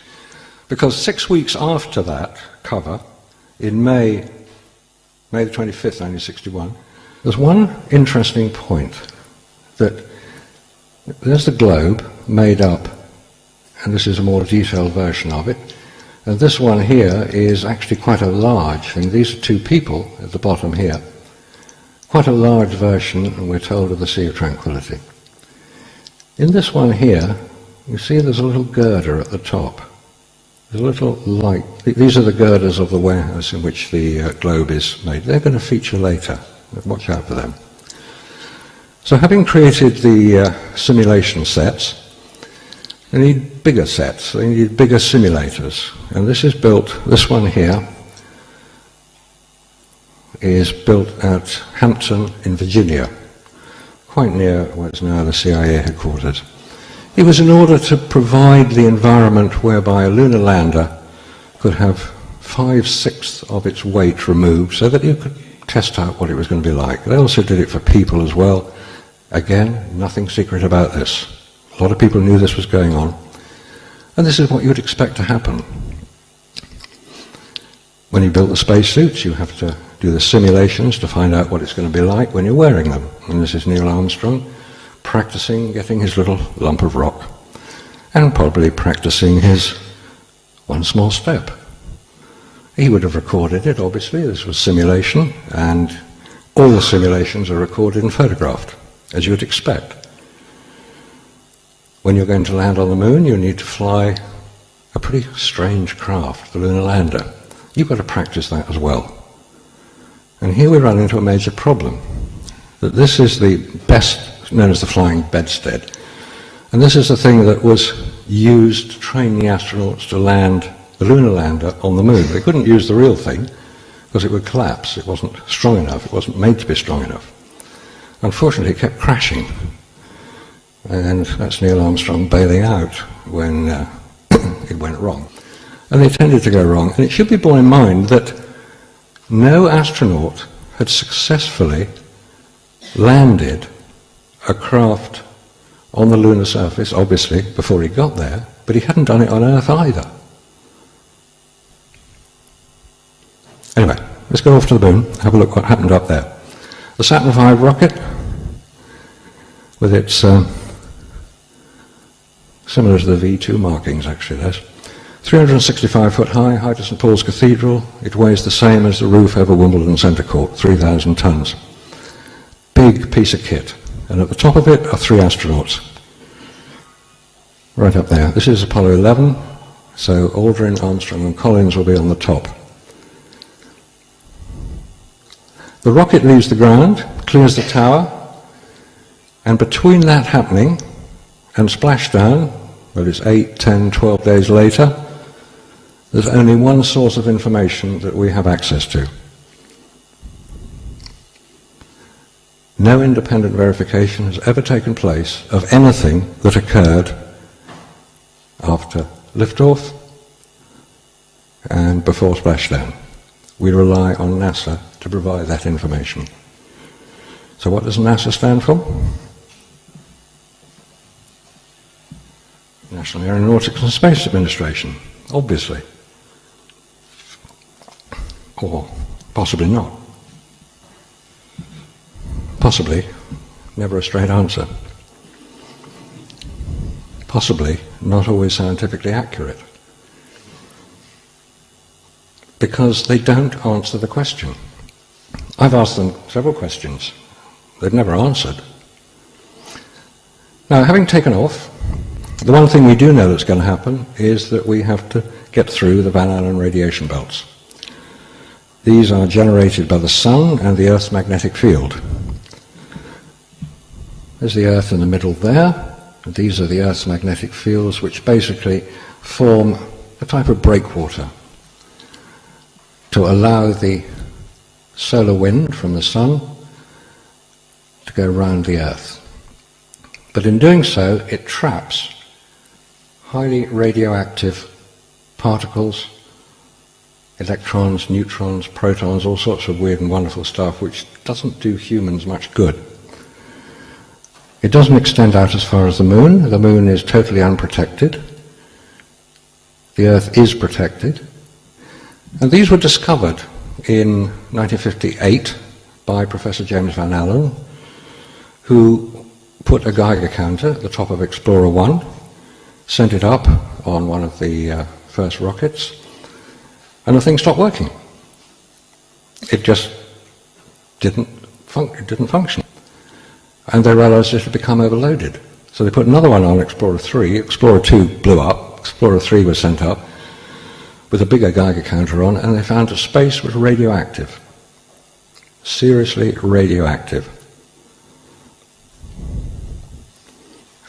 Because 6 weeks after that cover, in May the 25th, 1961, there's one interesting point, that there's the globe made up, and this is a more detailed version of it, and this one here is actually quite a large thing. These are two people at the bottom here. Quite a large version, and we're told, of the Sea of Tranquility. In this one here, you see there's a little girder at the top. There's a little light. These are the girders of the warehouse in which the globe is made. They're going to feature later. Watch out for them. So having created the simulation sets, they need bigger sets. They need bigger simulators. And this is built, this one here, is built at Hampton in Virginia, quite near what's now the CIA headquarters. It was in order to provide the environment whereby a lunar lander could have 5/6 of its weight removed so that you could test out what it was going to be like. They also did it for people as well. Again, nothing secret about this. A lot of people knew this was going on. And this is what you would expect to happen. When you build the spacesuits, you have to do the simulations to find out what it's going to be like when you're wearing them. And this is Neil Armstrong practicing getting his little lump of rock, and probably practicing his one small step. He would have recorded it, obviously. This was simulation, and all the simulations are recorded and photographed, as you would expect. When you're going to land on the moon, you need to fly a pretty strange craft, the lunar lander. You've got to practice that as well. And here we run into a major problem, that this is the best known as the flying bedstead. And this is the thing that was used to train the astronauts to land the lunar lander on the moon. They couldn't use the real thing because it would collapse. It wasn't strong enough. It wasn't made to be strong enough. Unfortunately, it kept crashing. And that's Neil Armstrong bailing out when it went wrong. And they tended to go wrong. And it should be borne in mind that no astronaut had successfully landed a craft on the lunar surface, obviously, before he got there, but he hadn't done it on Earth either. Anyway, let's go off to the moon, have a look what happened up there. The Saturn V rocket, with its similar to the V2 markings, actually, there's 365 foot high, height of St Paul's Cathedral. It weighs the same as the roof over Wimbledon Centre Court, 3,000 tons. Big piece of kit. And at the top of it are 3 astronauts. Right up there. This is Apollo 11, so Aldrin, Armstrong and Collins will be on the top. The rocket leaves the ground, clears the tower, and between that happening and splashdown, well, it's 8, 10, 12 days later, there's only one source of information that we have access to. No independent verification has ever taken place of anything that occurred after liftoff and before splashdown. We rely on NASA to provide that information. So what does NASA stand for? National Aeronautics and Space Administration, obviously. Or possibly not. Possibly, never a straight answer. Possibly, not always scientifically accurate. Because they don't answer the question. I've asked them several questions. They've never answered. Now, having taken off, the one thing we do know that's going to happen is that we have to get through the Van Allen radiation belts. These are generated by the Sun and the Earth's magnetic field. There's the Earth in the middle there, and these are the Earth's magnetic fields, which basically form a type of breakwater to allow the solar wind from the Sun to go round the Earth. But in doing so, it traps highly radioactive particles, electrons, neutrons, protons, all sorts of weird and wonderful stuff which doesn't do humans much good. It doesn't extend out as far as the Moon. The Moon is totally unprotected. The Earth is protected. And these were discovered in 1958 by Professor James Van Allen, who put a Geiger counter at the top of Explorer 1, sent it up on one of the first rockets, and the thing stopped working. It just didn't function. And they realized it had become overloaded. So they put another one on Explorer 3. Explorer 2 blew up. Explorer 3 was sent up with a bigger Geiger counter on, and they found that space was radioactive. Seriously radioactive.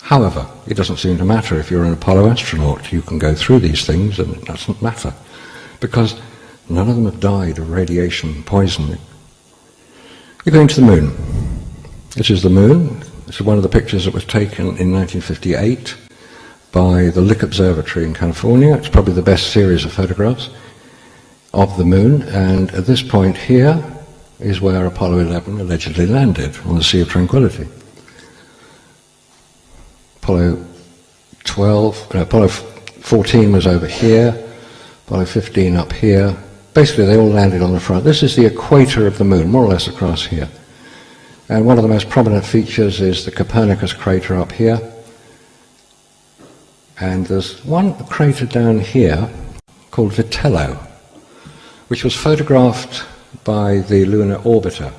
However, it doesn't seem to matter if you're an Apollo astronaut. You can go through these things and it doesn't matter, because none of them have died of radiation poisoning. You're going to the Moon. This is the Moon. This is one of the pictures that was taken in 1958 by the Lick Observatory in California. It's probably the best series of photographs of the Moon, and at this point here is where Apollo 11 allegedly landed, on the Sea of Tranquility. Apollo 14 was over here, Apollo 15 up here. Basically they all landed on the front. This is the equator of the Moon, more or less across here. And one of the most prominent features is the Copernicus crater up here. And there's one crater down here called Vitello, which was photographed by the Lunar Orbiter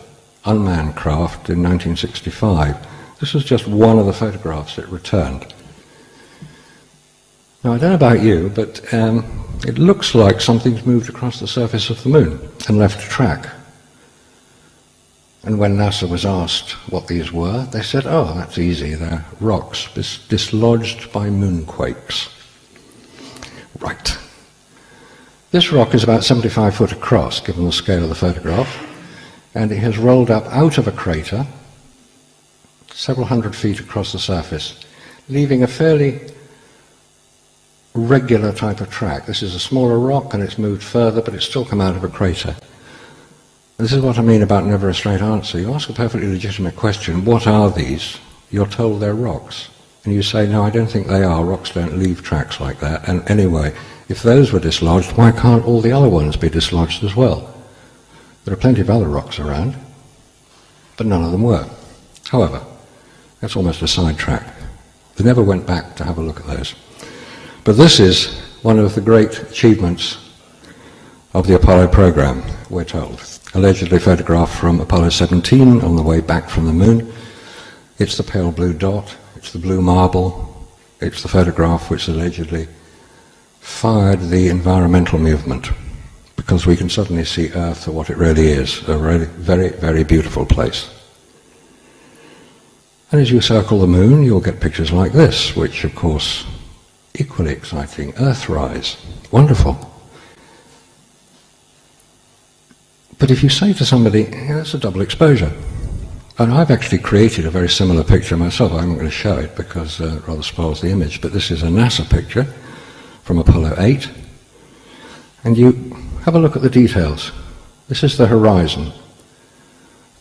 unmanned craft in 1965. This was just one of the photographs it returned. Now, I don't know about you, but it looks like something's moved across the surface of the Moon and left a track. And when NASA was asked what these were, they said, oh, that's easy, they're rocks dislodged by moonquakes. Right. This rock is about 75 foot across, given the scale of the photograph, and it has rolled up out of a crater several hundred feet across the surface, leaving a fairly regular type of track. This is a smaller rock and it's moved further, but it's still come out of a crater. This is what I mean about never a straight answer. You ask a perfectly legitimate question, what are these? You're told they're rocks. And you say, no, I don't think they are. Rocks don't leave tracks like that. And anyway, if those were dislodged, why can't all the other ones be dislodged as well? There are plenty of other rocks around, but none of them were. However, that's almost a sidetrack. They never went back to have a look at those. But this is one of the great achievements of the Apollo program, we're told. Allegedly photographed from Apollo 17 on the way back from the moon. It's the pale blue dot, it's the blue marble, it's the photograph which allegedly fired the environmental movement, because we can suddenly see Earth for what it really is, a really very, very beautiful place. And as you circle the moon, you'll get pictures like this, which of course, equally exciting, Earthrise, wonderful. But if you say to somebody, yeah, that's a double exposure, and I've actually created a very similar picture myself. I'm not going to show it because it rather spoils the image, but this is a NASA picture from Apollo 8. And you have a look at the details. This is the horizon.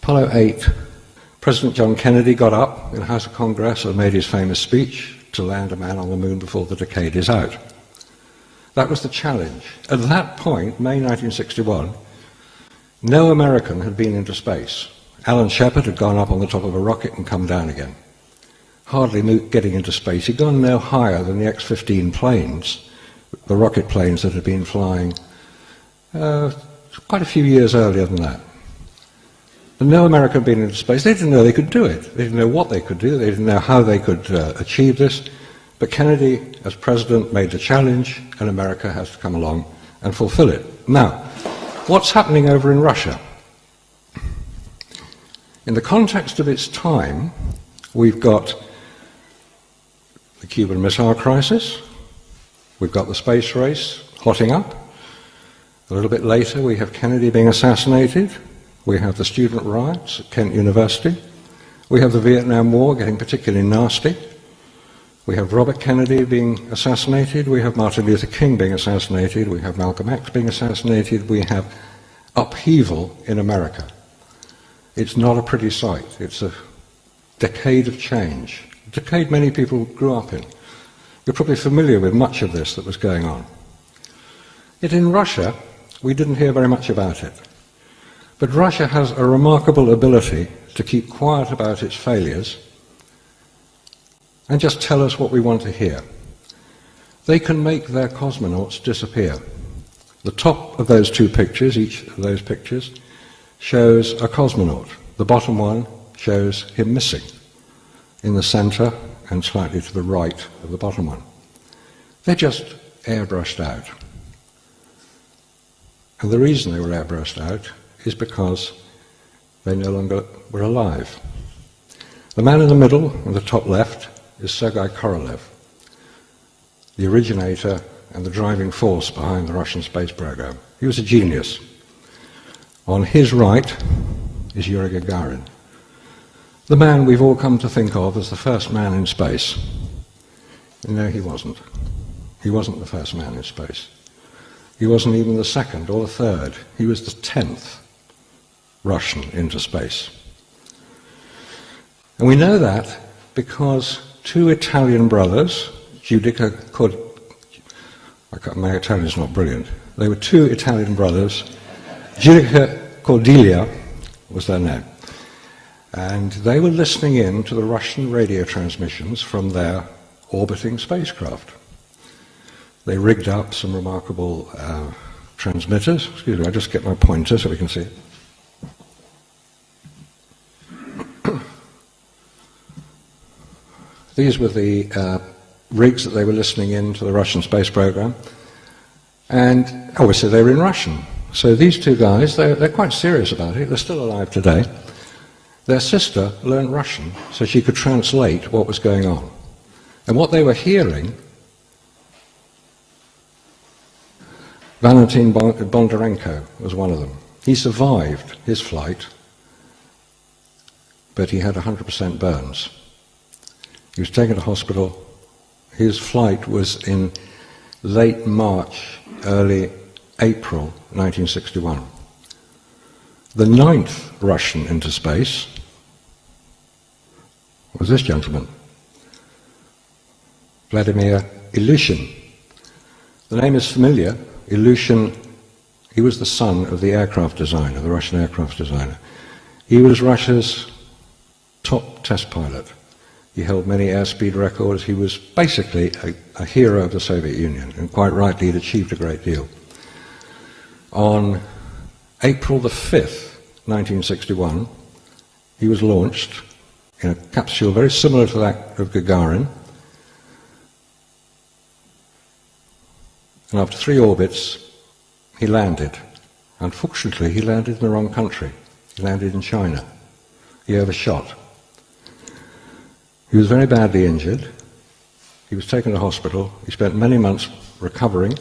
Apollo 8, President John Kennedy got up in the House of Congress and made his famous speech to land a man on the moon before the decade is out. That was the challenge. At that point, May 1961, no American had been into space. Alan Shepard had gone up on the top of a rocket and come down again. Hardly getting into space. He'd gone no higher than the X-15 planes, the rocket planes that had been flying quite a few years earlier than that. But no American had been into space. They didn't know they could do it. They didn't know what they could do. They didn't know how they could achieve this. But Kennedy, as president, made the challenge, and America has to come along and fulfill it. Now, what's happening over in Russia? In the context of its time, we've got the Cuban Missile Crisis, we've got the space race hotting up. A little bit later, we have Kennedy being assassinated, we have the student riots at Kent University, we have the Vietnam War getting particularly nasty, we have Robert Kennedy being assassinated, we have Martin Luther King being assassinated, we have Malcolm X being assassinated, we have upheaval in America. It's not a pretty sight. It's a decade of change, a decade many people grew up in. You're probably familiar with much of this that was going on. Yet in Russia, we didn't hear very much about it. But Russia has a remarkable ability to keep quiet about its failures and just tell us what we want to hear. They can make their cosmonauts disappear. The top of those two pictures, each of those pictures, shows a cosmonaut. The bottom one shows him missing in the center and slightly to the right of the bottom one. They're just airbrushed out. And the reason they were airbrushed out is because they no longer were alive. The man in the middle, in the top left, is Sergei Korolev, the originator and the driving force behind the Russian space program. He was a genius. On his right is Yuri Gagarin, the man we've all come to think of as the first man in space. No, he wasn't. He wasn't the first man in space. He wasn't even the second or the third. He was the 10th Russian into space. And we know that because two Italian brothers, my Italian's not brilliant. They were two Italian brothers. Giudica Cordelia was their name. And they were listening in to the Russian radio transmissions from their orbiting spacecraft. They rigged up some remarkable transmitters. Excuse me, I'll just get my pointer so we can see it. These were the rigs that they were listening in to the Russian space program. And obviously they were in Russian. So these two guys, they're quite serious about it. They're still alive today. Their sister learned Russian so she could translate what was going on. And what they were hearing, Valentin Bondarenko was one of them. He survived his flight, but he had 100% burns. He was taken to hospital. His flight was in late March, early April 1961. The 9th Russian into space was this gentleman, Vladimir Ilyushin. The name is familiar. Ilyushin, he was the son of the aircraft designer, the Russian aircraft designer. He was Russia's top test pilot. He held many airspeed records. He was basically a hero of the Soviet Union, and quite rightly he'd achieved a great deal. On April the 5th, 1961, he was launched in a capsule very similar to that of Gagarin. And after 3 orbits, he landed. Unfortunately, he landed in the wrong country. He landed in China. He overshot. He was very badly injured. He was taken to hospital. He spent many months recovering.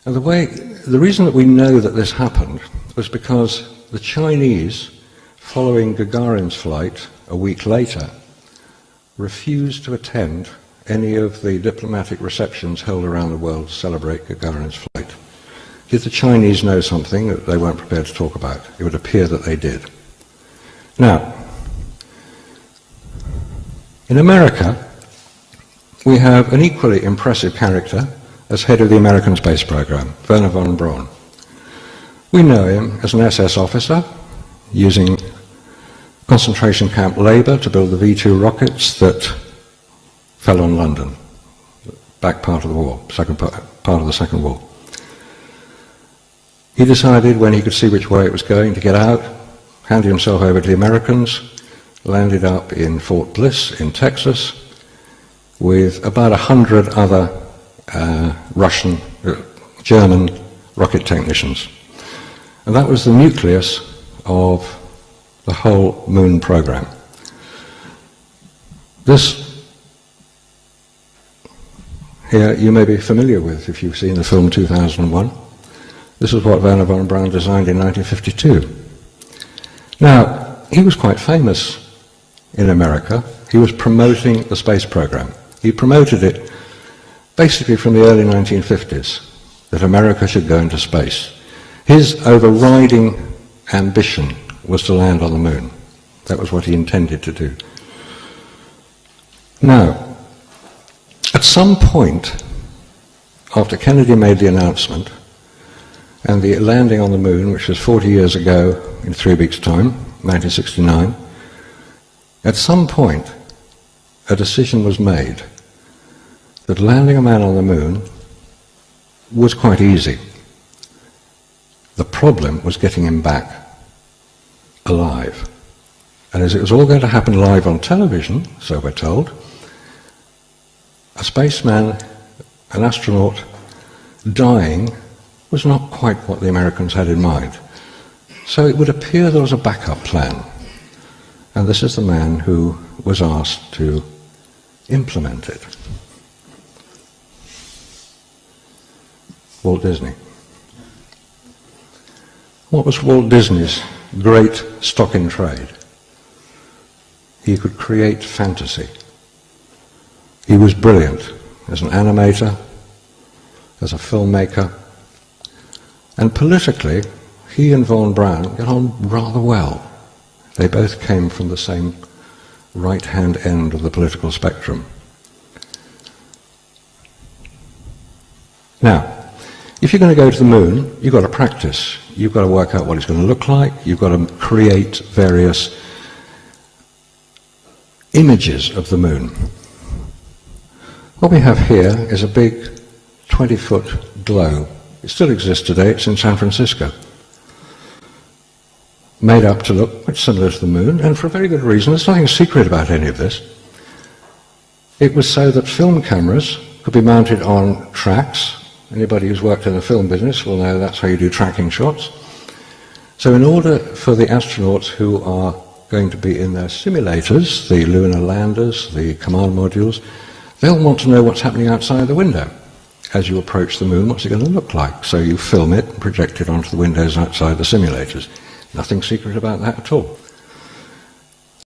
And the reason that we know that this happened was because the Chinese, following Gagarin's flight a week later, refused to attend any of the diplomatic receptions held around the world to celebrate Gagarin's flight. Did the Chinese know something that they weren't prepared to talk about? It would appear that they did. Now, in America, we have an equally impressive character as head of the American space program, Wernher von Braun. We know him as an SS officer, using concentration camp labour to build the V-2 rockets that fell on London, back part of the war, part of the Second War. He decided, when he could see which way it was going, to get out, handed himself over to the Americans, landed up in Fort Bliss in Texas with about 100 other German rocket technicians. And that was the nucleus of the whole moon program. This here you may be familiar with if you've seen the film 2001. This is what Wernher von Braun designed in 1952. Now, he was quite famous in America. He was promoting the space program. He promoted it basically from the early 1950s, that America should go into space. His overriding ambition was to land on the moon. That was what he intended to do. Now, at some point, after Kennedy made the announcement, and the landing on the moon, which was 40 years ago in 3 weeks' time, 1969, at some point, a decision was made that landing a man on the moon was quite easy. The problem was getting him back alive. And as it was all going to happen live on television, so we're told, a spaceman, an astronaut, dying was not quite what the Americans had in mind. So it would appear there was a backup plan. And this is the man who was asked to implement it. Walt Disney. What was Walt Disney's great stock in trade? He could create fantasy. He was brilliant as an animator, as a filmmaker, and politically, he and von Braun got on rather well. They both came from the same right-hand end of the political spectrum. Now, if you're going to go to the moon, you've got to practice. You've got to work out what it's going to look like. You've got to create various images of the moon. What we have here is a big 20-foot globe. It still exists today. It's in San Francisco. Made up to look quite similar to the moon, and for a very good reason. There's nothing secret about any of this. It was so that film cameras could be mounted on tracks. Anybody who's worked in the film business will know that's how you do tracking shots. So in order for the astronauts who are going to be in their simulators, the lunar landers, the command modules, they'll want to know what's happening outside the window. As you approach the moon, what's it going to look like? So you film it and project it onto the windows outside the simulators. Nothing secret about that at all.